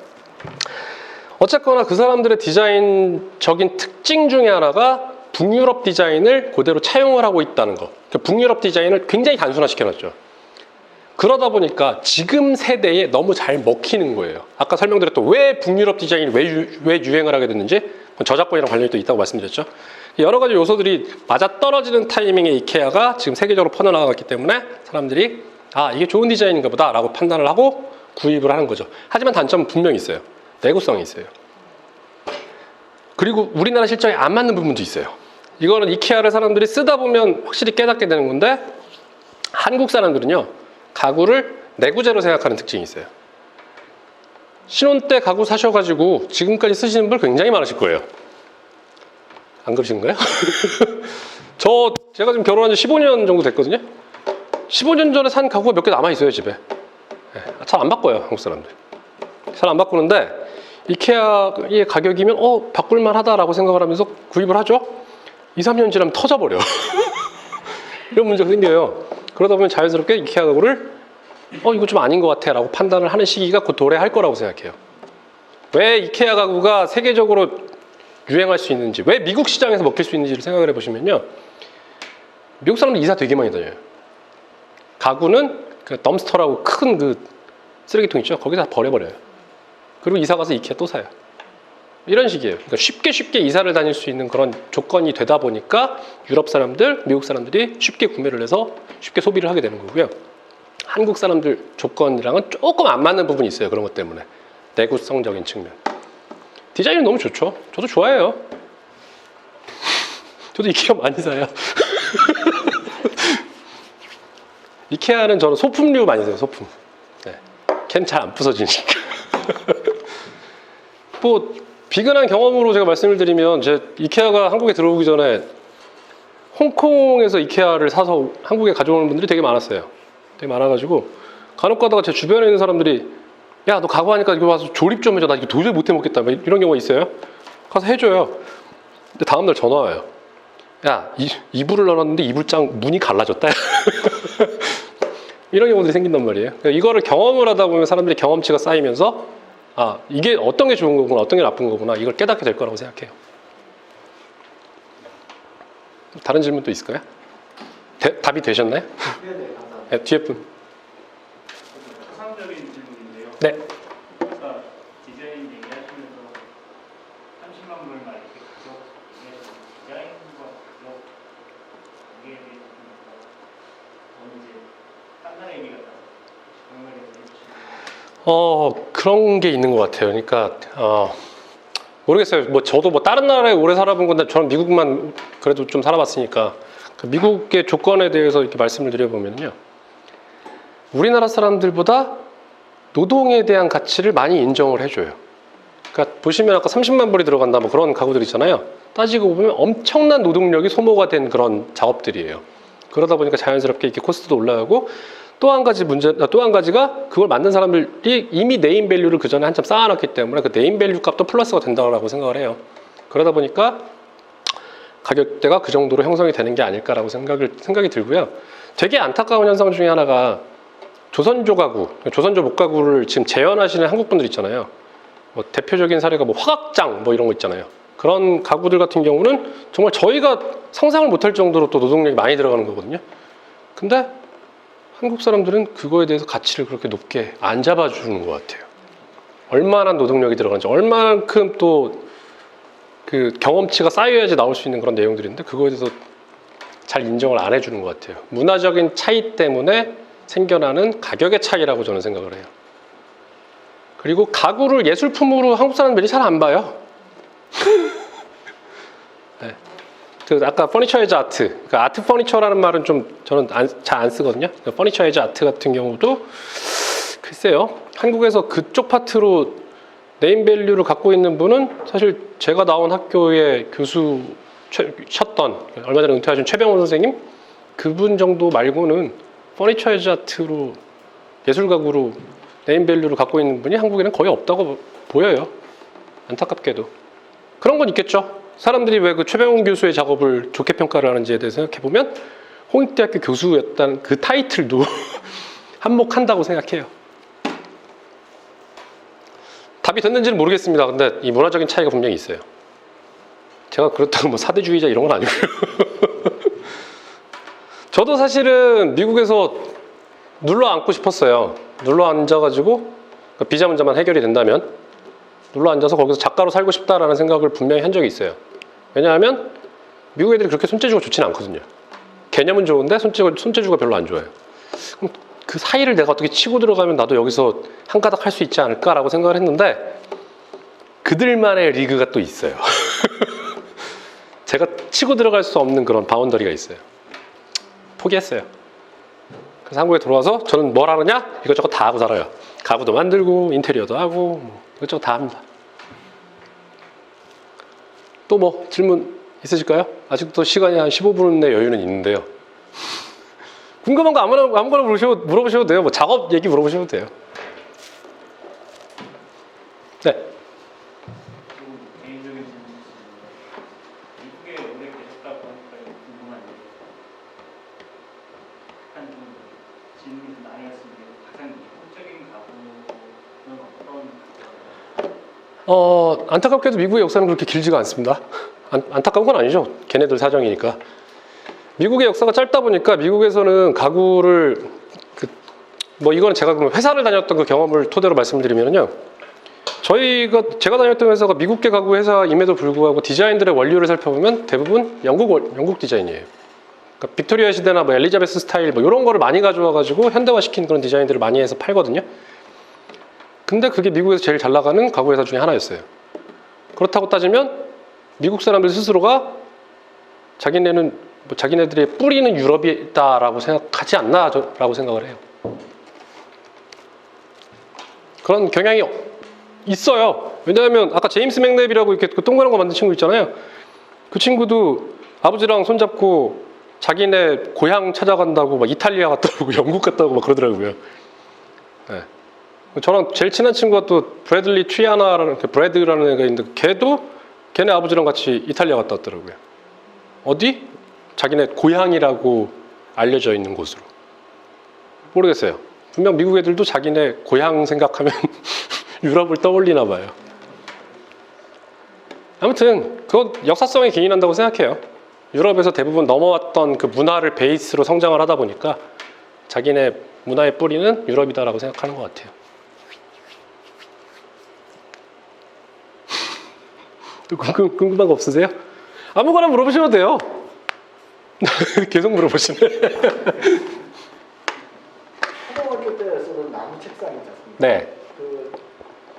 어쨌거나 그 사람들의 디자인적인 특징 중에 하나가 북유럽 디자인을 그대로 차용을 하고 있다는 거. 그러니까 북유럽 디자인을 굉장히 단순화시켜놨죠. 그러다 보니까 지금 세대에 너무 잘 먹히는 거예요. 아까 설명드렸던 왜 북유럽 디자인이 왜 유행을 하게 됐는지 저작권이랑 관련이 또 있다고 말씀드렸죠. 여러 가지 요소들이 맞아떨어지는 타이밍에 이케아가 지금 세계적으로 퍼져나갔기 때문에 사람들이 아, 이게 좋은 디자인인가 보다 라고 판단을 하고 구입을 하는 거죠. 하지만 단점은 분명히 있어요. 내구성이 있어요. 그리고 우리나라 실정에 안 맞는 부분도 있어요. 이거는 이케아를 사람들이 쓰다 보면 확실히 깨닫게 되는 건데, 한국 사람들은요 가구를 내구재로 생각하는 특징이 있어요. 신혼 때 가구 사셔가지고 지금까지 쓰시는 분 굉장히 많으실 거예요. 안 그러신가요? 제가 지금 결혼한 지 15년 정도 됐거든요. 15년 전에 산 가구가 몇 개 남아있어요, 집에. 잘 안 바꿔요, 한국 사람들. 잘 안 바꾸는데 이케아의 가격이면 바꿀만 하다라고 생각을 하면서 구입을 하죠. 2, 3년 지나면 터져버려. 이런 문제가 생겨요. 그러다 보면 자연스럽게 이케아 가구를 이거 좀 아닌 것 같아 라고 판단을 하는 시기가 곧 도래할 거라고 생각해요. 왜 이케아 가구가 세계적으로 유행할 수 있는지, 왜 미국 시장에서 먹힐 수 있는지를 생각을 해보시면요, 미국 사람들 이사 되게 많이 다녀요. 가구는 그 덤스터라고 큰 그 쓰레기통 있죠? 거기다 버려버려요. 그리고 이사 가서 이케아 또 사요. 이런 식이에요. 그러니까 쉽게 이사를 다닐 수 있는 그런 조건이 되다 보니까 유럽 사람들, 미국 사람들이 쉽게 구매를 해서 쉽게 소비를 하게 되는 거고요. 한국 사람들 조건이랑은 조금 안 맞는 부분이 있어요. 그런 것 때문에. 내구성적인 측면. 디자인은 너무 좋죠. 저도 좋아해요. 저도 이케아 많이 사요. 이케아는 저는 소품류 많이 사요. 소품. 네. 캔 잘 안 부서지니까. 뭐 비근한 경험으로 제가 말씀을 드리면, 제 이케아가 한국에 들어오기 전에 홍콩에서 이케아를 사서 한국에 가져오는 분들이 되게 많았어요. 되게 많아가지고 간혹 가다가 제 주변에 있는 사람들이 야, 너 가구 하니까 이거 와서 조립 좀 해줘. 나 이거 도저히 못해 먹겠다. 이런 경우가 있어요. 가서 해줘요. 근데 다음날 전화 와요. 야, 이불을 넣어놨는데 이불장 문이 갈라졌다. 이런 경우들이 생긴단 말이에요. 그러니까 이거를 경험을 하다 보면 사람들이 경험치가 쌓이면서 아, 이게 어떤 게 좋은 거구나, 어떤 게 나쁜 거구나, 이걸 깨닫게 될 거라고 생각해요. 다른 질문 또 있을까요? 답이 되셨나요? 네네, 감사합니다. 네, 뒤에 분. 추상적인 질문인데요. 네. 아까 디자인 얘기하시면서 30만 불만 이렇게 계속 디자인과 가격 이게 대해서 저는 이제 딴딴한 얘기 같아서 정리를 해주시면. 그런 게 있는 것 같아요. 그러니까 모르겠어요. 뭐 저도 뭐 다른 나라에 오래 살아본 건데 저는 미국만 그래도 좀 살아봤으니까 그 미국의 조건에 대해서 이렇게 말씀을 드려보면요, 우리나라 사람들보다 노동에 대한 가치를 많이 인정을 해줘요. 그러니까 보시면 아까 30만 불이 들어간다 뭐 그런 가구들 있잖아요. 따지고 보면 엄청난 노동력이 소모가 된 그런 작업들이에요. 그러다 보니까 자연스럽게 이렇게 코스트도 올라가고, 또 한 가지가 그걸 만든 사람들이 이미 네임 밸류를 그 전에 한참 쌓아놨기 때문에 그 네임 밸류 값도 플러스가 된다고 생각을 해요. 그러다 보니까 가격대가 그 정도로 형성이 되는 게 아닐까라고 생각이 들고요. 되게 안타까운 현상 중에 하나가 조선조 가구, 조선조 목가구를 지금 재현하시는 한국 분들 있잖아요. 뭐 대표적인 사례가 뭐 화각장 뭐 이런 거 있잖아요. 그런 가구들 같은 경우는 정말 저희가 상상을 못할 정도로 또 노동력이 많이 들어가는 거거든요. 근데 한국 사람들은 그거에 대해서 가치를 그렇게 높게 안 잡아주는 것 같아요. 얼마나 노동력이 들어가는지, 얼마만큼 또 그 경험치가 쌓여야지 나올 수 있는 그런 내용들인데 그거에 대해서 잘 인정을 안 해주는 것 같아요. 문화적인 차이 때문에 생겨나는 가격의 차이라고 저는 생각을 해요. 그리고 가구를 예술품으로 한국 사람들이 잘 안 봐요. 네. 그 아까 퍼니처 에즈 아트, 그러니까 아트 퍼니처라는 말은 좀 저는 잘 안 쓰거든요. 퍼니처 에즈 아트 같은 경우도 글쎄요, 한국에서 그쪽 파트로 네임밸류를 갖고 있는 분은 사실 제가 나온 학교의 교수셨던 얼마 전에 은퇴하신 최병원 선생님, 그분 정도 말고는 퍼니처 에즈 아트로 예술 가구로 네임밸류를 갖고 있는 분이 한국에는 거의 없다고 보여요. 안타깝게도. 그런 건 있겠죠. 사람들이 왜 그 최병원 교수의 작업을 좋게 평가를 하는지에 대해서 생각해보면 홍익대학교 교수였다는 그 타이틀도 한몫한다고 생각해요. 답이 됐는지는 모르겠습니다. 근데 이 문화적인 차이가 분명히 있어요. 제가 그렇다고 뭐 사대주의자 이런 건 아니고요. 저도 사실은 미국에서 눌러 앉고 싶었어요. 눌러 앉아가지고 비자 문제만 해결이 된다면 눌러 앉아서 거기서 작가로 살고 싶다라는 생각을 분명히 한 적이 있어요. 왜냐하면 미국 애들이 그렇게 손재주가 좋지는 않거든요. 개념은 좋은데 손재주가 별로 안 좋아요. 그럼 그 사이를 내가 어떻게 치고 들어가면 나도 여기서 한 가닥 할 수 있지 않을까라고 생각을 했는데 그들만의 리그가 또 있어요. 제가 치고 들어갈 수 없는 그런 바운더리가 있어요. 포기했어요. 그래서 한국에 들어와서 저는 뭘 하느냐? 이것저것 다 하고 살아요. 가구도 만들고 인테리어도 하고 뭐 이것저것 다 합니다. 또 뭐 질문 있으실까요? 아직도 시간이 한 15분의 여유는 있는데요. 궁금한 거 아무거나 물어보셔도 돼요. 뭐 작업 얘기 물어보셔도 돼요. 네. 개인적인 질문이 미국에 오래 계셨다 보니까 궁금한데 약간 좀 질문이 좀 많이 왔는데 가장 이국적인 가구는 어떤 가구인가요? 안타깝게도 미국의 역사는 그렇게 길지가 않습니다. 안타까운 건 아니죠. 걔네들 사정이니까. 미국의 역사가 짧다 보니까 미국에서는 가구를 뭐 이거는 제가 그럼 회사를 다녔던 그 경험을 토대로 말씀드리면요. 제가 다녔던 회사가 미국계 가구 회사임에도 불구하고 디자인들의 원료를 살펴보면 대부분 영국 디자인이에요. 그러니까 빅토리아 시대나 뭐 엘리자베스 스타일 뭐 이런 거를 많이 가져와가지고 현대화시킨 그런 디자인들을 많이 해서 팔거든요. 근데 그게 미국에서 제일 잘 나가는 가구 회사 중에 하나였어요. 그렇다고 따지면 미국 사람들 스스로가 자기네들의 뿌리는 유럽이다라고 생각하지 않나라고 생각을 해요. 그런 경향이 있어요. 왜냐하면 아까 제임스 맥랩이라고 이렇게 그 동그란 거 만든 친구 있잖아요. 그 친구도 아버지랑 손잡고 자기네 고향 찾아간다고 막 이탈리아 갔다 오고 영국 갔다 오고 막 그러더라고요. 네. 저랑 제일 친한 친구가 또 브래들리 트리아나라는 브래드라는 애가 있는데 걔네 아버지랑 같이 이탈리아 갔다 왔더라고요. 어디? 자기네 고향이라고 알려져 있는 곳으로. 모르겠어요. 분명 미국 애들도 자기네 고향 생각하면 유럽을 떠올리나 봐요. 아무튼 그건 역사성에 기인한다고 생각해요. 유럽에서 대부분 넘어왔던 그 문화를 베이스로 성장을 하다 보니까 자기네 문화의 뿌리는 유럽이다라고 생각하는 것 같아요. 또 궁금한 거 없으세요? 아무거나 물어보셔도 돼요. 계속 물어보시네. 초등학교 때 쓰는 나무 책상 있지 않습니까? 네.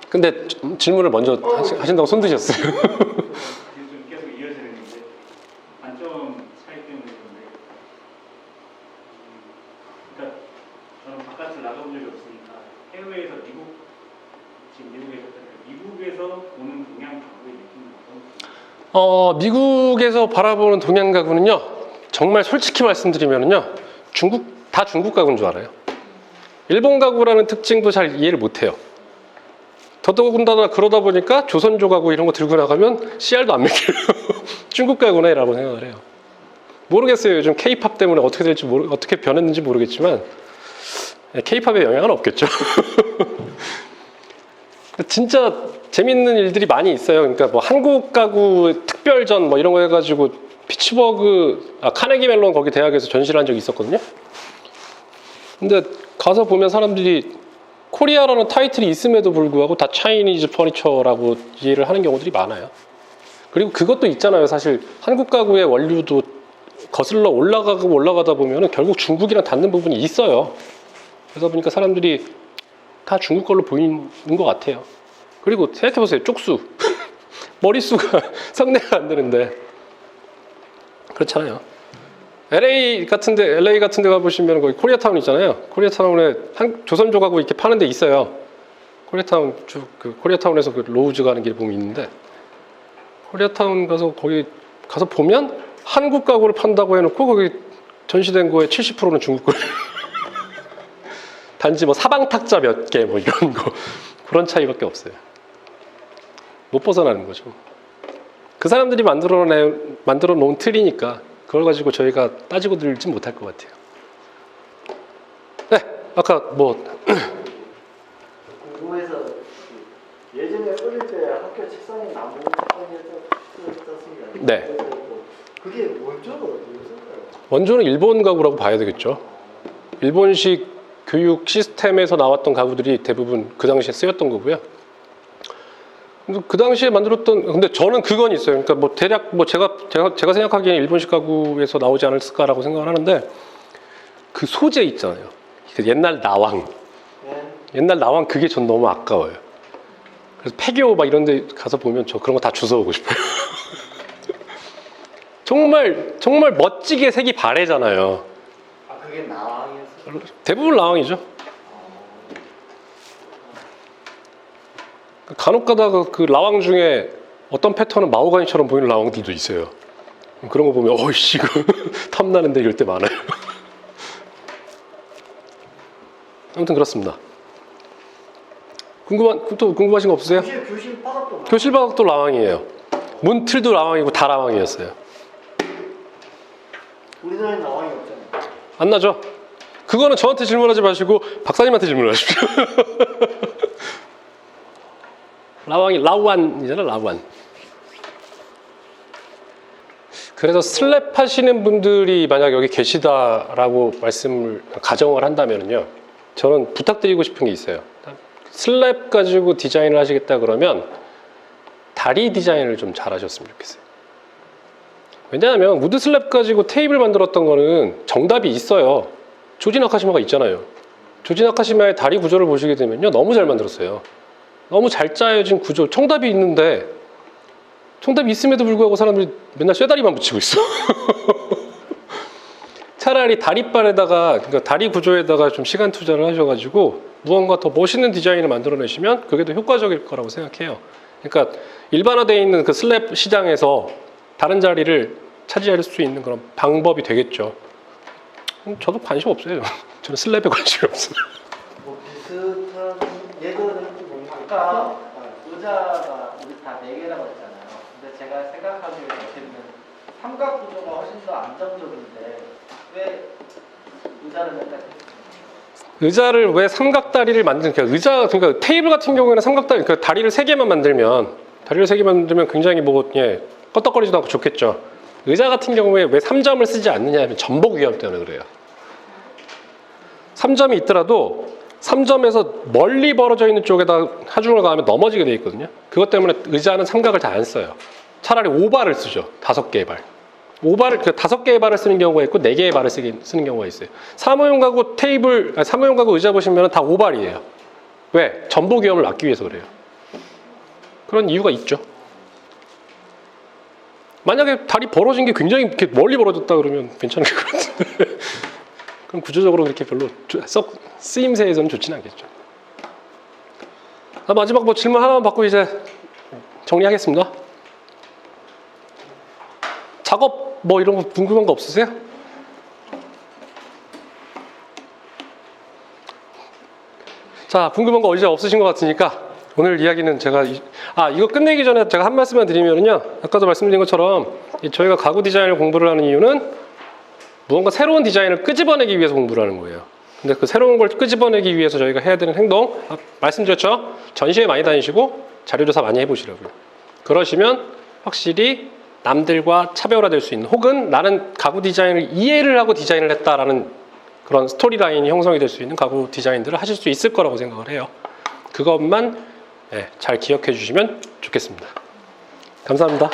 근데 질문을 먼저 하신다고 손 드셨어요. 좀 계속 이어지는 건데 관점 차이 때문에 그런데 그러니까 저는 바깥을 나가본 적이 없으니까 해외에서 지금 미국에서 보는 동양 가구의 느낌은 어떤? 미국에서 바라보는 동양 가구는요, 정말 솔직히 말씀드리면요, 다 중국 가구인 줄 알아요. 일본 가구라는 특징도 잘 이해를 못해요. 더더군다나 그러다 보니까 조선조 가구 이런 거 들고 나가면 씨알도 안 먹혀요. 중국 가구네 라고 생각을 해요. 모르겠어요. 요즘 K-팝 때문에 어떻게 변했는지 모르겠지만 K-팝의 영향은 없겠죠. 진짜 재밌는 일들이 많이 있어요. 그러니까 뭐 한국 가구 특별전 뭐 이런 거 해가지고 카네기 멜론 거기 대학에서 전시를 한 적이 있었거든요. 근데 가서 보면 사람들이 코리아라는 타이틀이 있음에도 불구하고 다 차이니즈 퍼니처라고 이해를 하는 경우들이 많아요. 그리고 그것도 있잖아요. 사실 한국 가구의 원료도 거슬러 올라가고 올라가다 보면 결국 중국이랑 닿는 부분이 있어요. 그러다 보니까 사람들이 다 중국 걸로 보이는 것 같아요. 그리고 생각해보세요. 쪽수. 머릿수가 상대가 안 되는데. 그렇잖아요. LA 같은 데 가보시면 거기 코리아타운 있잖아요. 코리아타운에 조선족 가구 이렇게 파는 데 있어요. 코리아타운에서 그 로우즈 가는 길 보면 있는데, 코리아타운 가서 거기 가서 보면 한국 가구를 판다고 해놓고 거기 전시된 거에 70%는 중국 거. 단지 뭐 사방 탁자 몇 개 뭐 이런 거 그런 차이밖에 없어요. 못 벗어나는 거죠. 그 사람들이 만들어 놓은 틀이니까 그걸 가지고 저희가 따지고 들지 못할 것 같아요. 네, 아까 뭐 궁금해서 예전에 어릴 때 학교 책상에 나무 책상이었었습니다. 네. 그게 원조는 어디였을까요? 원조는 일본 가구라고 봐야 되겠죠. 일본식 교육 시스템에서 나왔던 가구들이 대부분 그 당시에 쓰였던 거고요. 그 당시에 만들었던, 근데 저는 그건 있어요. 그러니까 뭐 대략 뭐 제가 생각하기에는 일본식 가구에서 나오지 않을까라고 생각을 하는데, 그 소재 있잖아요. 그 옛날 나왕. 네. 옛날 나왕 그게 전 너무 아까워요. 그래서 폐교 막 이런 데 가서 보면 저 그런 거 다 주워오고 싶어요. 정말 멋지게 색이 바래잖아요. 아 그게 나왕이었어요? 대부분 나왕이죠. 간혹 가다가 그 라왕 중에 어떤 패턴은 마호가니처럼 보이는 라왕들도 있어요. 그런 거 보면 어이씨 이거 탐나는데 이럴 때 많아요. 아무튼 그렇습니다. 궁금하신 거 없으세요? 교실 바닥도 교실 바닥도 라왕이에요. 문틀도 라왕이고 다 라왕이었어요. 우리나라에 나왕이 없잖아요. 안 나죠? 그거는 저한테 질문하지 마시고 박사님한테 질문하십시오. 라왕이 라완이잖아, 라완. 그래서 슬랩 하시는 분들이 만약 여기 계시다라고 말씀을 가정을 한다면요, 저는 부탁드리고 싶은 게 있어요. 슬랩 가지고 디자인을 하시겠다 그러면 다리 디자인을 좀 잘하셨으면 좋겠어요. 왜냐하면 우드 슬랩 가지고 테이블 만들었던 거는 정답이 있어요. 조지 나카시마가 있잖아요. 조지 나카시마의 다리 구조를 보시게 되면요, 너무 잘 만들었어요. 너무 잘 짜여진 구조, 정답이 있는데 정답이 있음에도 불구하고 사람들이 맨날 쇠다리만 붙이고 있어. 차라리 다리발에다가, 그러니까 다리 구조에다가 좀 시간 투자를 하셔가지고 무언가 더 멋있는 디자인을 만들어내시면 그게 더 효과적일 거라고 생각해요. 그러니까 일반화되어 있는 그 슬랩 시장에서 다른 자리를 차지할 수 있는 그런 방법이 되겠죠. 저도 관심 없어요. 저는 슬랩에 관심이 없어요. 뭐 비슷한 예전에 아까 의자가 우리 다 4개라고 했잖아요. 근데 제가 생각하기에 어떻게든 삼각 구조가 훨씬 더 안정적인데 왜 의자를 맨날 의자를 왜 삼각다리를 그러니까 테이블 같은 경우에는 삼각다리, 그러니까 다리를 3개만 만들면 굉장히 뭐, 예, 껐덕거리지도 않고 좋겠죠. 의자 같은 경우에 왜 3점을 쓰지 않느냐 하면 전복 위험 때문에 그래요. 3점이 있더라도 3점에서 멀리 벌어져 있는 쪽에다 하중을 가하면 넘어지게 돼 있거든요. 그것 때문에 의자는 삼각을 잘 안 써요. 차라리 5발을 쓰죠. 5개의 발. 5개의 발을 쓰는 경우가 있고 4개의 발을 쓰는 경우가 있어요. 사무용 가구 사무용 가구 의자 보시면 다 5발이에요. 왜? 전복 위험을 막기 위해서 그래요. 그런 이유가 있죠. 만약에 다리 벌어진 게 굉장히 이렇게 멀리 벌어졌다 그러면 괜찮을 것 같은데 그럼 구조적으로 그렇게 별로 썩 쓰임새에서는 좋지는 않겠죠. 마지막 뭐 질문 하나만 받고 이제 정리하겠습니다. 작업 뭐 이런 거 궁금한 거 없으세요? 자, 궁금한 거 이제 없으신 것 같으니까 오늘 이야기는 제가 이거 끝내기 전에 제가 한 말씀만 드리면요, 아까도 말씀드린 것처럼 저희가 가구 디자인을 공부를 하는 이유는 무언가 새로운 디자인을 끄집어내기 위해서 공부를 하는 거예요. 근데 그 새로운 걸 끄집어내기 위해서 저희가 해야 되는 행동, 말씀드렸죠? 전시회 많이 다니시고 자료조사 많이 해보시라고요. 그러시면 확실히 남들과 차별화될 수 있는, 혹은 나는 가구 디자인을 이해를 하고 디자인을 했다라는 그런 스토리라인이 형성이 될 수 있는 가구 디자인들을 하실 수 있을 거라고 생각을 해요. 그것만 잘 기억해 주시면 좋겠습니다. 감사합니다.